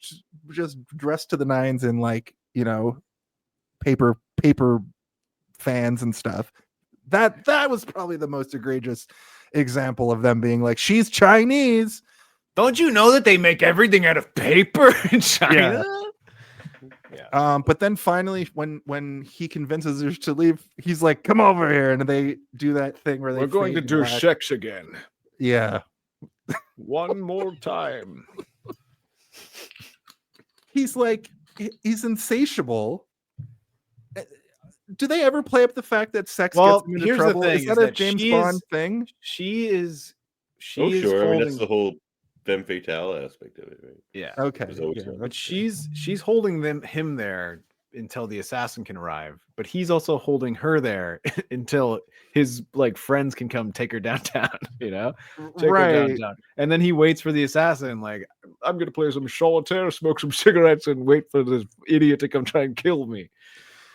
just dressed to the nines in like, you know, paper fans and stuff. That was probably the most egregious example of them being like, "She's Chinese." Don't you know that they make everything out of paper in China? Yeah. But then finally, when he convinces her to leave, he's like, "Come over here," and they do that thing where We're going to fade do black. sex again. Yeah. One more time. He's like, he's insatiable. Do they ever play up the fact that sex gets him into here's trouble? the thing: Is that a James Bond thing? She is. Oh, Is sure. I mean, holding, that's the whole femme fatale aspect of it, right? yeah. Okay. There's always Yeah, one. But she's holding him there until the assassin can arrive. But he's also holding her there until his like friends can come take her downtown. You know, take her right. downtown. And then he waits for the assassin. Like, I'm gonna play some solitaire, smoke some cigarettes, and wait for this idiot to come try and kill me.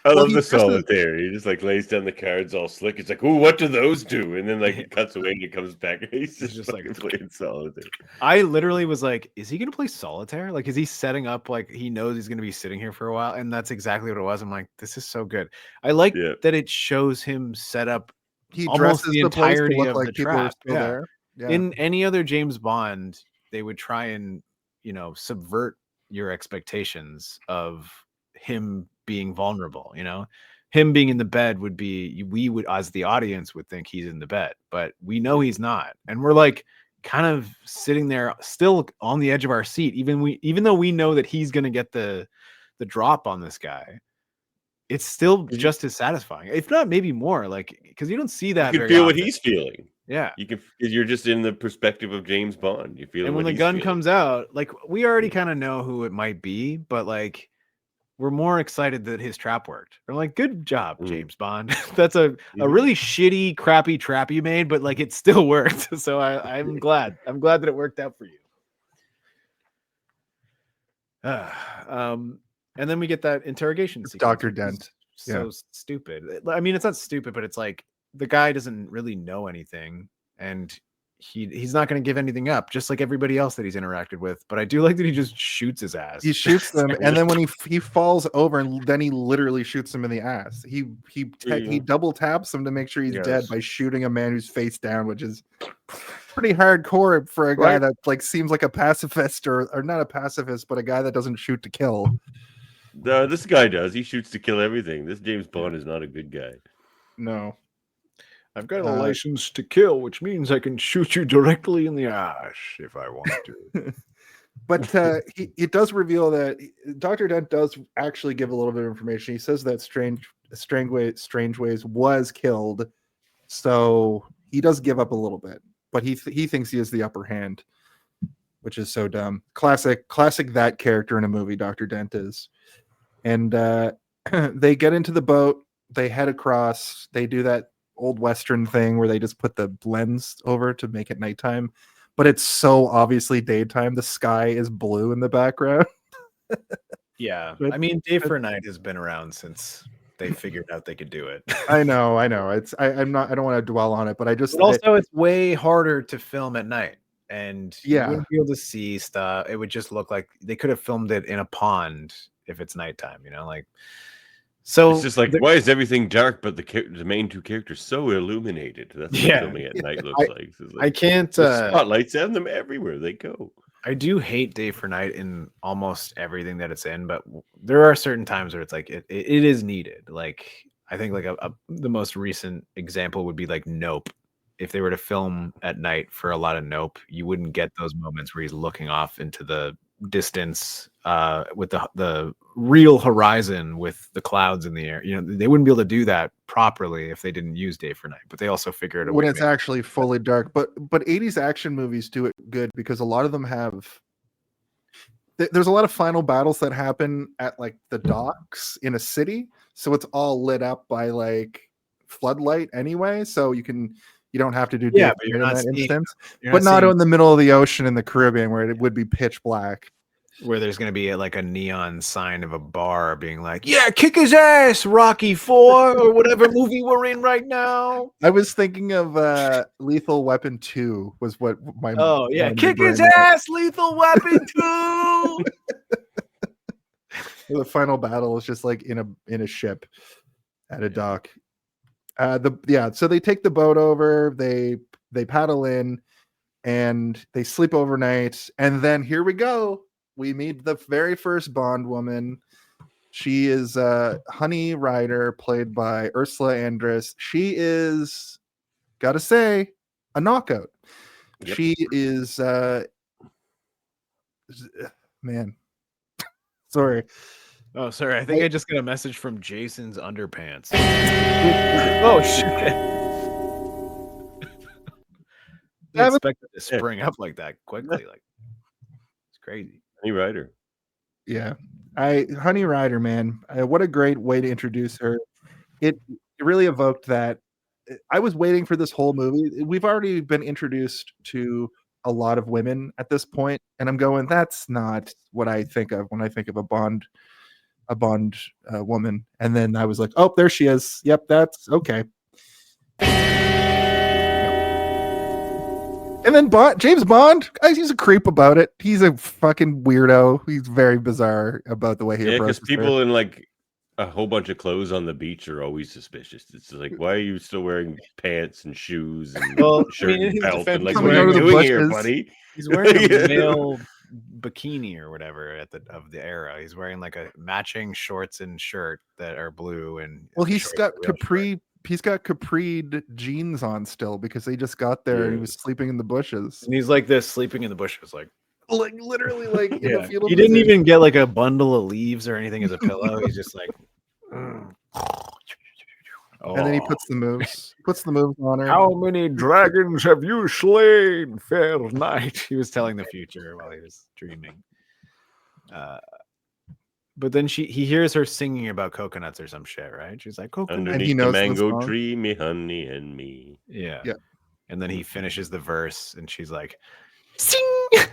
I love he the dresses- solitaire. He just like lays down the cards all slick. It's like, ooh, what do those do? And then like it cuts away and it comes back. He's just like playing solitaire. I literally was like, is he gonna play solitaire? Like, is he setting up like he knows he's gonna be sitting here for a while? And that's exactly what it was. I'm like, this is so good. I like that it shows him set up He almost dresses the the place to entirety look of like the people are trap. still Yeah. there. Yeah. In any other James Bond, they would try and, you know, subvert your expectations of him being vulnerable, you know. Him being in the bed would be, we would, as the audience, would think he's in the bed, but we know he's not, and we're like kind of sitting there, still on the edge of our seat, even though we know that he's going to get the drop on this guy. It's still just as satisfying, if not maybe more, like because you don't see that. You can feel what he's feeling. Yeah, you can. You're just in the perspective of James Bond. You feel. And when the gun comes out, like we already kind of know who it might be, but like. We're more excited that his trap worked. We're like, good job, James Bond. That's a really shitty, crappy trap you made, but like it still worked. So I'm glad. I'm glad that it worked out for you. And then we get that interrogation sequence. Dr. Dent. So stupid. I mean, it's not stupid, but it's like the guy doesn't really know anything, and he's not going to give anything up, just like everybody else that he's interacted with. But I do like that he just shoots his ass. He shoots them, and then when he falls over, and then he literally shoots him in the ass. He double taps him to make sure he's dead by shooting a man who's face down, which is pretty hardcore for a guy that like seems like a pacifist or not a pacifist, but a guy that doesn't shoot to kill. This guy does. He shoots to kill everything. This James Bond is not a good guy. No. I've got a license to kill, which means I can shoot you directly in the ass if I want to. But it does reveal that Dr. Dent does actually give a little bit of information. He says that Strangeways was killed, so he does give up a little bit, but he thinks he has the upper hand, which is so dumb. Classic that character in a movie. Dr. Dent is, and they get into the boat. They head across. They do that old Western thing where they just put the lens over to make it nighttime, but it's so obviously daytime. The sky is blue in the background. Yeah, I mean, Day for Night has been around since they figured out they could do it. I know. It's I don't want to dwell on it, but it's way harder to film at night, and you wouldn't be able to see stuff. It would just look like they could have filmed it in a pond if it's nighttime, you know, like. So it's just like, why is everything dark, but the main two characters so illuminated? That's what filming at night looks like. It's like. I can't. Spotlights on them everywhere they go. I do hate Day for Night in almost everything that it's in, but there are certain times where it's like it is needed. Like I think like the most recent example would be like Nope. If they were to film at night for a lot of Nope, you wouldn't get those moments where he's looking off into the distance with the real horizon with the clouds in the air. You know, they wouldn't be able to do that properly if they didn't use Day for Night, but they also figured it when it's actually fully dark. But 80s action movies do it good because a lot of them have there's a lot of final battles that happen at like the docks in a city, so it's all lit up by like floodlight anyway, so you don't have to do but in that instance. You're But not seeing in the middle of the ocean in the Caribbean where it would be pitch black. where there's going to be like a neon sign of a bar being like, yeah, kick his ass, Rocky 4 or whatever movie we're in right now. I was thinking of Lethal Weapon 2 was what my kick his ass, Lethal Weapon 2. The final battle is just like in a ship at a dock. So they take the boat over, they paddle in, and they sleep overnight, and then here we go. We meet the very first Bond woman. She is Honey Rider, played by Ursula Andress. She is, gotta say, a knockout. Yep. She is man. Sorry. Oh, sorry. I think I just got a message from Jason's underpants. Oh shit! I expected to spring up like that quickly. Like it's crazy. Honey Rider. Yeah, Honey Rider, man. What a great way to introduce her. It really evoked that. I was waiting for this whole movie. We've already been introduced to a lot of women at this point, and I'm going, that's not what I think of when I think of a Bond woman. And then I was like, oh, there she is. Yep, that's okay. And then James Bond, he's a creep about it. He's a fucking weirdo. He's very bizarre about the way he approaches because people in like a whole bunch of clothes on the beach are always suspicious. It's like, why are you still wearing pants and shoes and shirt and belt? And like, what are you doing here, buddy? He's wearing a male bikini or whatever of the era. He's wearing like a matching shorts and shirt that are blue, and he's got capri jeans on still because they just got there and he was sleeping in the bushes. And he's like this, sleeping in the bushes, like literally like in the field. He didn't even get like a bundle of leaves or anything as a pillow. He's just like and then he puts the moves on her. How many dragons have you slain, fair knight? He was telling the future while he was dreaming. But then he hears her singing about coconuts or some shit, right? She's like, coconut. Underneath the mango tree, me honey and me. Yeah. And then he finishes the verse, and she's like, sing!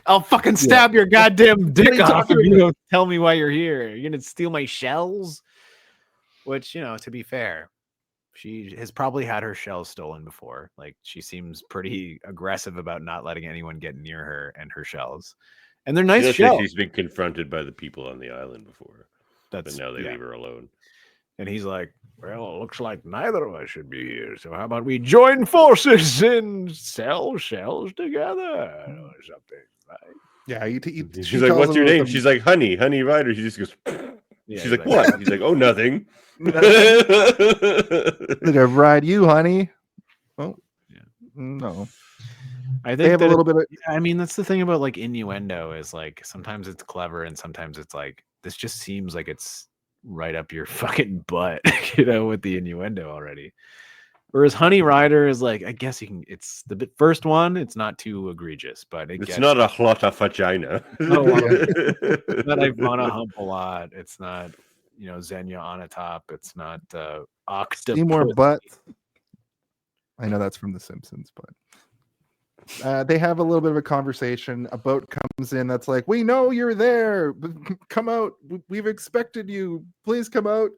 I'll fucking stab your goddamn dick off if you don't tell me why you're here. You're gonna steal my shells? Which, to be fair, she has probably had her shells stolen before. Like, she seems pretty aggressive about not letting anyone get near her and her shells. And they're nice shells. She's been confronted by the people on the island before. But now they leave her alone. And he's like, well, it looks like neither of us should be here. So how about we join forces and sell shells together or something, right? Yeah. She's like, what's your name? She's like, Honey Rider. She just goes, she's like, what? He's like, oh, nothing. Did I ride you, honey? Oh, yeah. No. I think they have a little bit of. I mean, that's the thing about like innuendo is like sometimes it's clever and sometimes it's like this just seems like it's right up your fucking butt, with the innuendo already. Whereas Honey Rider is like, I guess you can. It's the first one. It's not too egregious, but it's not a lot of vagina. Not I wanna hump a lot. It's not, Xenia on a top. It's not octopus. More butt. I know that's from The Simpsons, but. They have a little bit of a conversation. A boat comes in that's like, we know you're there. Come out. We've expected you. Please come out.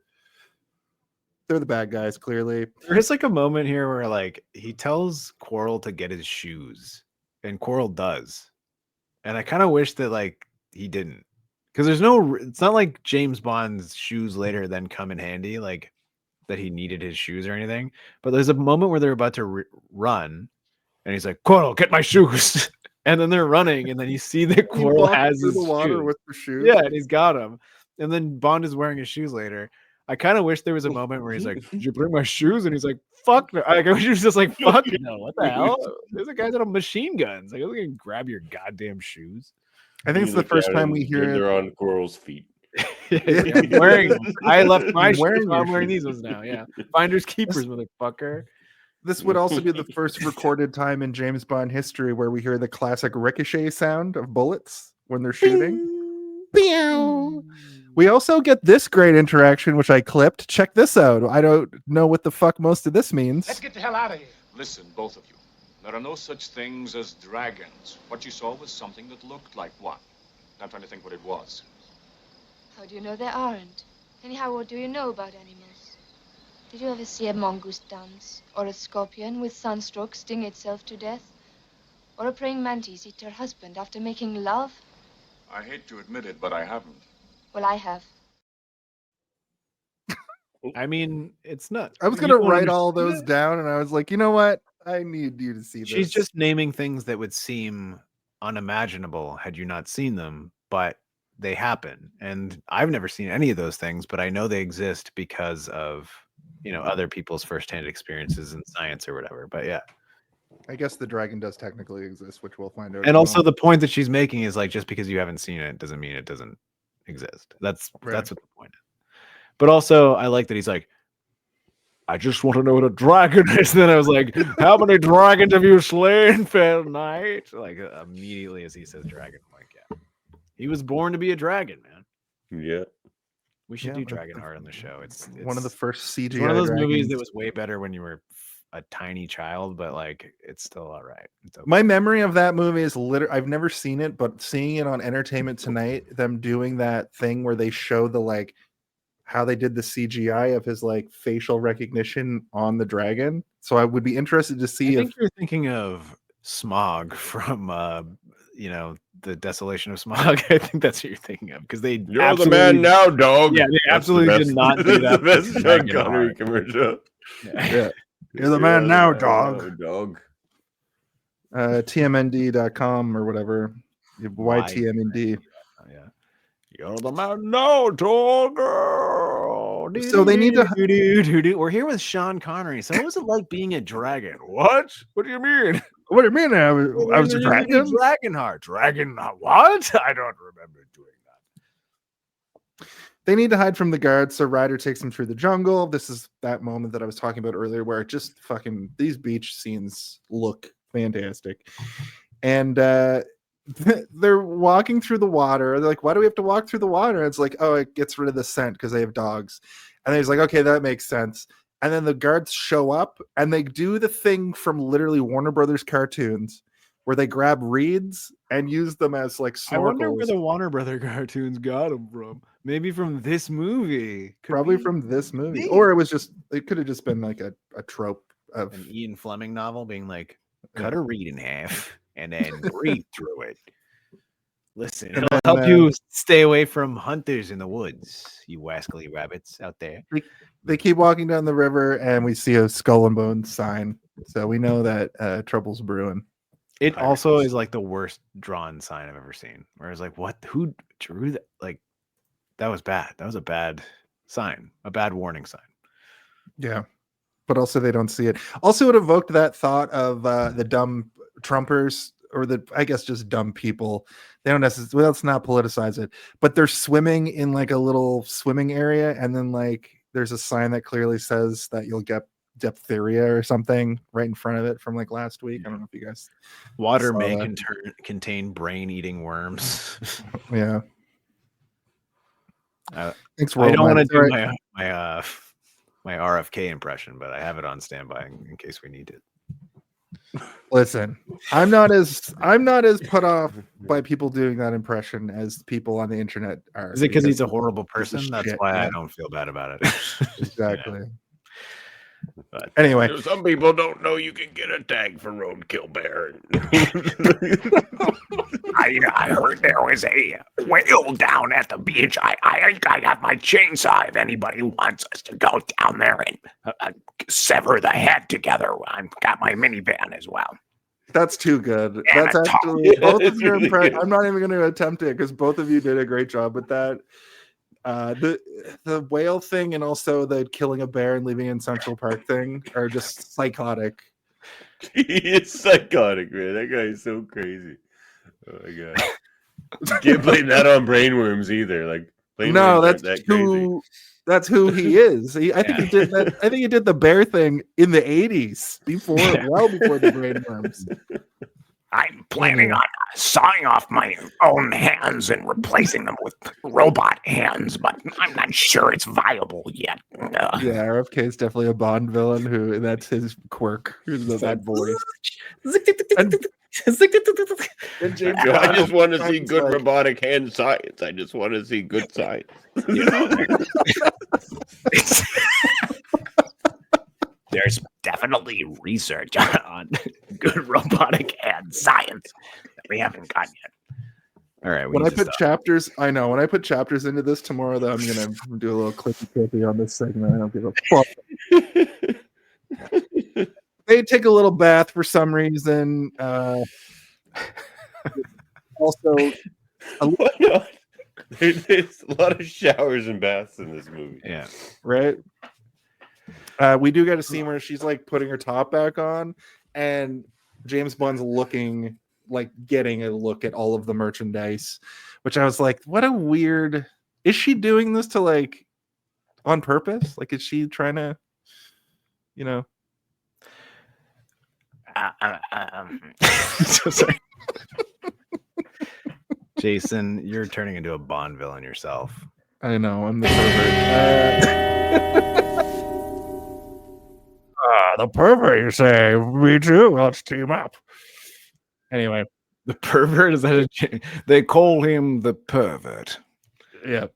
They're the bad guys, clearly. There is like a moment here where like he tells Quarrel to get his shoes, and Quarrel does. And I kind of wish that like he didn't, because it's not like James Bond's shoes later then come in handy, like that he needed his shoes or anything. But there's a moment where they're about to run. And he's like, Quarrel, get my shoes. And then they're running, and then you see that He Quarrel walks has through his the water shoes. with the shoes. Yeah, and he's got them. And then Bond is wearing his shoes later. I kind of wish there was a moment where he's like, "Did you bring my shoes?" And he's like, "Fuck no!" I wish he was just like, "Fuck no! What the hell?" There's a guy that have machine guns. Like, I'm gonna grab your goddamn shoes. I think it's the first time we hear They're it. on Quarrel's feet. I'm wearing them. I left my shoes. Wearing I'm your wearing shoes. these ones now. Yeah, finders keepers, motherfucker. This would also be the first recorded time in James Bond history where we hear the classic ricochet sound of bullets when they're shooting. Pew! We also get this great interaction, which I clipped. Check this out. I don't know what the fuck most of this means. Let's get the hell out of here. Listen, both of you. There are no such things as dragons. What you saw was something that looked like one. Not trying to think what it was. How do you know there aren't? Anyhow, what do you know about animals? Did you ever see a mongoose dance? Or a scorpion with sunstroke sting itself to death? Or a praying mantis eat her husband after making love? I hate to admit it, but I haven't. Well, I have. I mean, it's not. I was you gonna don't write all understand those it. down, and I was like, you know what? I need you to see this. She's just naming things that would seem unimaginable had you not seen them, but they happen. And I've never seen any of those things, but I know they exist because of, you know, other people's firsthand experiences in science or whatever. But yeah. I guess the dragon does technically exist, which we'll find out. And in a also moment. the point that she's making is like, just because you haven't seen it doesn't mean it doesn't exist. That's Right. what the point is. But also I like that he's like, I just want to know what a dragon is. And then I was like, how many dragons have you slain, fair knight? Like immediately as he says dragon, I'm like, yeah. He was born to be a dragon, man. Yeah. We should Yeah, do that's Dragonheart on the show. It's one of the first CGI. it's one of those movies dragons. that was way better when you were a tiny child, but like it's still all right. It's okay. My memory of that movie is literally, I've never seen it, but seeing it on Entertainment Tonight, them doing that thing where they show the like how they did the CGI of his like facial recognition on the dragon. So I would be interested to I see if think you're thinking of Smog from you know, the Desolation of Smog. I think that's what you're thinking of because they You're the man now, dog. Yeah, they That's the absolutely best- did not do that's that. the best for Sean Connery Dragonheart. commercial. Yeah. you're the man now, dog. Dog. TMND.com or whatever. YTMND. Yeah. You're the man now, dog. So they need to- We're here with Sean Connery. So what was it like being a dragon? What? What do you mean? What do you mean? I was a dragon? Dragonheart. Dragonheart. What? I don't remember doing that. They need to hide from the guards, so Ryder takes them through the jungle. This is that moment that I was talking about earlier where it just fucking these beach scenes look fantastic. And they're walking through the water. They're like, why do we have to walk through the water? And it's like, oh, it gets rid of the scent because they have dogs. And then he's like, okay, that makes sense. And then the guards show up and they do the thing from literally Warner Brothers cartoons where they grab reeds and use them as like snorkels. I wonder where the Warner Brother cartoons got them from. Maybe from this movie. Could Probably be from this movie. Maybe. Or it could have just been like a trope of an Ian Fleming novel being like, cut a reed in half and then breathe through it. Listen, And it'll then, help you stay away from hunters in the woods, you wascally rabbits out there. they keep walking down the river and we see a skull and bones sign. So we know that trouble's brewing. It Pirates. also is like the worst drawn sign I've ever seen. Where it's like, what? Who drew that? Like, that was bad. That was a bad sign, a bad warning sign. Yeah. But also they don't see it. Also, it evoked that thought of the dumb Trumpers or I guess just dumb people. They don't necessarily, well, let's not politicize it, but they're swimming in like a little swimming area. And then like there's a sign that clearly says that you'll get diphtheria or something right in front of it from like last week. I don't know if you guys Water saw may that. contain brain-eating worms. Yeah. Thanks, I don't want to do Roland. my RFK impression, but I have it on standby in case we need it. Listen, I'm not as put off by people doing that impression as people on the internet are. Is it because he's a horrible person? of That's shit, why I yeah. don't feel bad about it. Exactly. But Anyway, Some people don't know you can get a tag for roadkill bear. I heard there was a whale down at the beach. I got my chainsaw if anybody wants us to go down there and sever the head together. I've got my minivan as well. That's too good. Yeah, That's that's actually both of It's your really impressions. good. I'm not even going to attempt it because both of you did a great job with that. The whale thing and also the killing a bear and leaving it in Central Park thing are just psychotic. He is psychotic, man. That guy is so crazy. Oh my god. You can't blame that on brainworms either. Like brainworms No, aren't that's that crazy. that's who he is. I think he did that. I think he did the bear thing in the 80s well before the brainworms. I'm planning on sawing off my own hands and replacing them with robot hands, but I'm not sure it's viable yet. Yeah, RFK is definitely a Bond villain who that's his quirk. That voice. And James I Bond just want to see sounds good like- robotic hand science. I just want to see good science. There's definitely research on good robotic hand science that we haven't got yet. All right. When I put chapters, I know when I put chapters into this tomorrow, that I'm gonna do a little clippy on this segment. I don't give a fuck. They take a little bath for some reason. Also, Why not? There's a lot of showers and baths in this movie. Yeah. right? We do get a scene where she's like putting her top back on, and James Bond's looking like getting a look at all of the merchandise, which I was like, what a weird. Is she doing this to like on purpose? Like, is she trying to, you know? So sorry. Jason, you're turning into a Bond villain yourself. I know I'm the pervert. The pervert, you say? Me too. Let's team up. Anyway, The pervert is that they call him the pervert. yeah.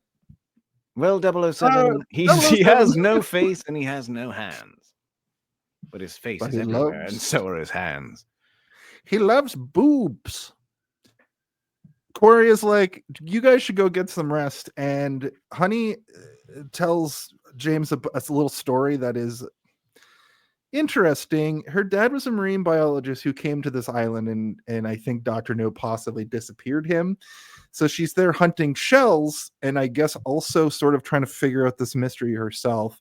Well, 007, he 007. has no face and he has no hands. But his face But is he everywhere, loves- and so are his hands. He loves boobs. Corey is like, you guys should go get some rest. And Honey tells James a little story that is interesting. Her dad was a marine biologist who came to this island, and I think Dr. No possibly disappeared him. So she's there hunting shells, and I guess also sort of trying to figure out this mystery herself.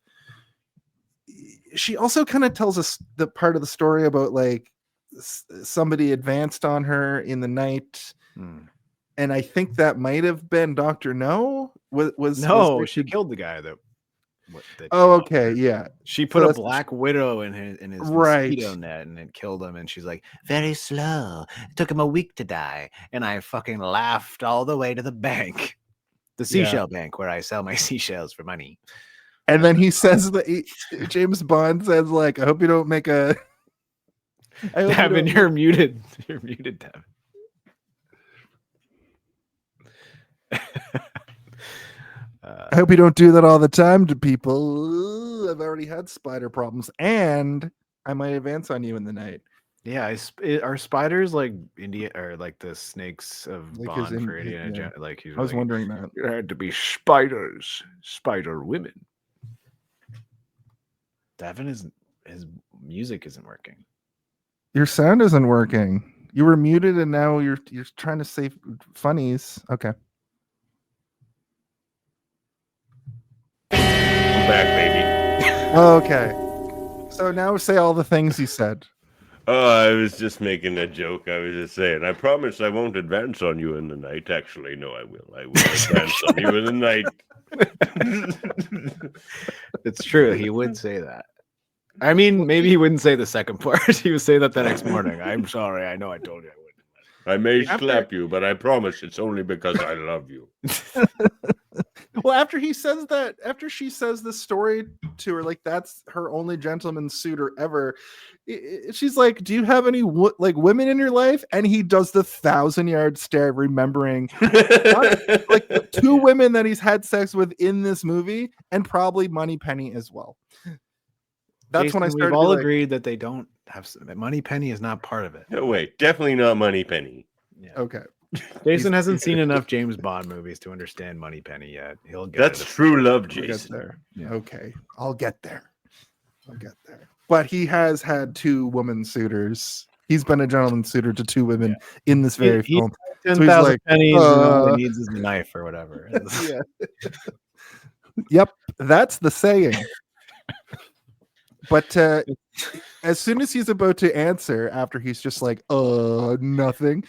She also kind of tells us the part of the story about like somebody advanced on her in the night. And I think that might have been Dr. No. Was No, was she killed the guy that. Oh, okay, yeah. She So put a that's- black widow in his Right. mosquito net and it killed him. And she's like, very slow. It took him a week to die. And I fucking laughed all the way to the bank, the seashell bank, where I sell my seashells for money. And then he says that James Bond says, like, I hope you don't make a. I hope you Devin, don't- you're muted. You're muted, Devin. I hope you don't do that all the time to people. I've already had spider problems, and I might advance on you in the night. Yeah, are spiders like India or like the snakes of Like his Bond for in- Indiana? yeah. Like he's I was like, wondering that. There had to be spiders, spider women. Devin is his music isn't working. Your sound isn't working. You were muted, and now you're trying to say funnies. Okay. I'm back, baby. Okay. So now say all the things you said. Oh, I was just making a joke. I was just saying, I promise I won't advance on you in the night. Actually, no, I will. I will advance on you in the night. It's true. He would say that. I mean, maybe he wouldn't say the second part. He would say that the next morning. I'm sorry. I know I told you I wouldn't. I may After- slap you, but I promise it's only because I love you. Well, after he says that, after she says this story to her, like that's her only gentleman suitor ever. She's like, "Do you have any like women in your life?" And he does the 1,000-yard stare, remembering like the 2 women that he's had sex with in this movie, and probably Moneypenny as well. That's when I Jason, started. We've all to be like, agreed that they don't have Money Penny is not part of it. No way. Definitely not Moneypenny. okay, Jason hasn't seen enough James Bond movies to understand Money Penny yet. He'll get That's it. true love, I'll get Jason. there. Yeah. Okay, I'll get there. I'll get there. But he has had 2 woman suitors He's been a gentleman suitor to 2 women in this very He- film. 10,000 like, pennies and all he needs is a knife or whatever. Yeah. Yep, that's the saying. But as soon as he's about to answer, after he's just like, nothing,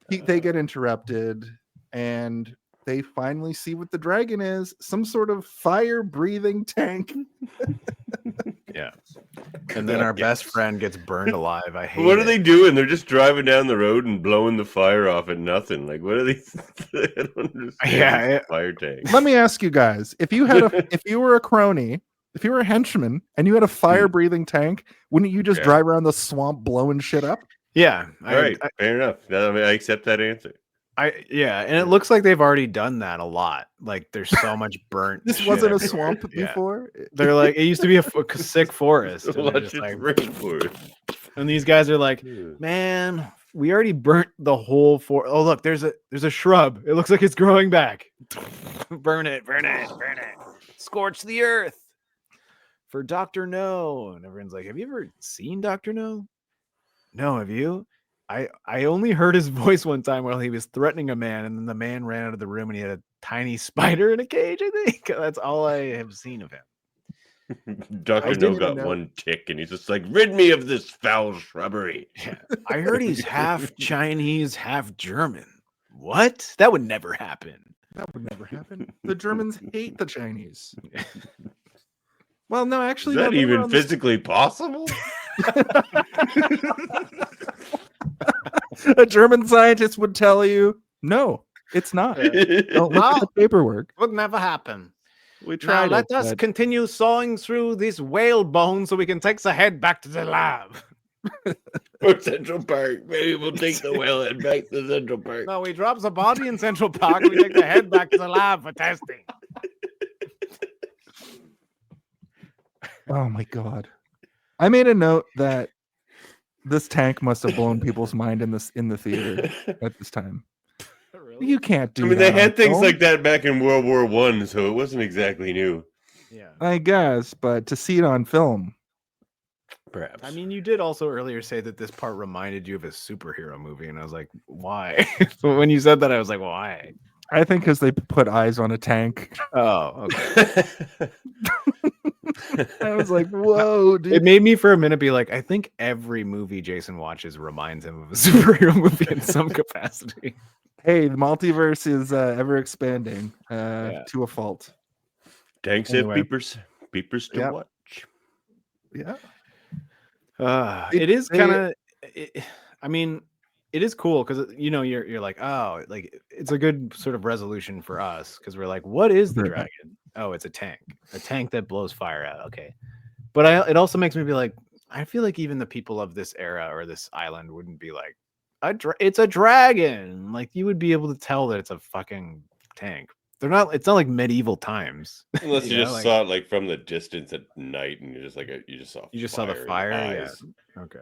they get interrupted, and they finally see what the dragon is, some sort of fire-breathing tank. Yeah. And then our best friend gets burned alive. I hate What it. are they doing? They're just driving down the road and blowing the fire off at nothing. Like, what are they? I don't understand. Yeah, this fire tank. Let me ask you guys, if you were a crony, if you were a henchman and you had a fire-breathing tank, wouldn't you just drive around the swamp blowing shit up? Yeah. All right, fair enough. I accept that answer. And it looks like they've already done that a lot. Like there's so much burnt. This shit wasn't a everywhere. swamp Yeah. before. They're like, it used to be a sick forest. And, they're just like, and these guys are like, man, we already burnt the whole forest. Oh, look, there's a shrub. It looks like it's growing back. Burn it. Scorch the earth for Dr. No. And everyone's like, have you ever seen Dr. No? No, have you? I only heard his voice one time while he was threatening a man, and then the man ran out of the room and he had a tiny spider in a cage, I think. That's all I have seen of him. Dr. No got one tick and he's just like, rid me of this foul shrubbery. Yeah. I heard he's half Chinese, half German. What? That would never happen. That would never happen. The Germans hate the Chinese. Well, no, actually, is that even physically possible? A German scientist would tell you, no, it's not. Don't look at the paperwork. Would never happen. We tried. Now, let us continue sawing through this whale bone so we can take the head back to the lab. Or Central Park. Maybe we'll take the whale head back to Central Park. No, we drop the body in Central Park. We take the head back to the lab for testing. Oh my god! I made a note that this tank must have blown people's mind in the theater at this time. Really? You can't do. I mean, that they had things film. like that back in World War I, so it wasn't exactly new. Yeah, I guess, but to see it on film, perhaps. I mean, you did also earlier say that this part reminded you of a superhero movie, and I was like, why? So when you said that, I was like, why? I think because they put eyes on a tank. Oh, okay. I was like, whoa, dude. It made me for a minute be like, I think every movie Jason watches reminds him of a superhero movie in some capacity. Hey, the multiverse is ever expanding to a fault. Tanks Anyway. have peepers to watch. Yeah. It is kind of. I mean, it is cool because you're like, oh, like it's a good sort of resolution for us because we're like, what is the dragon? Oh, it's a tank that blows fire out. Okay, but it also makes me be like, I feel like even the people of this era or this island wouldn't be like, it's a dragon. Like you would be able to tell that it's a fucking tank. They're not. It's not like medieval times. Unless you just saw it like from the distance at night, and you're just like you just saw the fire. Yeah. Okay.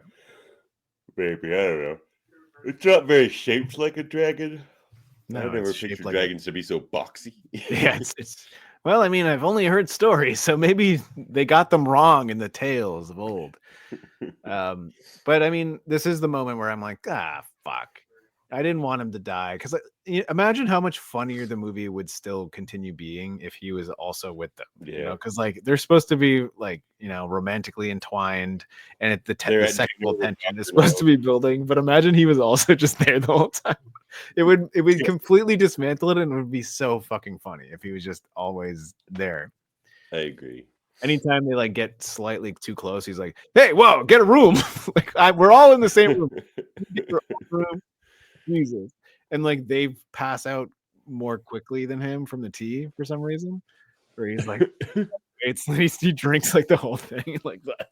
Maybe I don't know. It's not very shaped like a dragon. No, I never it's shaped pictured like dragons to be so boxy. Yeah, it's well, I mean, I've only heard stories, so maybe they got them wrong in the tales of old. But I mean, this is the moment where I'm like, fuck. I didn't want him to die because imagine how much funnier the movie would still continue being if he was also with them. Yeah. You know, because like they're supposed to be like romantically entwined, and the sexual tension is supposed to be building. But imagine he was also just there the whole time. It would completely dismantle it, and it would be so fucking funny if he was just always there. I agree. Anytime they like get slightly too close, he's like, "Hey, whoa, get a room!" Like we're all in the same room. Get your own room. Jesus. And like they pass out more quickly than him from the tea for some reason. Where he's like, he drinks like the whole thing like that.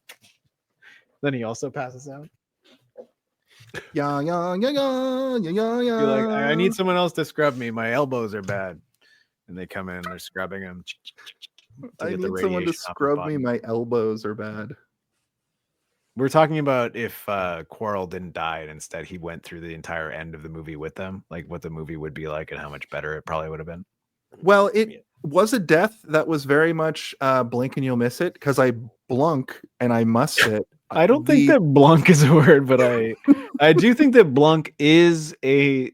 Then he also passes out. Yeah. You're like, I need someone else to scrub me. My elbows are bad. And they come in, they're scrubbing him. I need someone to scrub me. My elbows are bad. We're talking about if Quarrel didn't die and instead he went through the entire end of the movie with them, like what the movie would be like and how much better it probably would have been. Well, it was a death that was very much blink and you'll miss it because I blunk and I must it I don't think that Blanc is a word, but I do think that Blanc is a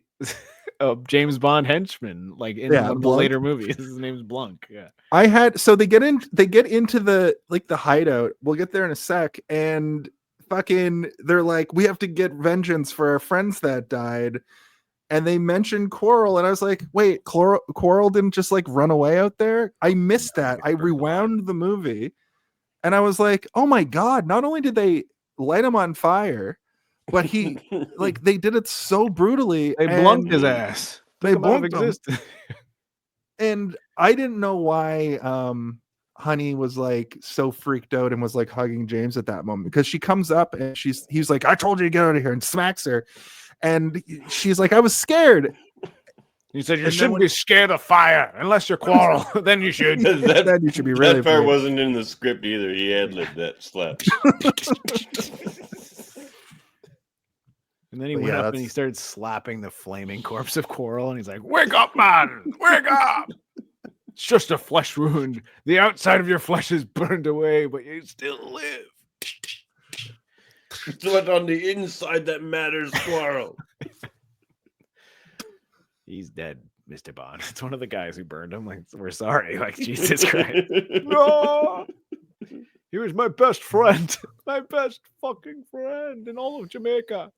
James Bond henchman, like in one of the later movies. His name's Blanc. Yeah. They get into the hideout. We'll get there in a sec, and fucking they're like, we have to get vengeance for our friends that died. And they mentioned Quarrel, and I was like, wait, Quarrel didn't just like run away out there? I missed that. I rewound the movie, and I was like, oh my god, not only did they light him on fire, but he like they did it so brutally. They blunked his ass. They blunked him. And I didn't know why Honey was like so freaked out and was like hugging James at that moment, because she comes up and he's like, I told you to get out of here, and smacks her. And she's like, I was scared. He said, you shouldn't be scared of fire unless you're Quarrel. Then you should. Then you should be really. That part wasn't in the script either. He ad-libbed that slap. And then he went up and he started slapping the flaming corpse of Quarrel, and he's like, Wake up, man! Wake up! It's just a flesh wound. The outside of your flesh is burned away, but you still live. It's what on the inside that matters, Quarrel. He's dead, Mr. Bond. It's one of the guys who burned him. Like, we're sorry. Like, Jesus Christ. No! He was my best friend. My best fucking friend in all of Jamaica.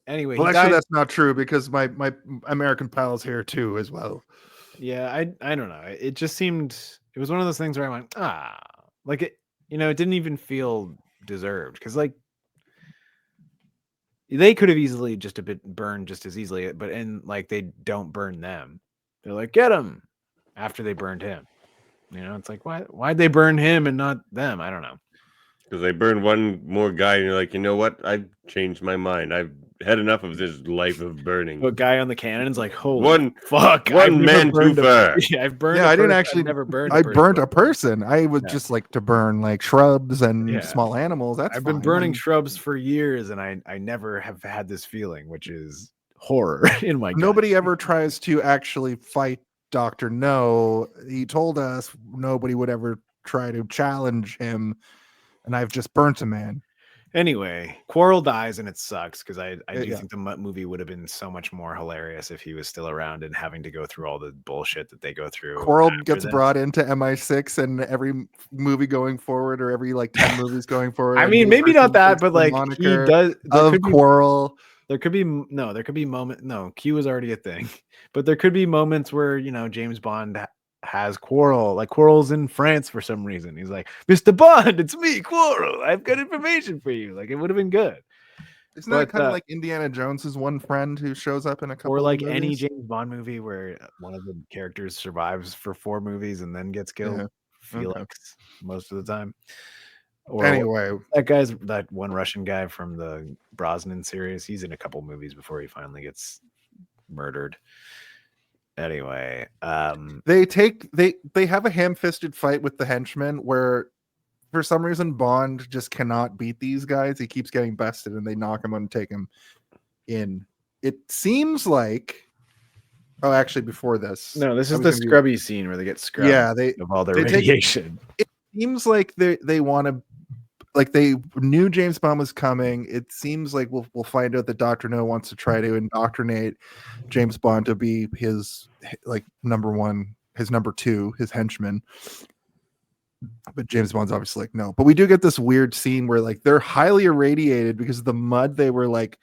Anyway, well, actually, that's not true, because my American pal's here too as well. Yeah, I don't know. It just seemed, it was one of those things where I went, like it, it didn't even feel deserved, because like they could have easily just burned just as easily, but like they don't burn them. They're like, get him after they burned him. It's like, why'd they burn him and not them? I don't know. Because they burned one more guy, and you're like, you know what? I've changed my mind. I've had enough of this life of burning. A guy on the cannon's like, holy one man too far. I've burned. Yeah, I didn't actually. Never burned. I burnt a person. I would just like to burn like shrubs and small animals. I've been burning shrubs for years, and I never have had this feeling, which is horror in my gut. Nobody ever tries to actually fight Dr. No. He told us nobody would ever try to challenge him, and I've just burnt a man. Anyway, Quarrel dies, and it sucks, because I do think the movie would have been so much more hilarious if he was still around and having to go through all the bullshit that they go through. Quarrel gets brought into MI6, and every movie going forward, or every like 10 movies going forward. I mean, maybe not that, but like he does. Quarrel. There could be moment. No, Q is already a thing, but there could be moments where James Bond has Quarrel, like Quarrel's in France for some reason. He's like, Mr. Bond, it's me, Quarrel. I've got information for you. Like, it would have been good. Isn't that kind of like Indiana Jones's one friend who shows up in a couple, or like of any James Bond movie where one of the characters survives for 4 movies and then gets killed? Yeah. Felix, most of the time. Or anyway, that one Russian guy from the Brosnan series. He's in a couple movies before he finally gets murdered. Anyway, they have a ham-fisted fight with the henchmen where for some reason Bond just cannot beat these guys. He keeps getting bested, and they knock him and take him in. It seems like actually before this. No, this is the scrubby scene where they get scrubbed of all their radiation. It seems like they want to, like, they knew James Bond was coming. It seems like we'll find out that Dr. No wants to try to indoctrinate James Bond to be his like number 1, his number 2, his henchman. But James Bond's obviously like, no. But we do get this weird scene where like they're highly irradiated because the mud they were like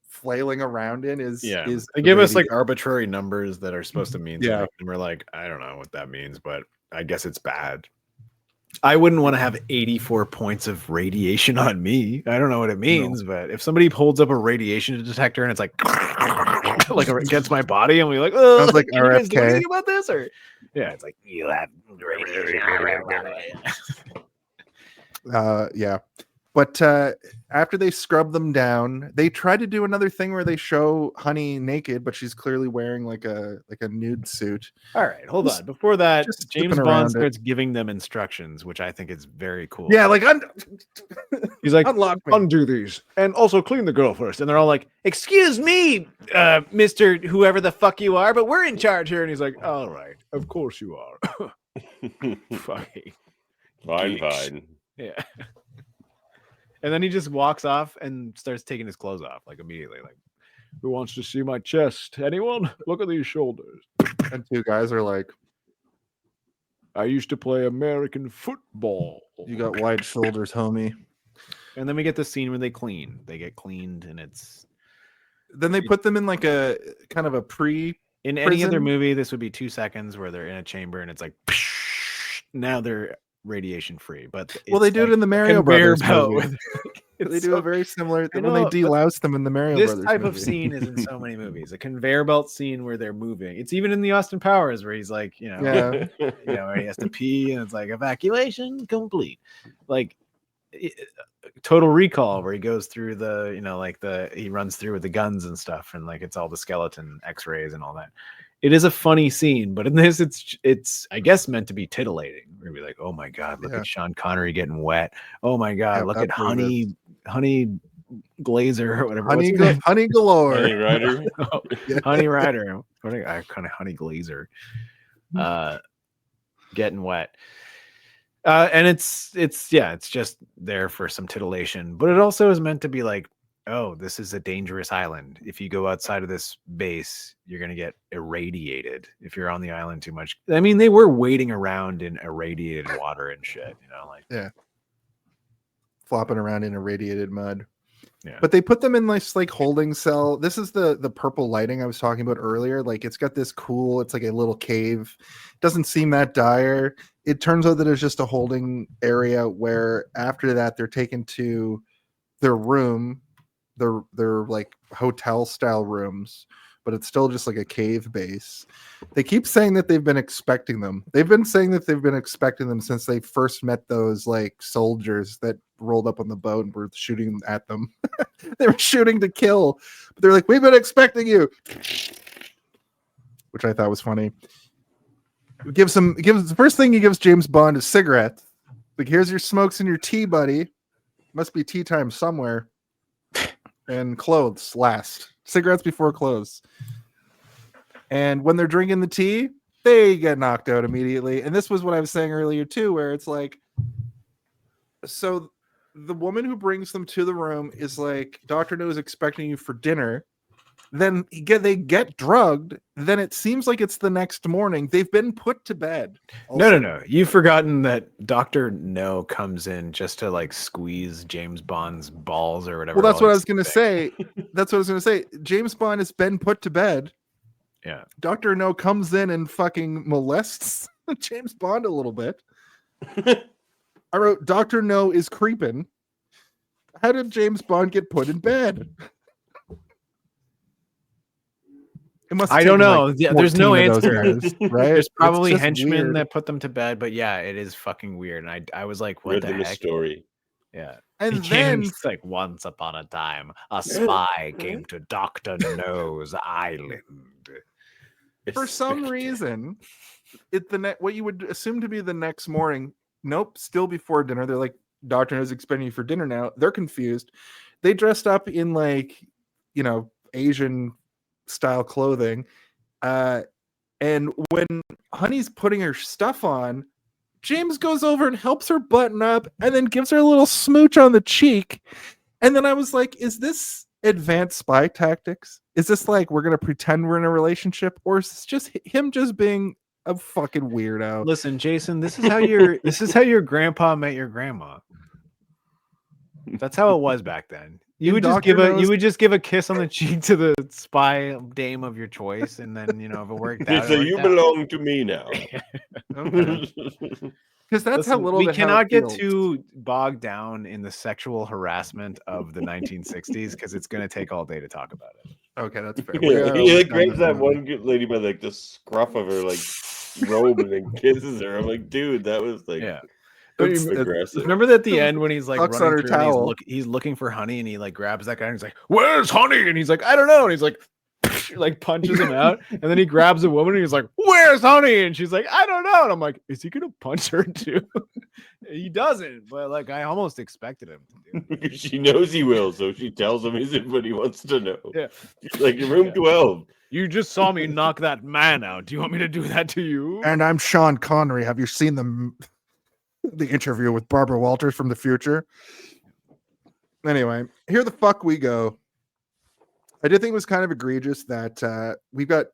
flailing around in is they give us like arbitrary numbers that are supposed to mean something, and we're like, I don't know what that means, but I guess it's bad. I wouldn't want to have 84 points of radiation on me. I don't know what it means, but if somebody holds up a radiation detector and it's like like against my body, and we're like, oh, sounds like RFK. Do anything about this, or it's like you have radiation. But after they scrub them down, they try to do another thing where they show Honey naked, but she's clearly wearing like a nude suit. All right, hold on. Before that, James Bond starts giving them instructions, which I think is very cool. Yeah, like he's like, undo these, and also clean the girl first. And they're all like, "Excuse me, Mr. Whoever the fuck you are, but we're in charge here." And he's like, "All right, of course you are." Fine. Yeah. And then he just walks off and starts taking his clothes off like immediately. Like, who wants to see my chest? Anyone? Look at these shoulders. And two guys are like, I used to play American football. "You got wide shoulders, homie." And then we get the scene where they clean. They get cleaned, and it's Then they put them in like a kind of a pre. in any other Prison? movie. This would be 2 seconds where they're in a chamber, and it's like now they're radiation free. But Well, they it's do it like in the Mario conveyor Brothers belt movie. with- They it's do so- a very similar I when they know, but delouse them in the Mario this Brothers type of movie. scene is in so many movies. A conveyor belt scene where they're moving. It's even in the Austin Powers where he's like, Yeah. where he has to pee and it's like evacuation complete. Like Total Recall where he goes through the, he runs through with the guns and stuff and like it's all the skeleton X-rays and all that. It is a funny scene, but in this it's I guess meant to be tittillating. We're gonna be like, oh my god, look Yeah. at Sean Connery getting wet. Oh my god, Yeah, look at absolutely. Honey Glazer or whatever. Honey, What's her name? honey galore. Honey Rider. Oh, Honey Rider. What I kind of Honey Glazer. Getting wet. And it's just there for some titillation, but it also is meant to be like, oh, this is a dangerous island. If you go outside of this base, you're gonna get irradiated if you're on the island too much. I mean, they were wading around in irradiated water and shit, like Flopping around in irradiated mud. Yeah. But they put them in this like holding cell. This is the purple lighting I was talking about earlier. Like it's got this cool, it's like a little cave. Doesn't seem that dire. It turns out that it's just a holding area where after that they're taken to their room, their like hotel style rooms, but it's still just like a cave base. They keep saying that they've been expecting them. They've been saying that they've been expecting them since they first met those like soldiers that rolled up on the boat and were shooting at them. They were shooting to kill, but they're like, we've been expecting you, which I thought was funny. The first thing he gives James Bond is cigarette. Like, here's your smokes and your tea, buddy. Must be tea time somewhere. And clothes last. Cigarettes before clothes. And when they're drinking the tea, they get knocked out immediately. And this was what I was saying earlier too, where it's like, so the woman who brings them to the room is like, Dr. No is expecting you for dinner. Then they get drugged. Then it seems like it's the next morning. They've been put to bed. No. You've forgotten that Dr. No comes in just to like squeeze James Bond's balls or whatever. Well, that's while what I he's was going to sleeping. say. That's what I was going to say. James Bond has been put to bed. Yeah. Dr. No comes in and fucking molests James Bond a little bit. I wrote, Dr. No is creeping. How did James Bond get put in bed? It must have I don't taken, know. like, Yeah, there's no 14 of those answer. guys, right? There's It's probably just henchmen weird. that put them to bed, but yeah, it is fucking weird. And I was like, what Read the them a heck? story. Yeah. And then It's like once upon a time, a spy came to Dr. No's island. for some reason, what you would assume to be the next morning, nope, still before dinner. They're like, Dr. No's expecting you for dinner now. They're confused. They dressed up in like, Asian style clothing. And when Honey's putting her stuff on, James goes over and helps her button up and then gives her a little smooch on the cheek. And then I was like, is this advanced spy tactics? Is this like we're going to pretend we're in a relationship? Or is this just him just being a fucking weirdo? Listen, Jason, this is how your grandpa met your grandma. That's how it was back then. You would just give a kiss on the cheek to the spy dame of your choice, and then if it worked out. So you belong to me now. Because that's how little we bit how cannot it get feels. too bogged down in the sexual harassment of the 1960s because it's going to take all day to talk about it. Okay, that's fair. Yeah, he like grabs that one good lady by like the scruff of her like robe and then kisses her. I'm like, dude, that was like It's aggressive. Remember that at the end when he's like Sucks running on her through and towel. he's looking for Honey and he like grabs that guy and he's like, "Where's Honey?" And he's like, "I don't know." And he's like, like punches him out, and then he grabs a woman and he's like, "Where's Honey?" And she's like, "I don't know." And I'm like, is he gonna punch her too? He doesn't, but like I almost expected him to do. Because she knows he will, so she tells him isn't what he wants to know. Yeah. She's like, "You're room 12. You just saw me knock that man out. Do you want me to do that to you? And I'm Sean Connery. Have you seen them? The interview with Barbara Walters from the future. Anyway, here the fuck we go. I did think it was kind of egregious that we've got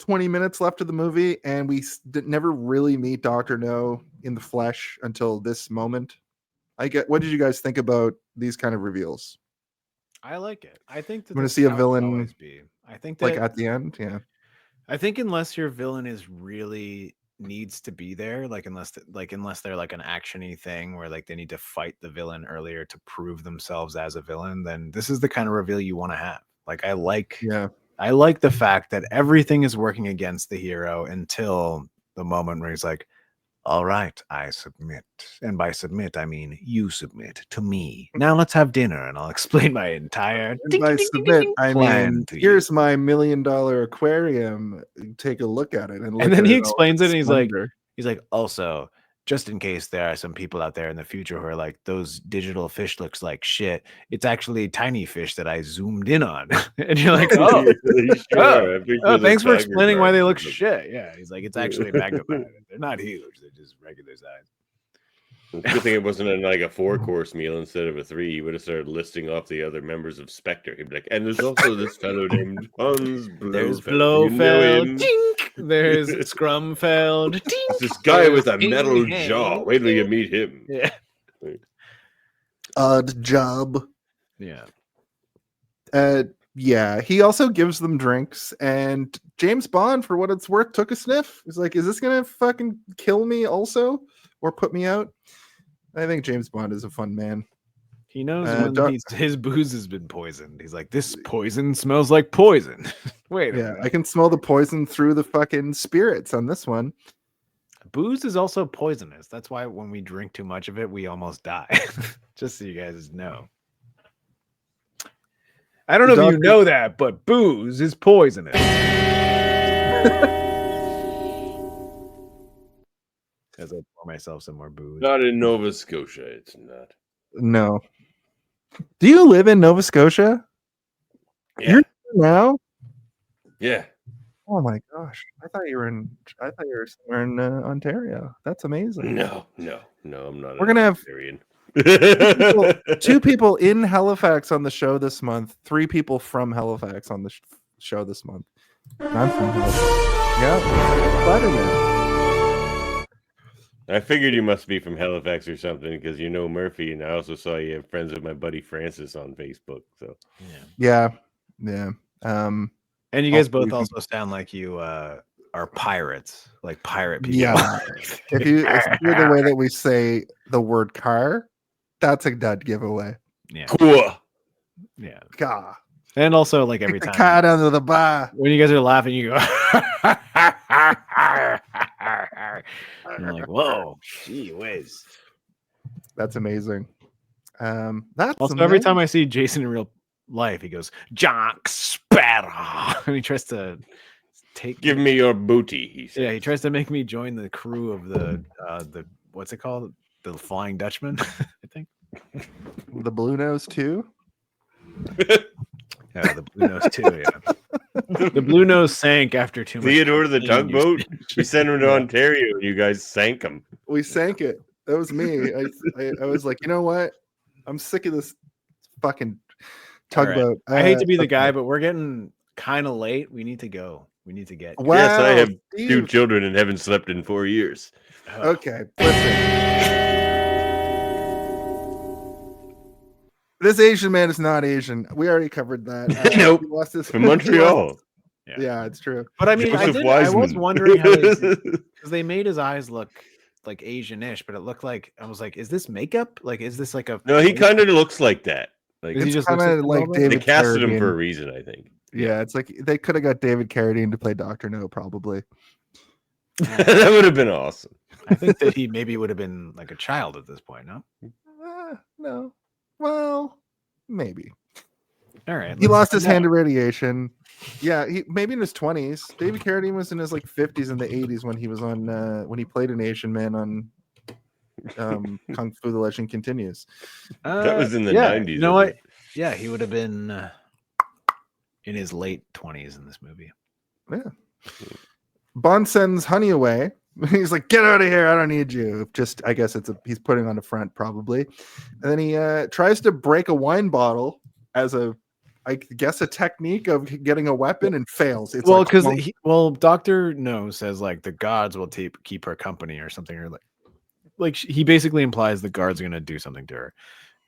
20 minutes left of the movie and we never really meet Dr. No in the flesh until this moment. What did you guys think about these kind of reveals? I like it. I think that I'm gonna that's see a how it villain, should always be. I think that Like at the end, yeah. I think unless your villain is really needs to be there, like unless they're like an actiony thing where like they need to fight the villain earlier to prove themselves as a villain, then this is the kind of reveal you want to have. Like I like the fact that everything is working against the hero until the moment where he's like, all right, I submit. And by submit, I mean you submit to me. Now let's have dinner and I'll explain my entire And by submit, I plan mean, to here's my $1 million aquarium. Take a look at it. And then he explains it and he's like, also, just in case there are some people out there in the future who are like, those digital fish looks like shit. It's actually tiny fish that I zoomed in on. And you're like, thanks for explaining why they look shit. Yeah. He's like, it's actually magnified. They're not huge. They're just regular size. Good thing it wasn't like a 4-course meal instead of a 3. He would have started listing off the other members of Spectre. He'd be like, and there's also this fellow named Hans Blofeld. There's Blofeld. There's Scrumfeld. This guy with a metal jaw. Wait till you meet him. Yeah. Odd job. Yeah. Yeah. He also gives them drinks, and James Bond, for what it's worth, took a sniff. He's like, is this gonna fucking kill me also? Or put me out? I think James Bond is a fun man. He knows when his booze has been poisoned. He's like, this poison smells like poison. Wait a minute. I can smell the poison through the fucking spirits on this one. Booze is also poisonous. That's why when we drink too much of it, we almost die. Just so you guys know. I don't know if you know that, but booze is poisonous. As I pour myself some more booze. Not in Nova Scotia, it's not. No. Do you live in Nova Scotia? Yeah. You're now? Yeah. Oh my gosh. I thought you were somewhere in Ontario. That's amazing. No, I'm not. We're gonna have two people in Halifax on the show this month, 3 people from Halifax on the show this month. I'm from Halifax. Yeah. Spider-Man. I figured you must be from Halifax or something because you know Murphy, and I also saw you have friends with my buddy Francis on Facebook. So yeah. And you guys both also sound like you are pirates, like pirate people. Yeah. if you hear the way that we say the word car, that's a dud giveaway. Yeah. Cool. Yeah. Car. And also, like every Take time the cat under the bar. when you guys are laughing, you go. You're like, whoa, gee whiz. That's amazing. That's Also, every time I see Jason in real life, he goes, Jack Sparrow. And he tries to give me your booty. He says. Yeah, he tries to make me join the crew of the what's it called? The Flying Dutchman, I think. The Blue Nose 2? Yeah, the Blue Nose 2, yeah. The Blue Nose sank after too much. Theodore the tugboat? We sent him to Ontario and you guys sank him. We sank it. That was me. I was like, you know what? I'm sick of this fucking tugboat. Right. I hate to be the guy, but we're getting kind of late. We need to go. We need to get. Wow, yes, I have Steve. 2 children and haven't slept in 4 years. Okay, listen. This Asian man is not Asian. We already covered that. Nope. He lost his, From Montreal. Yeah, it's true. But I mean, I was wondering how because they made his eyes look like Asian-ish, but it looked like I was like, is this makeup? Like, is this like a? No, he kind of looks like that. Like It's kind of like David. they casted him Carradine. for a reason, I think. Yeah, it's like they could have got David Carradine to play Dr. No, probably. That would have been awesome. I think that he maybe would have been like a child at this point. No. No. Well, maybe. All right. He lost his hand to radiation. Yeah, he maybe in his 20s. David Carradine was in his like 50s and the 80s when he was on when he played an Asian man on Kung Fu: The Legend Continues. That was in the 90s. You know what? Yeah, he would have been in his late 20s in this movie. Yeah. Bond sends Honey away He's like, get out of here. I don't need you. Just, I guess he's putting on the front probably. And then he tries to break a wine bottle as I guess a technique of getting a weapon and fails. It's well, like, because well, Dr. No says like the gods will keep her company or something, or like he basically implies the guards are going to do something to her.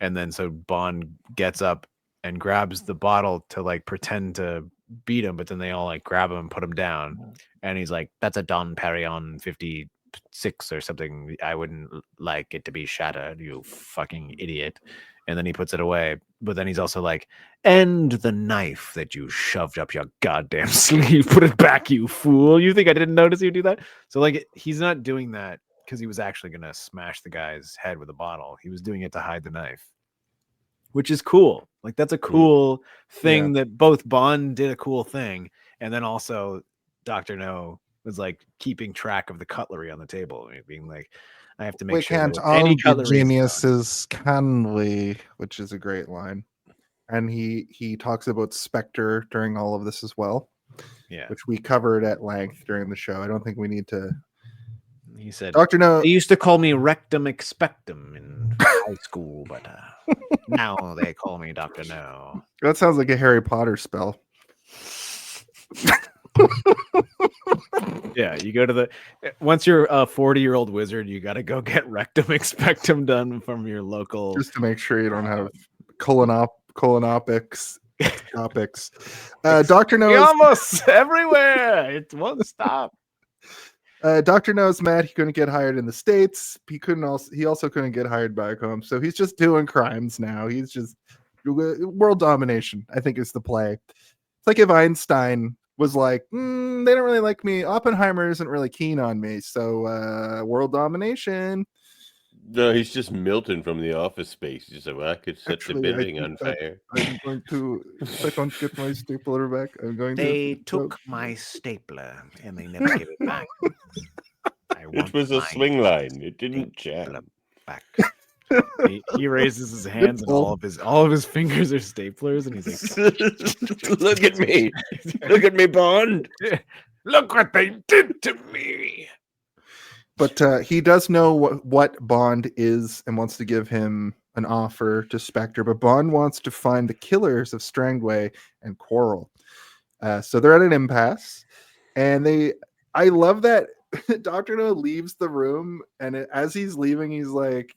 And then so Bond gets up and grabs the bottle to like pretend to beat him, but then they all like grab him and put him down. And he's like, that's a Dom Perignon 56 or something. I wouldn't like it to be shattered, you fucking idiot. And then he puts it away. But then he's also like, and the knife that you shoved up your goddamn sleeve, put it back, you fool. You think I didn't notice you do that? So like he's not doing that because he was actually going to smash the guy's head with a bottle. He was doing it to hide the knife, which is cool. Like that's a cool thing that both Bond did a cool thing. And then also Dr. No was like keeping track of the cutlery on the table, being like, I have to make sure can't that all any be cutlery is gone. geniuses, can we? Which is a great line. And he talks about Spectre during all of this as well. Yeah. Which we covered at length during the show. I don't think we need to. He said, Dr. No. They used to call me Rectum Expectum in high school, but now they call me Dr. No. That sounds like a Harry Potter spell. Yeah, you go to the once you're a 40-year-old wizard, you got to go get Rectum Expectum done from your local, just to make sure you don't have colonopics. Dr. No almost everywhere. It won't stop. Dr. No's mad he couldn't get hired in the States. He also couldn't get hired back home. So he's just doing crimes now. He's just world domination, I think, is the play. It's like if Einstein was like, they don't really like me. Oppenheimer isn't really keen on me. So world domination. No, he's just Milton from The Office Space. He's just like, well, I could set the building on fire. I'm going to, if I don't get my stapler back, I'm going They took my stapler and they never gave it back. It was a swing line. It didn't jam. Back. He raises his hands and all of his fingers are staplers, and he's like, "Look at me, look at me, Bond! Look what they did to me." But he does know what Bond is and wants to give him an offer to Spectre. But Bond wants to find the killers of Strangway and Quarrel. So they're at an impasse, and I love that Dr. No leaves the room, and as he's leaving, he's like,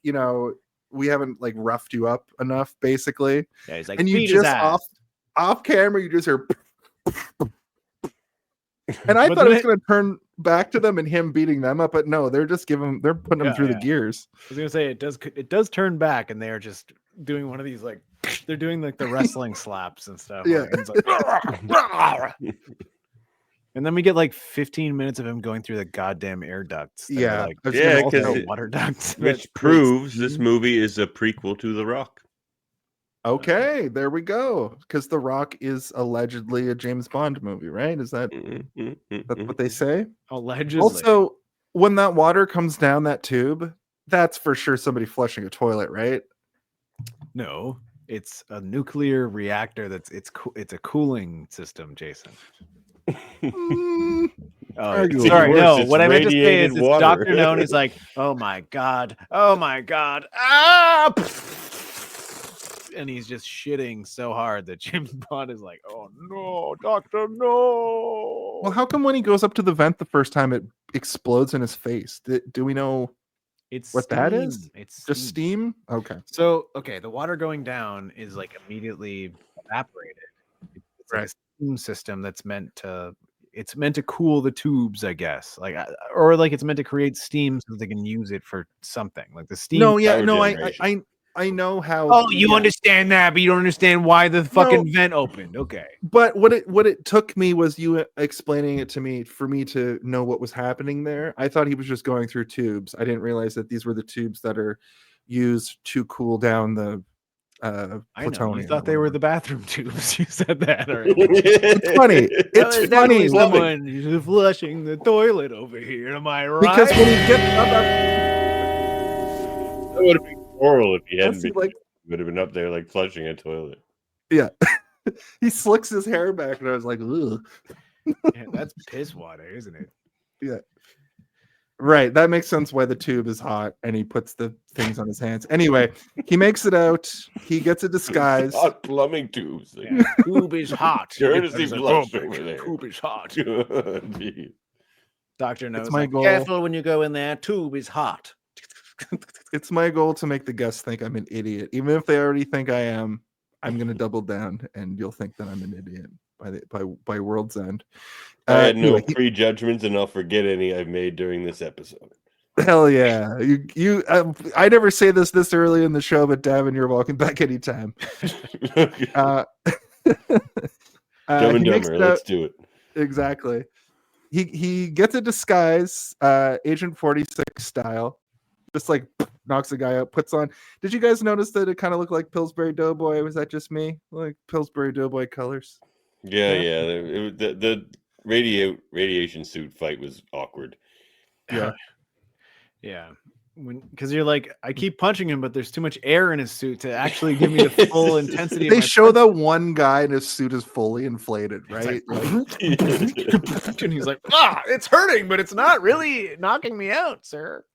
we haven't like roughed you up enough, basically. Yeah, he's like, and you just off camera, you just hear. And I thought it was going to turn back to them and him beating them up, but no, they're just they're putting them through the gears. I was gonna say it does turn back, and they are just doing one of these like they're doing like the wrestling slaps and stuff. Yeah. Like, and then we get like 15 minutes of him going through the goddamn air ducts. Yeah, because water ducts, which proves this movie is a prequel to The Rock. Okay, there we go. Because The Rock is allegedly a James Bond movie, right? Is that that's what they say? Allegedly. Also, when that water comes down that tube, that's for sure somebody flushing a toilet, right? No, it's a nuclear reactor. It's a cooling system, Jason. Mm, sorry, no. What I meant to say is, water. Dr. No, and he's like, oh my god, ah! And he's just shitting so hard that James Bond is like, oh no, Dr. No. Well, how come when he goes up to the vent the first time it explodes in his face? Do we know It's what that is? It's Just steam? Okay. So, the water going down is like immediately evaporated. It's like a steam system that's meant to cool the tubes, I guess. Like, or like it's meant to create steam so they can use it for something. Like the steam. I know how. Oh, you understand that, but you don't understand why the fucking vent opened. Okay. But what it took me was you explaining it to me for me to know what was happening there. I thought he was just going through tubes. I didn't realize that these were the tubes that are used to cool down the plutonium. I know. You thought they were the bathroom tubes. You said that already. It's funny. It's funny. Someone is flushing the toilet over here. Am I right? Because when he gets up, that would have been horrible if he hadn't been. Like, would have been up there like flushing a toilet. Yeah, he slicks his hair back, and I was like, ugh. Yeah, that's piss water, isn't it? Yeah. Right. That makes sense why the tube is hot and he puts the things on his hands. Anyway, he makes it out. He gets a disguise. Hot plumbing tubes. Tube is hot. Courtesy It's blush xenophobic. over there. Tube is hot. Jeez. Doctor knows. It's my like, goal. careful when you go in there. Tube is hot. It's my goal to make the guests think I'm an idiot. Even if they already think I am, I'm going to double down and you'll think that I'm an idiot by World's End. I had no Anyway, prejudgments, and I'll forget any I've made during this episode. hell yeah. I never say this early in the show, but Davin, you're welcome back anytime. Dumb and he makes Dumber. it Let's out- do it. Exactly. He gets a disguise, Agent 46 style, just like knocks the guy out, puts on. Did you guys notice that it kind of looked like Pillsbury Doughboy? Was that just me? Like Pillsbury Doughboy colors? Yeah. The radiation suit fight was awkward. Yeah. Yeah. Because you're like, I keep punching him, but there's too much air in his suit to actually give me the full intensity. Of They my show that one guy in his suit is fully inflated, right? and he's like, it's hurting, but it's not really knocking me out, sir.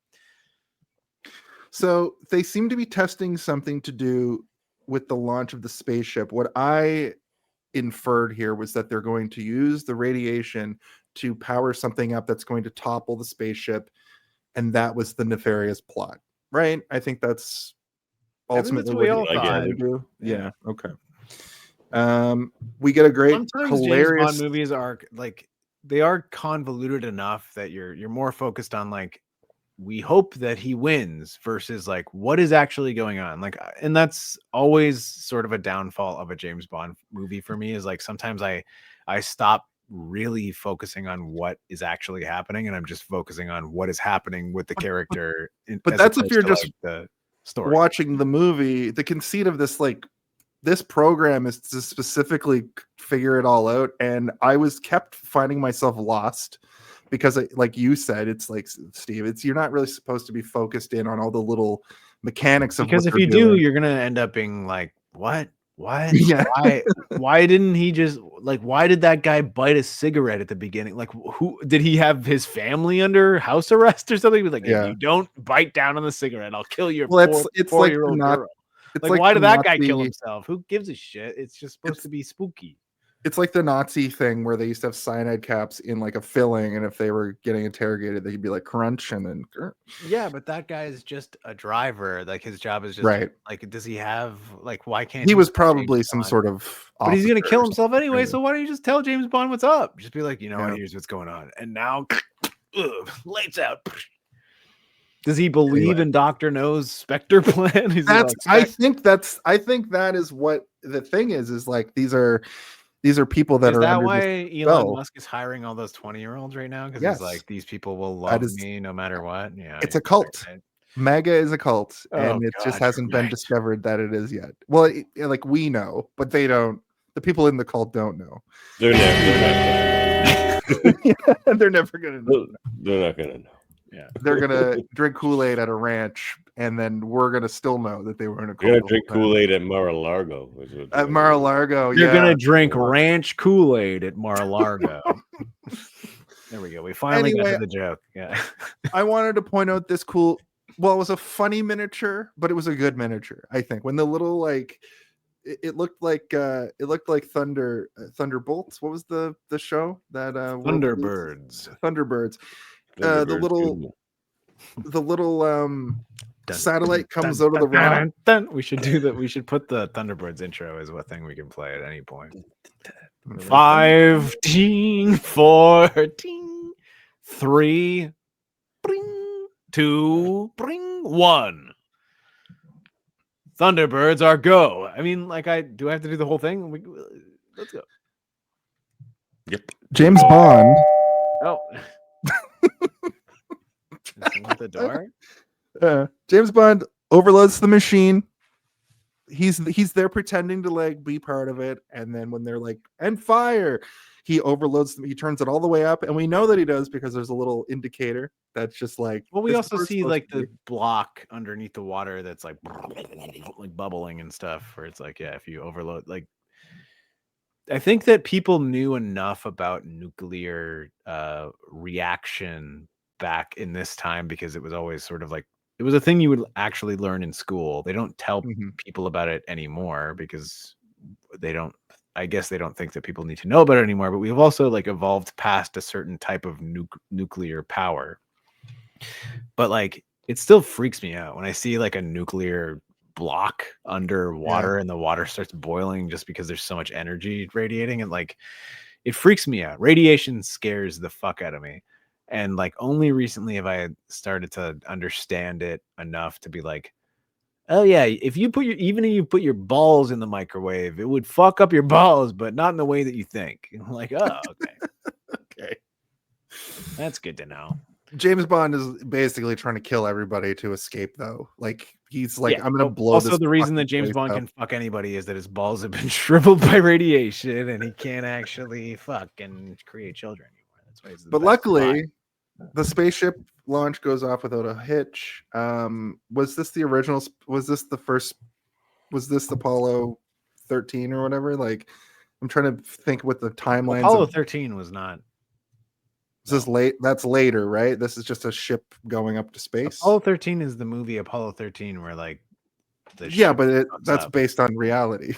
So they seem to be testing something to do with the launch of the spaceship. What I inferred here was that they're going to use the radiation to power something up that's going to topple the spaceship, and that was the nefarious plot, right? I think that's ultimately what we what all they're thought. trying to do. Yeah. Okay. We get a great, Sometimes hilarious. James Bond movies are like, they are convoluted enough that you're more focused on like, we hope that he wins versus like what is actually going on. Like, and that's always sort of a downfall of a James Bond movie for me, is like sometimes I stop really focusing on what is actually happening and I'm just focusing on what is happening with the character. But as that's if opposed you're to, just like, the story. watching the movie. The conceit of this program is to specifically figure it all out, and I was kept finding myself lost because like you said, it's like, Steve, you're not really supposed to be focused in on all the little mechanics of Because what if you they're do, doing. you're gonna end up being like, what Yeah. why didn't he just like, why did that guy bite a cigarette at the beginning? Like, who did he have his family under house arrest or something? He was like, Yeah. if you don't bite down on the cigarette, I'll kill your Well, poor it's like the 4-year-old Nazi- girl. it's Like, like why the did that guy kill Nazi- himself? Who gives a shit? It's just supposed It's- to be spooky. It's like the Nazi thing where they used to have cyanide caps in like a filling, and if they were getting interrogated, they'd be like crunch and then Yeah, but that guy is just a driver. Like, his job is just Right. like, does he have like, why can't he was be probably James some Bond? sort of But he's gonna officer kill or himself anyway. something. So why don't you just tell James Bond what's up? Just be like, you know Yeah. what? Here's what's going on. And now, lights out. Does he believe Anyway. in Doctor No's Spectre plan? He's That's like, I think that is what the thing is like these are people that is are that under why this Elon spell. Musk is hiring all those 20-year-olds right now? Because Yes. he's like, these people will That love is- me no matter what. Yeah, It's a cult. MAGA is a cult, Oh, and it just God, hasn't you're been right. discovered that it is yet. Well, like we know, but they don't. The people in the cult don't know. They're They're never gonna know. not gonna know. Yeah. They're gonna drink Kool-Aid at a ranch, and then we're gonna still know that they were in a cult. You're gonna the drink whole time. Kool-Aid at Mar-a-Lago. is what At they're Mar-a-Lago. You're Yeah. gonna drink ranch Kool-Aid at Mar-a-Lago. There we go. We finally got Anyway, to the joke. Yeah. I wanted to point out this cool. Well, it was a funny miniature, but it was a good miniature. I think when the little like, it looked like Thunderbolts. What was the show that Thunderbirds. Thunderbirds. Thunderbirds The little too. Dun, satellite dun, comes dun, out of the dun, rock. dun, dun. We should do that. We should put the Thunderbirds intro as a thing we can play at any point. 15, 14, 3, bring, 2, bring, 1. Thunderbirds are go. I mean, like, I have to do the whole thing. Let's go. Yep. James Bond. Oh. At the door. James Bond overloads the machine. He's there pretending to like be part of it, and then when they're like, and fire, he overloads them. He turns it all the way up, and we know that he does because there's a little indicator that's just like. Well, we this also is where it's see supposed like to the be. block underneath the water that's like bubbling and stuff, where it's like, yeah, if you overload, like, I think that people knew enough about nuclear reaction back in this time because it was always sort of like it was a thing you would actually learn in school. They don't tell people about it anymore because they don't. I guess they don't think that people need to know about it anymore. But we've also like evolved past a certain type of nuclear power. But like it still freaks me out when I see like a nuclear block underwater and the water starts boiling just because there's so much energy radiating, and like it freaks me out. Radiation scares the fuck out of me. And like only recently have I started to understand it enough to be like, oh yeah, if you put your balls in the microwave, it would fuck up your balls, but not in the way that you think. I'm like, oh, okay. Okay. That's good to know. James Bond is basically trying to kill everybody to escape, though. Like he's like, Yeah, I'm gonna blow. Also, this the reason that fucking James place Bond up. can fuck anybody is that his balls have been shriveled by radiation, and he can't actually fuck and create children anymore. That's why he's the But best luckily, spy. the spaceship launch goes off without a hitch. Was this the original? Was this the first? Was this Apollo 13 or whatever? Like, I'm trying to think what the timelines. Apollo 13 was not. This is late. That's later, right? This is just a ship going up to space. Apollo 13 is the movie Apollo 13 where like the Yeah, ship but fucks that's up. based on reality.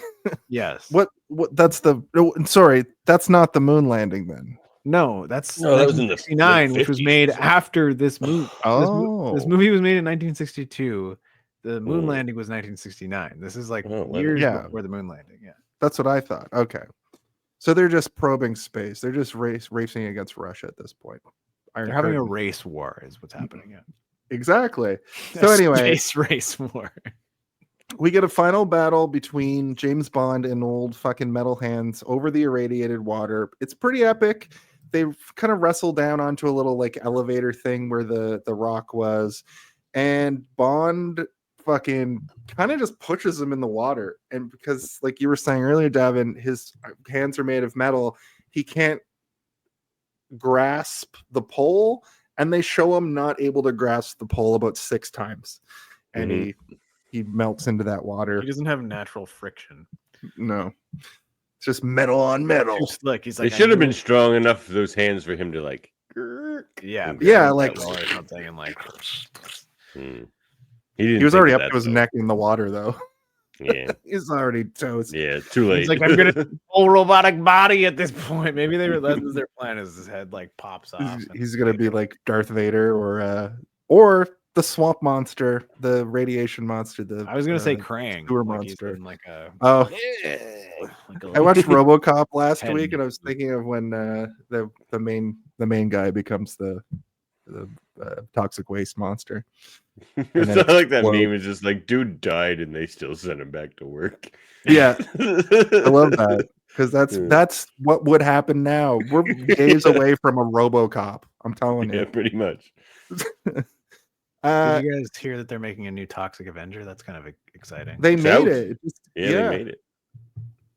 Yes. What? That's the. Oh, sorry, that's not the moon landing then. No, that's No, that was in the 1969, which was 50s. made after this movie. Oh. This movie was made in 1962. The moon Hmm. landing was 1969. This is like Oh, wow. years Yeah. before the moon landing. Yeah. That's what I thought. Okay, so they're just probing space. They're just racing against Russia at this point. Iron They're having a Curtain. race war, is what's happening. Yeah. Exactly. So A anyway, space race war. we get a final battle between James Bond and old fucking Metal Hands over the irradiated water. It's pretty epic. They kind of wrestle down onto a little like elevator thing where the rock was, and Bond fucking kind of just pushes him in the water. And because, like you were saying earlier, Davin, his hands are made of metal, he can't grasp the pole, and they show him not able to grasp the pole about 6 times, and he melts into that water. He doesn't have natural friction. No, it's just metal on metal. Too slick. He's They like, should have been strong enough for those hands for him to like. Yeah. Yeah, like like- or something, and like. Hmm. He He was think already of up that, to his though. neck in the water, though. Yeah, He's already toast. yeah, too late. He's like, I'm gonna whole robotic body at this point. Maybe they were that's their plan is his head like pops off. He's gonna be like Darth Vader or the swamp monster, the radiation monster. The I was gonna say Krang. sewer like he's monster. in like a Oh, like a I watched RoboCop last Pen. week, and I was thinking of when the main guy becomes the toxic waste monster. It's then not like that explode. meme is just like dude died and they still sent him back to work. Yeah, I love that because Yeah. that's what would happen now. We're days away from a RoboCop. I'm telling Yeah, you. pretty much. Did you guys hear that they're making a new Toxic Avenger? That's kind of exciting. They It's made out. it. It just- Yeah, they made it.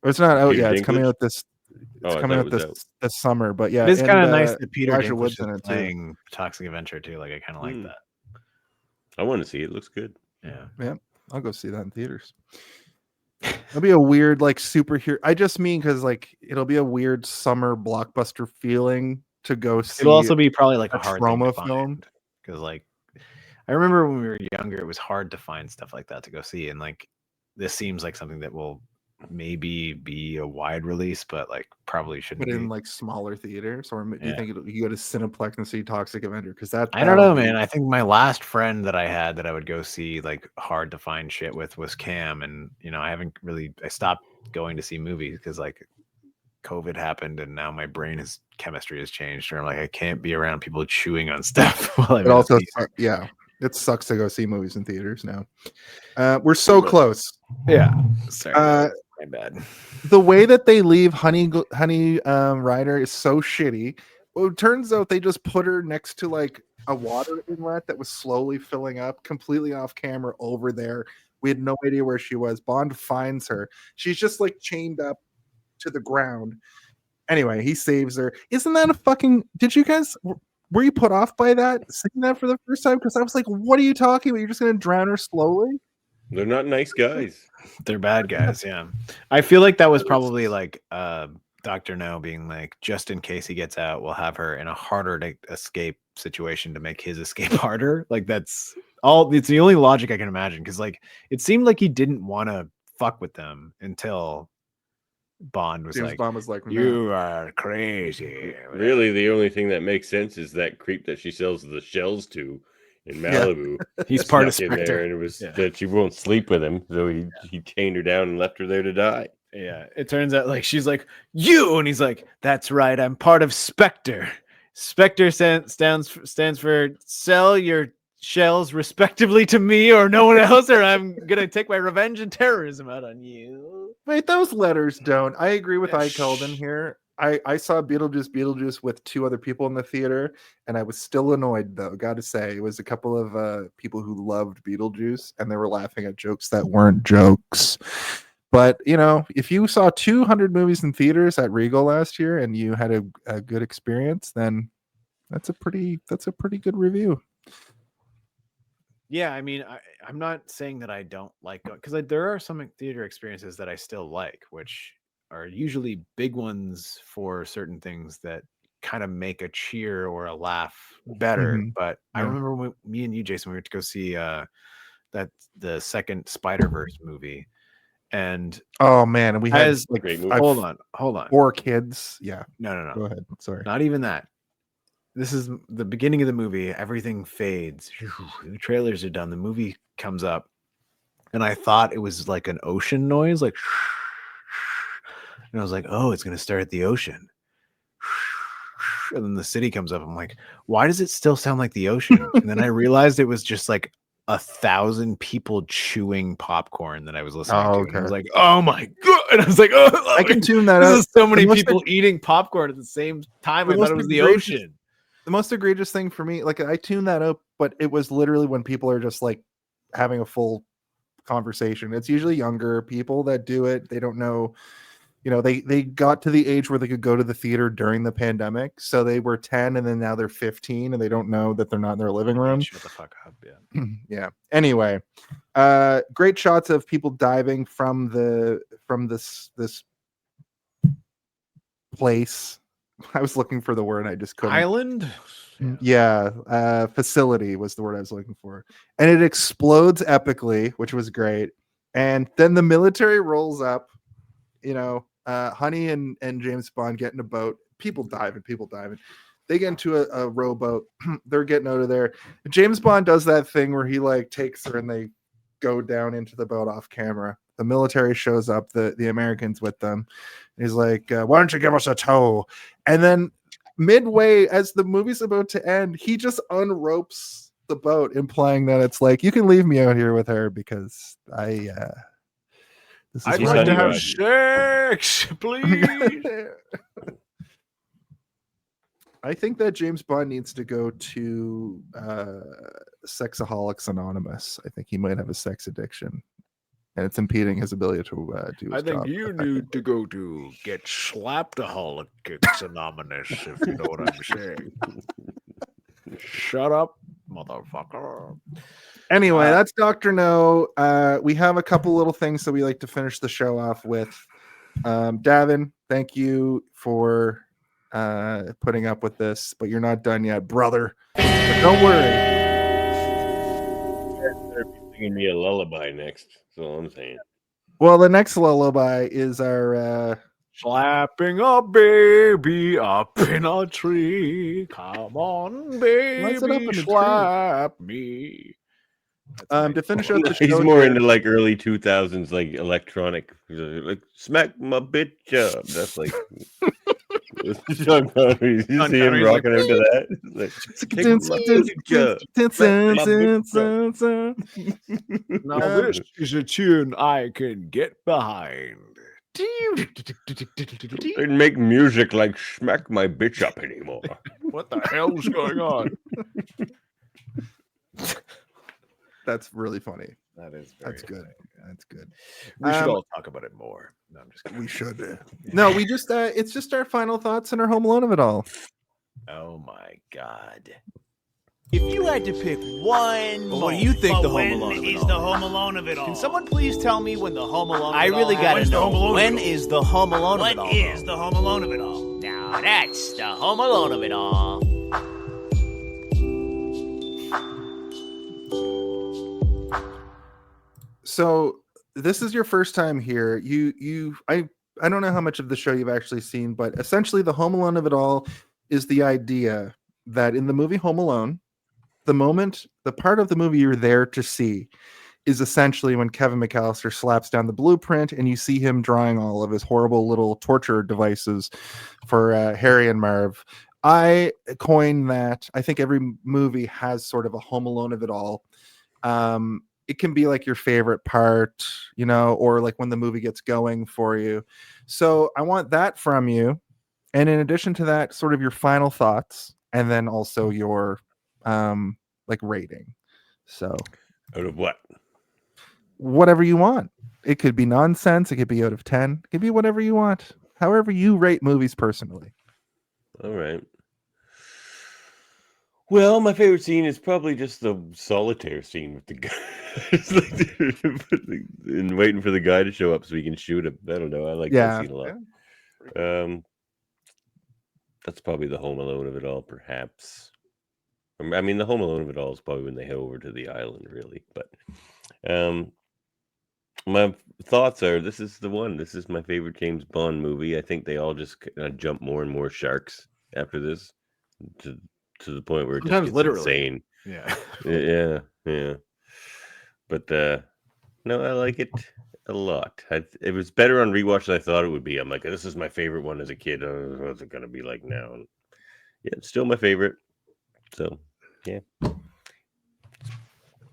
Or it's not out Peter yet. It's coming Dinklage? out this. Oh, It's I coming thought out it was this summer. But yeah, It's and, kind of nice that Peter Elijah Dinklage Wood's is in it too. playing Toxic Avenger too. Like I kind of like Hmm. that. I want to see it. It looks good. Yeah. I'll go see that in theaters. It'll be a weird like superhero. I just mean because like it'll be a weird summer blockbuster feeling to go see. It'll also be probably like a a hard trauma thing to film. find because like I remember when we were younger, it was hard to find stuff like that to go see, and like this seems like something that will maybe be a wide release, but like probably shouldn't but in be. like smaller theaters, or do you Yeah. think you go to Cineplex and see Toxic Avenger? Because that I don't know, that'll be- man. I think my last friend that I had that I would go see like hard to find shit with was Cam, and you know I stopped going to see movies because like COVID happened, and now my chemistry has changed, where I'm like I can't be around people chewing on stuff while I'm It in a also, theater. yeah, it sucks to go see movies in theaters now. We're so close. Yeah. Sorry, Uh, my bad. The way that they leave Honey Rider is so shitty. Well, it turns out they just put her next to like a water inlet that was slowly filling up, completely off camera over there. We had no idea where she was. Bond finds her. She's just like chained up to the ground. Anyway, he saves her. Isn't that a fucking? Did you guys? Were you put off by that? Seeing that for the first time? Because I was like, what are you talking about? You're just gonna drown her slowly? They're not nice guys. They're bad guys. Yeah. I feel like that was probably like Dr. No being like, just in case he gets out, we'll have her in a harder to escape situation to make his escape harder. Like that's all. It's the only logic I can imagine. Because like it seemed like he didn't want to fuck with them until Bond was James like, Bond was like, "No." "You are crazy." Really, the only thing that makes sense is that creep that she sells the shells to in Malibu. He's part of snuck in there, Spectre. and it was Yeah. that she won't sleep with him, so he chained her down and left her there to die. Yeah, it turns out like she's like, "You," and he's like, "That's right, I'm part of Spectre." Spectre stands for sell your shells respectively to me or no one else, or I'm gonna take my revenge and terrorism out on you. Wait, those letters don't. I agree with Yeah, Ike Keldon here. I saw Beetlejuice with 2 other people in the theater, and I was still annoyed though. Got to say, it was a couple of people who loved Beetlejuice, and they were laughing at jokes that weren't jokes. But you know, if you saw 200 movies in theaters at Regal last year and you had a good experience, then that's a pretty good review. Yeah, I mean, I'm not saying that I don't like because there are some theater experiences that I still like, which are usually big ones for certain things that kind of make a cheer or a laugh better. Mhm. But I Yeah. remember when me and you, Jason, we went to go see the second Spider-Verse movie, and Oh man, and we had as like Great movie. I've- hold on, 4 kids. Yeah, no, go ahead. Sorry. not even that. This is the beginning of the movie. Everything fades. The trailers are done. The movie comes up, and I thought it was like an ocean noise, like, and I was like, "Oh, it's gonna start at the ocean." And then the city comes up. I'm like, "Why does it still sound like the ocean?" And then I realized it was just like 1,000 people chewing popcorn that I was listening Oh, to. And I was okay. like, "Oh my god!" And I was like, "Oh, I can tune that this out. is so many The most people eating popcorn at the same time. the I thought most it was the egregious- ocean." The most egregious thing for me, like I tuned that up, but it was literally when people are just like having a full conversation. It's usually younger people that do it. They don't know, you know, they got to the age where they could go to the theater during the pandemic. So they were 10 and then now they're 15 and they don't know that they're not in their living room. Shut the fuck up, yeah. Yeah. Anyway, great shots of people diving from this place. I was looking for the word, I just couldn't. Island. Yeah, facility was the word I was looking for. And it explodes epically, which was great. And then the military rolls up, you know, Honey and James Bond get in a boat. People diving. They get into a rowboat. They're getting out of there. James Bond does that thing where he like takes her and they go down into the boat off camera. The military shows up, the Americans with them. He's like, why don't you give us a tow? And then midway, as the movie's about to end, he just unropes the boat, implying that it's like, you can leave me out here with her because this is I'd He's like to honey have badger. sex, please. I think that James Bond needs to go to Sexaholics Anonymous. I think he might have a sex addiction, and it's impeding his ability to do his I think job you effectively. need to go to Get Slapped-aholics Anonymous, if you know what I'm saying. Shut up, motherfucker. Anyway, that's Dr. No. We have a couple little things that we like to finish the show off with. Davin, thank you for putting up with this, but you're not done yet, brother. But don't worry. They're singing me a lullaby next. That's all I'm saying. Well, the next lullaby is our Slapping a baby up in a tree. Come on, Why is it up in baby, a tree? slap me. to finish up the show. He's more here- into like early 2000s, like electronic, like smack my bitch up. That's like Sean Connery. You see him Connery's like, rocking into that. It's like, kick my bitch up. Now this is a tune I can get behind. Didn't make music like smack my bitch up anymore. What the hell's going on? That's really funny. That is very That's good. funny. That's good. We should Um, all talk about it more. No, I'm just kidding. We should. No, we just it's just our final thoughts and our home alone of it all. Oh my god. If you had to pick one, what do you think the Home Alone of it is all? the Home Alone of it all? Can someone please tell me when the Home Alone? I really gotta know. When is the Home Alone of it all? What is the Home Alone of it all? Now that's the Home Alone of it all. So this is your first time here. I don't know how much of the show you've actually seen, but essentially the Home Alone of it all is the idea that in the movie Home Alone, the part of the movie you're there to see is essentially when Kevin McAllister slaps down the blueprint and you see him drawing all of his horrible little torture devices for Harry and Marv. I coin that. I think every movie has sort of a Home Alone of it all. It can be like your favorite part, you know, or like when the movie gets going for you. So I want that from you. And in addition to that, sort of your final thoughts, and then also your like rating. So out of what? Whatever you want. It could be nonsense. It could be out of 10. It could be whatever you want. However you rate movies personally. All right. Well, my favorite scene is probably just the solitaire scene with the guy. And waiting for the guy to show up so we can shoot him. I don't know. I like that scene a lot. That's probably the Home Alone of it all, perhaps. I mean, the Home Alone of it all is probably when they head over to the island, really. But my thoughts are: this is the one. This is my favorite James Bond movie. I think they all just jump more and more sharks after this, to the point where it just gets insane. Yeah. But no, I like it a lot. It was better on rewatch than I thought it would be. I'm like, this is my favorite one as a kid. I don't know what's it gonna be like now. And yeah, it's still my favorite. So yeah.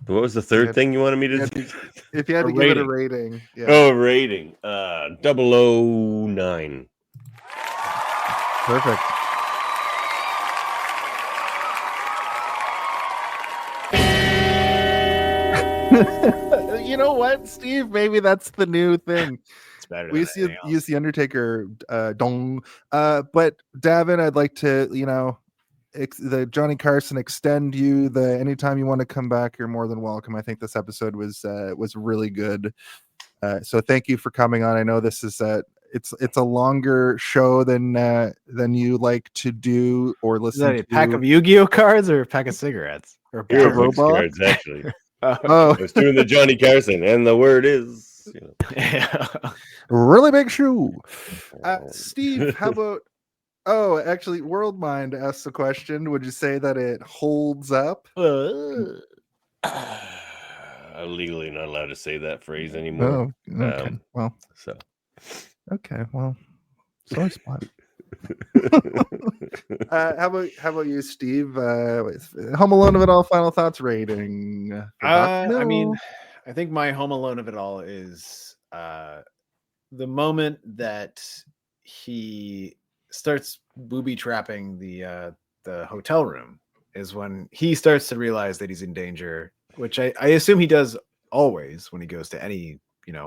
What was the third thing you wanted me to do? If you had to give it a rating. Yeah. Oh, rating. 009. Perfect. You know what, Steve? Maybe that's the new thing. It's better. We use the Undertaker dong. But Davin, I'd like to, the Johnny Carson extend you the anytime you want to come back, you're more than welcome. I think this episode was really good. So thank you for coming on. I know this is it's a longer show than you like to do or listen to. Is that a pack of Yu-Gi-Oh cards or a pack of cigarettes or a pack of robots? Cards, actually. I was doing the Johnny Carson, and the word is really big shoe. Steve, how about? Oh, actually, World Mind asked the question. Would you say that it holds up? I'm legally not allowed to say that phrase anymore. Oh, okay. Sore spot. How about you, Steve? Home Alone of it all. Final thoughts, rating. I mean, I think my Home Alone of it all is the moment that he starts booby trapping the hotel room is when he starts to realize that he's in danger, which I assume he does always when he goes to any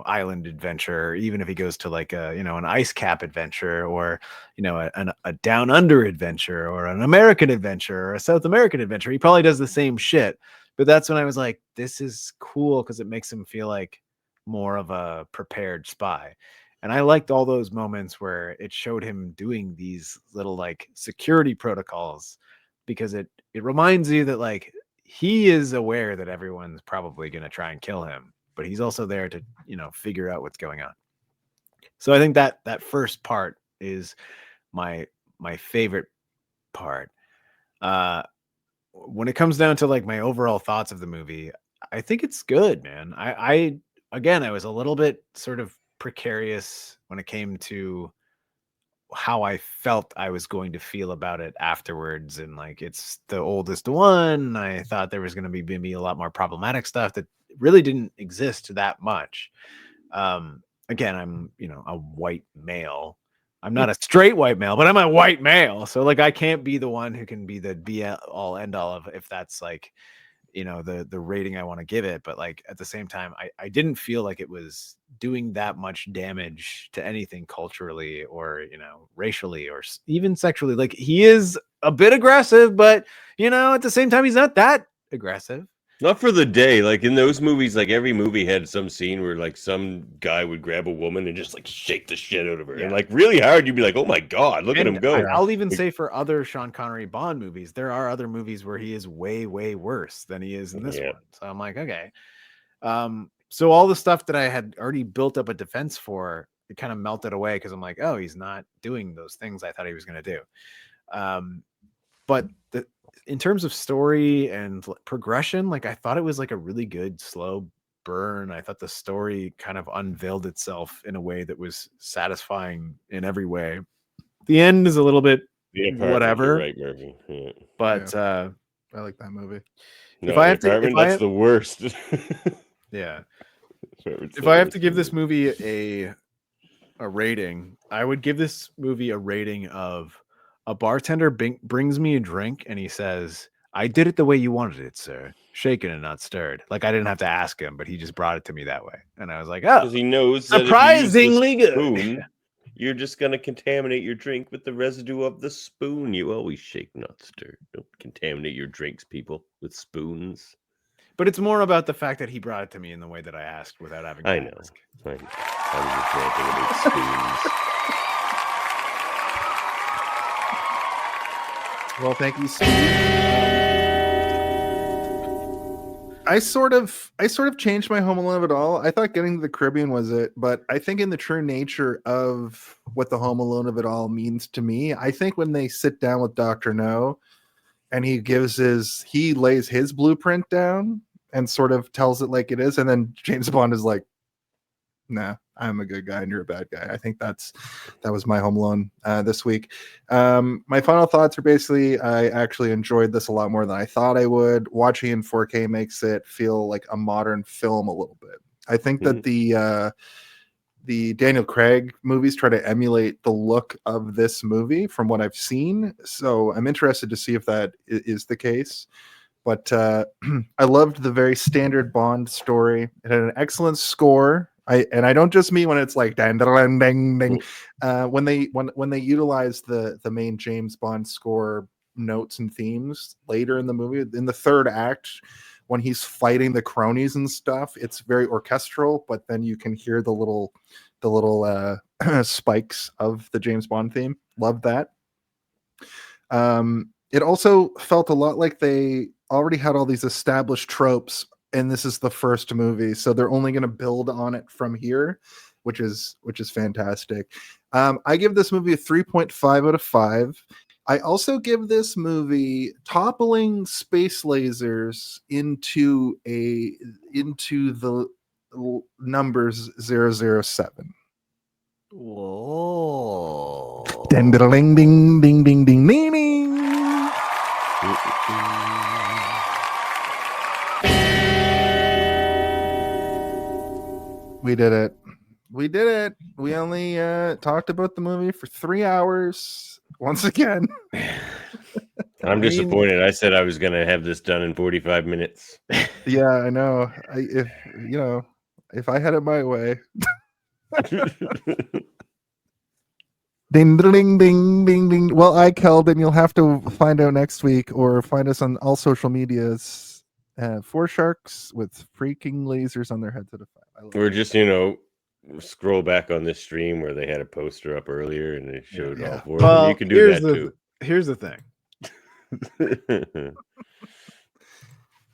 island adventure, even if he goes to like an ice cap adventure or a down under adventure or an American adventure or a South American adventure. He probably does the same shit. But that's when I was like, this is cool because it makes him feel like more of a prepared spy. And I liked all those moments where it showed him doing these little like security protocols, because it reminds you that like he is aware that everyone's probably going to try and kill him, but he's also there to, figure out what's going on. So I think that first part is my favorite part. When it comes down to like my overall thoughts of the movie, I think it's good, man. I was a little bit sort of precarious when it came to how I felt I was going to feel about it afterwards. And like, it's the oldest one. I thought there was going to be maybe a lot more problematic stuff that really didn't exist that much. Again, I'm, a white male. I'm not a straight white male, but I'm a white male. So like, I can't be the one who can be the be all end all of, if that's like, the rating I want to give it. But like, at the same time, I didn't feel like it was doing that much damage to anything culturally or, racially or even sexually. Like, he is a bit aggressive, but at the same time, he's not that aggressive. Not for the day. Like in those movies, like every movie had some scene where like some guy would grab a woman and just like shake the shit out of her. And like really hard, you'd be like, oh my God, look at him go. I'll even say for other Sean Connery Bond movies, there are other movies where he is way, way worse than he is in this one. So I'm like, okay. So all the stuff that I had already built up a defense for, it kind of melted away because I'm like, oh, he's not doing those things I thought he was going to do. But in terms of story and progression, like I thought it was like a really good slow burn. I thought the story kind of unveiled itself in a way that was satisfying in every way. The end is a little bit whatever, right, Murphy? Yeah. But I like that movie. No, that's the worst. Yeah. If I have to give this movie a rating, I would give this movie a rating of a bartender brings me a drink and he says, I did it the way you wanted it, sir. Shaken and not stirred. Like I didn't have to ask him, but he just brought it to me that way. And I was like, oh, because he knows surprisingly that good. You're just going to contaminate your drink with the residue of the spoon. You always shake, not stir. Don't contaminate your drinks, people, with spoons. But it's more about the fact that he brought it to me in the way that I asked without having to ask. I know. I'm just ranting about spoons. Well, thank you, Steve. I sort of changed my Home Alone of it all. I thought Getting to the Caribbean was it, but I think in the true nature of what the Home Alone of it all means to me, I think when they sit down with Dr. No and he lays his blueprint down and sort of tells it like it is, and then James Bond is like, nah, I'm a good guy and you're a bad guy. I think that was my Home Alone this week. My final thoughts are basically, I actually enjoyed this a lot more than I thought I would. Watching in 4K makes it feel like a modern film a little bit. I think that the Daniel Craig movies try to emulate the look of this movie from what I've seen. So I'm interested to see if that is the case. But I loved the very standard Bond story. It had an excellent score. I don't just mean when it's like dang, dang, dang, dang. When they utilize the main James Bond score notes and themes later in the movie, in the third act, when he's fighting the cronies and stuff, it's very orchestral, but then you can hear the little spikes of the James Bond theme. Love that. It also felt a lot like they already had all these established tropes, and this is the first movie, so they're only going to build on it from here, which is fantastic. I give this movie a 3.5 out of 5. I also give this movie toppling space lasers into the numbers 007. Whoa. Ding ding ding ding ding ding ding ding. We did it. We only talked about the movie for 3 hours once again. I'm disappointed. I said I was going to have this done in 45 minutes. Yeah, I know. If I had it my way. Ding ding ding ding ding. Well, Keldon, you'll have to find out next week or find us on all social medias. 4 sharks with freaking lasers on their heads at a 5. Or just, scroll back on this stream where they had a poster up earlier and they showed all 4 of them. You can do that too. Here's the thing.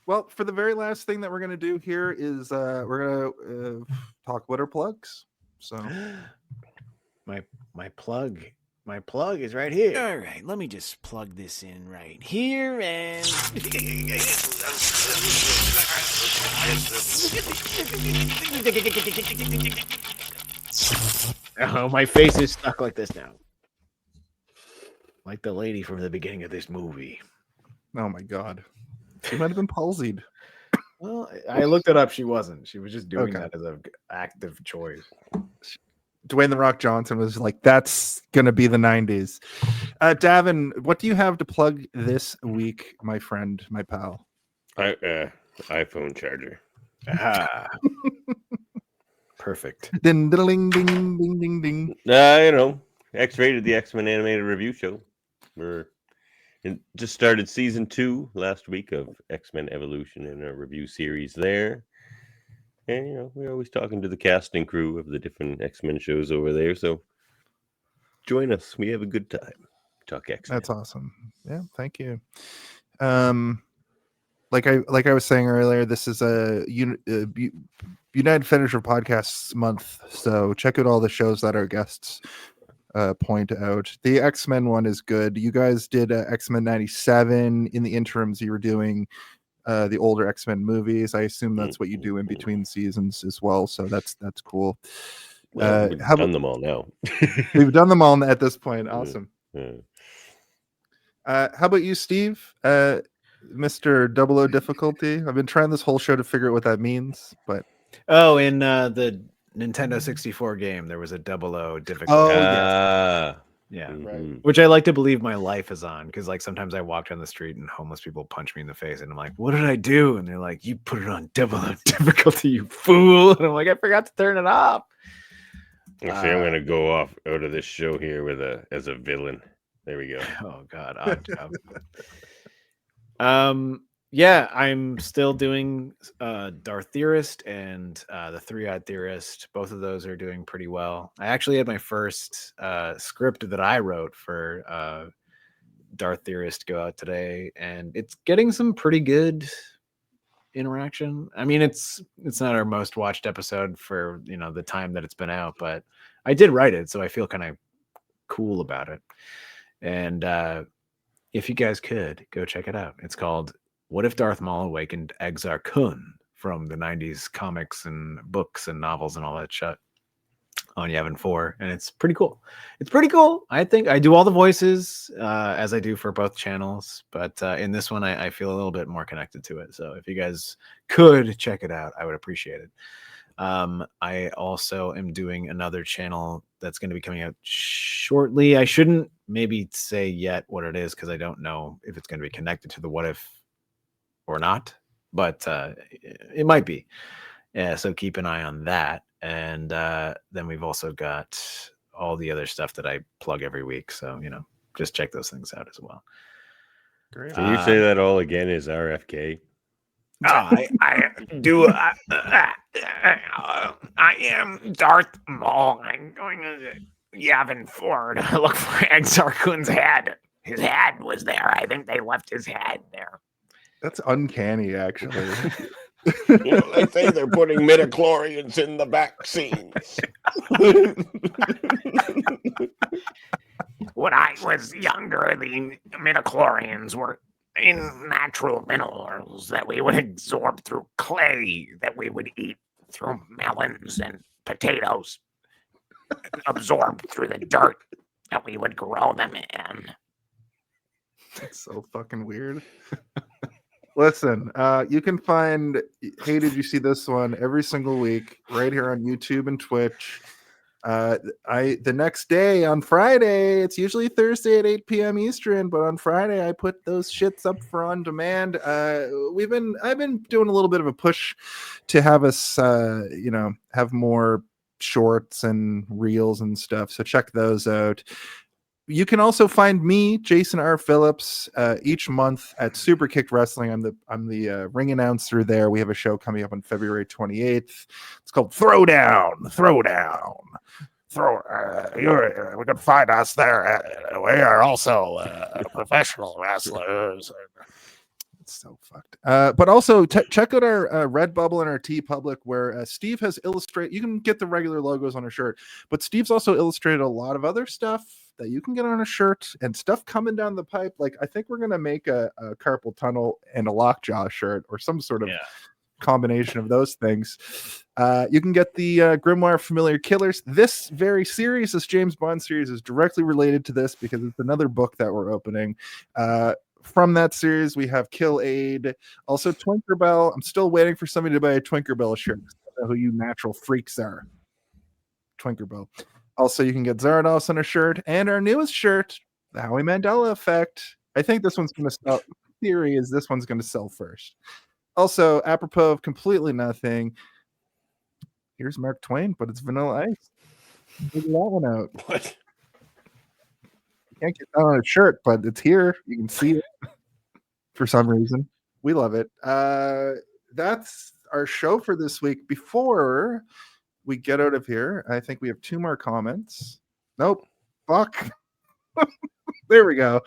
Well, for the very last thing that we're going to do here is we're going to talk about our plugs. So my plug is right here. All right, let me just plug this in right here and oh, my face is stuck like this now. Like the lady from the beginning of this movie. Oh my god. She might have been palsied. Well, I looked it up. She wasn't. She was just doing that as an active choice. Dwayne The Rock Johnson was like, that's going to be the 90s. Davin, what do you have to plug this week, my friend, my pal? iPhone charger. Perfect. Ding, ding, ding, ding, ding, ding. X-Rated, the X-Men animated review show. We're, And just started season 2 last week of X-Men Evolution in a review series there. And, you know, we're always talking to the casting crew of the different X-Men shows over there. So join us. We have a good time. Talk X-Men. That's awesome. Yeah, thank you. Like I was saying earlier, this is a United Finisher Podcasts month. So check out all the shows that our guests point out. The X-Men one is good. You guys did X-Men 97. In the interims, you were doing the older X-Men movies. I assume that's what you do in between seasons as well. So that's cool. Well, we've done them all now. We've done them all at this point. Awesome. Yeah. How about you, Steve? Mr. 00 difficulty. I've been trying this whole show to figure out what that means, but Oh, in the Nintendo 64 game, there was a 00 difficulty. Oh, yeah. Mhm. Which I like to believe my life is on, because like sometimes I walk down the street and homeless people punch me in the face, and I'm like, "What did I do?" And they're like, "You put it on 00 difficulty, you fool!" And I'm like, "I forgot to turn it off." Well, see, I'm gonna go out of this show here with as a villain. There we go. Oh God, odd job. Yeah, I'm still doing Darth Theorist and the Three-Eyed Theorist. Both of those are doing pretty well. I actually had my first script that I wrote for Darth Theorist go out today, and it's getting some pretty good interaction. I mean, it's not our most watched episode for, you know, the time that it's been out, but I did write it, so I feel kind of cool about it. And if you guys could go check it out, it's called "What If Darth Maul Awakened Exar Kun" from the 90s comics and books and novels and all that shit on Yavin 4, and it's pretty cool. It's pretty cool. I think I do all the voices as I do for both channels, but in this one I feel a little bit more connected to it. So if you guys could check it out, I would appreciate it. I also am doing another channel that's going to be coming out shortly. I shouldn't maybe say yet what it is, because I don't know if it's going to be connected to the What If or not, but it might be. Yeah, so keep an eye on that. And then we've also got all the other stuff that I plug every week. So, you know, just check those things out as well. great. Can you say that all again is RFK? I am Darth Maul. I'm going to Yavin 4 to look for Exar Kun's head. His head was there. I think they left his head there. That's uncanny, actually. They say they're putting midichlorians in the vaccines. When I was younger, the midichlorians were in natural minerals that we would absorb through clay that we would eat through melons and potatoes, absorbed through the dirt that we would grow them in. That's so fucking weird. Listen, you can find Hey, Did You See This One every single week right here on YouTube and Twitch. The next day on Friday, it's usually Thursday at 8 p.m. Eastern, but on Friday I put those shits up for on demand. I've been doing a little bit of a push to have us have more shorts and reels and stuff. So check those out. You can also find me, Jason R. Phillips, each month at Super Kicked Wrestling. I'm the ring announcer there. We have a show coming up on February 28th. It's called Throwdown. You can find us there. We are also professional wrestlers. It's so fucked. But also check out our Redbubble and our TeePublic, where Steve has illustrated. You can get the regular logos on a shirt, but Steve's also illustrated a lot of other stuff that you can get on a shirt and stuff coming down the pipe. Like, I think we're gonna make a carpal tunnel and a lockjaw shirt or some sort of combination of those things. You can get the Grimoire Familiar Killers. This very series, this James Bond series, is directly related to this because it's another book that we're opening. From that series, we have Kill Aid, also Twinkerbell. I'm still waiting for somebody to buy a Twinkerbell shirt. I don't know who you natural freaks are. Twinkerbell. Also, you can get Zardos on a shirt, and our newest shirt, the Howie Mandela Effect. I think this one's going to sell. Theory is this one's going to sell first. Also, apropos of completely nothing, here's Mark Twain, but it's Vanilla Ice. Figure that one out. What? Can't get that on a shirt, but it's here. You can see it for some reason. We love it. That's our show for this week. Before we get out of here, I think we have 2 more comments. Nope. Fuck. There we go.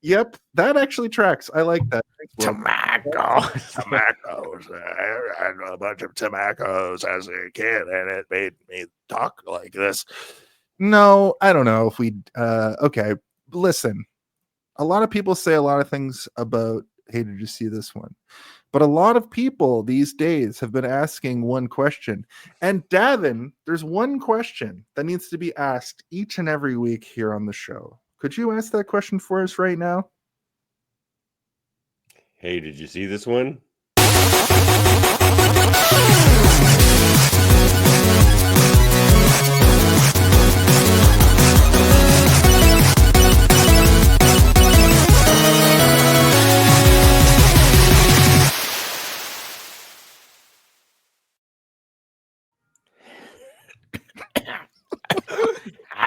Yep, that actually tracks. I like that. Tomaccos. Tomaccos. I had a bunch of tomaccos as a kid, and it made me talk like this. No, I don't know if we okay. Listen, a lot of people say a lot of things about, hey, did you see this one? But a lot of people these days have been asking one question. And Davin, there's one question that needs to be asked each and every week here on the show. Could you ask that question for us right now? Hey, did you see this one?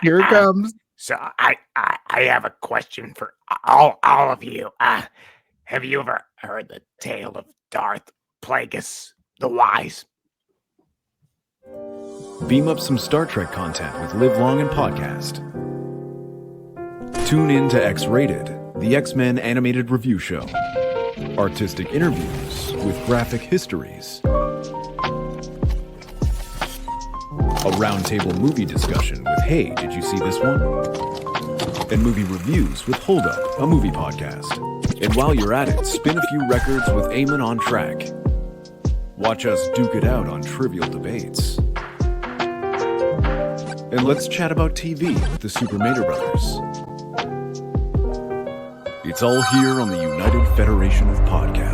Here it comes. So I have a question for all of you. Have you ever heard the tale of Darth Plagueis the Wise? Beam up some Star Trek content with Live Long and Podcast. Tune in to X-Rated, the X-Men animated review show. Artistic interviews with graphic histories. A roundtable movie discussion with Hey, did you see this one? And movie reviews with Hold Up, a movie podcast. And while you're at it, spin a few records with Eamon on Track. Watch us duke it out on trivial debates. And let's chat about TV with the Super Mater Brothers. It's all here on the United Federation of Podcasts.